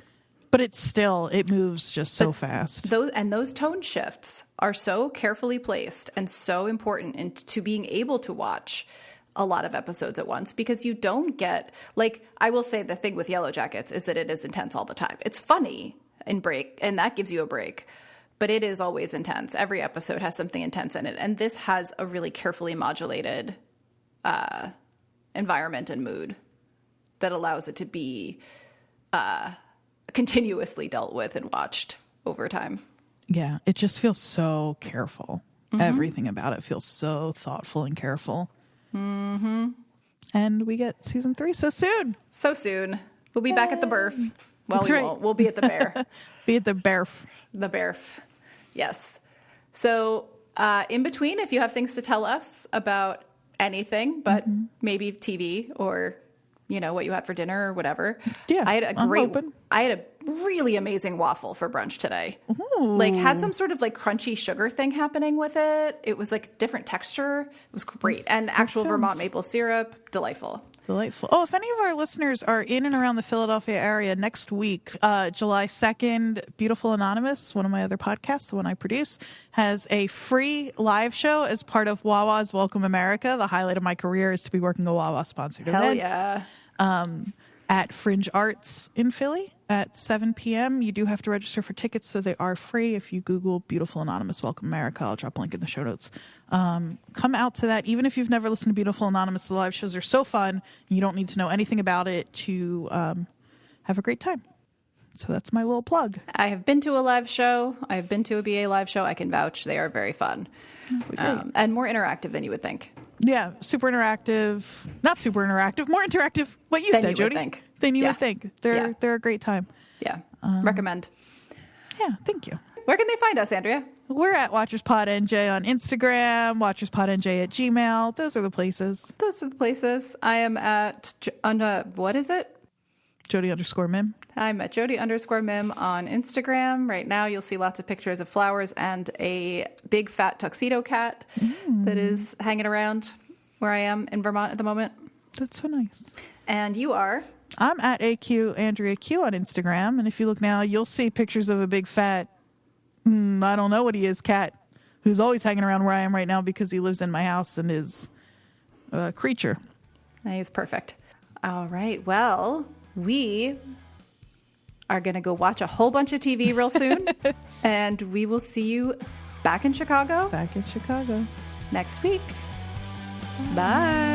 it's still, it moves just so fast. Those tone shifts are so carefully placed and so important into being able to watch a lot of episodes at once, because you don't get, like, I will say the thing with Yellow Jackets is that it is intense all the time. It's funny and that gives you a break, but it is always intense. Every episode has something intense in it. And this has a really carefully modulated environment and mood that allows it to be continuously dealt with and watched over time. Yeah, it just feels so careful. Everything about it feels so thoughtful and careful. And we get season 3 so soon. So soon. We'll be back at the Berf. Well, That's we right. won't. We'll be at the Bear. Be at the Berf. The Berf. Yes. So in between, if you have things to tell us about anything, but maybe TV or, what you had for dinner or whatever. Yeah, I had open. I had a really amazing waffle for brunch today. Ooh. Like, had some sort of like crunchy sugar thing happening with it. It was like different texture. It was great. And actual Vermont maple syrup. Delightful. Delightful. Oh, if any of our listeners are in and around the Philadelphia area next week, July 2nd, Beautiful Anonymous, one of my other podcasts, the one I produce, has a free live show as part of Wawa's Welcome America. The highlight of my career is to be working a Wawa-sponsored event. Hell yeah. At Fringe Arts in Philly at 7 p.m. You do have to register for tickets, so they are free. If you Google Beautiful Anonymous Welcome America, I'll drop a link in the show notes. Come out to that. Even if you've never listened to Beautiful Anonymous, the live shows are so fun. You don't need to know anything about it to have a great time. So that's my little plug. I have been to a live show. I have been to a BA live show. I can vouch. They are very fun. And more interactive than you would think. Yeah, super interactive. Not super interactive, more interactive. What you said, Jodie. Than you would think. They're a great time. Yeah. Recommend. Yeah, thank you. Where can they find us, Andrea? We're at WatchersPodNJ on Instagram, WatchersPodNJ at Gmail. Those are the places. Those are the places. I am at, what is it? Jodie_Mim. I'm at Jodie_Mim on Instagram. Right now, you'll see lots of pictures of flowers and a big fat tuxedo cat that is hanging around where I am in Vermont at the moment. That's so nice. And you are? I'm at AQ Andrea Q on Instagram. And if you look now, you'll see pictures of a big fat, I don't know what he is, cat, who's always hanging around where I am right now because he lives in my house and is a creature. He's perfect. All right. Well, we are going to go watch a whole bunch of TV real soon. And we will see you back in Chicago. Back in Chicago. Next week. Bye.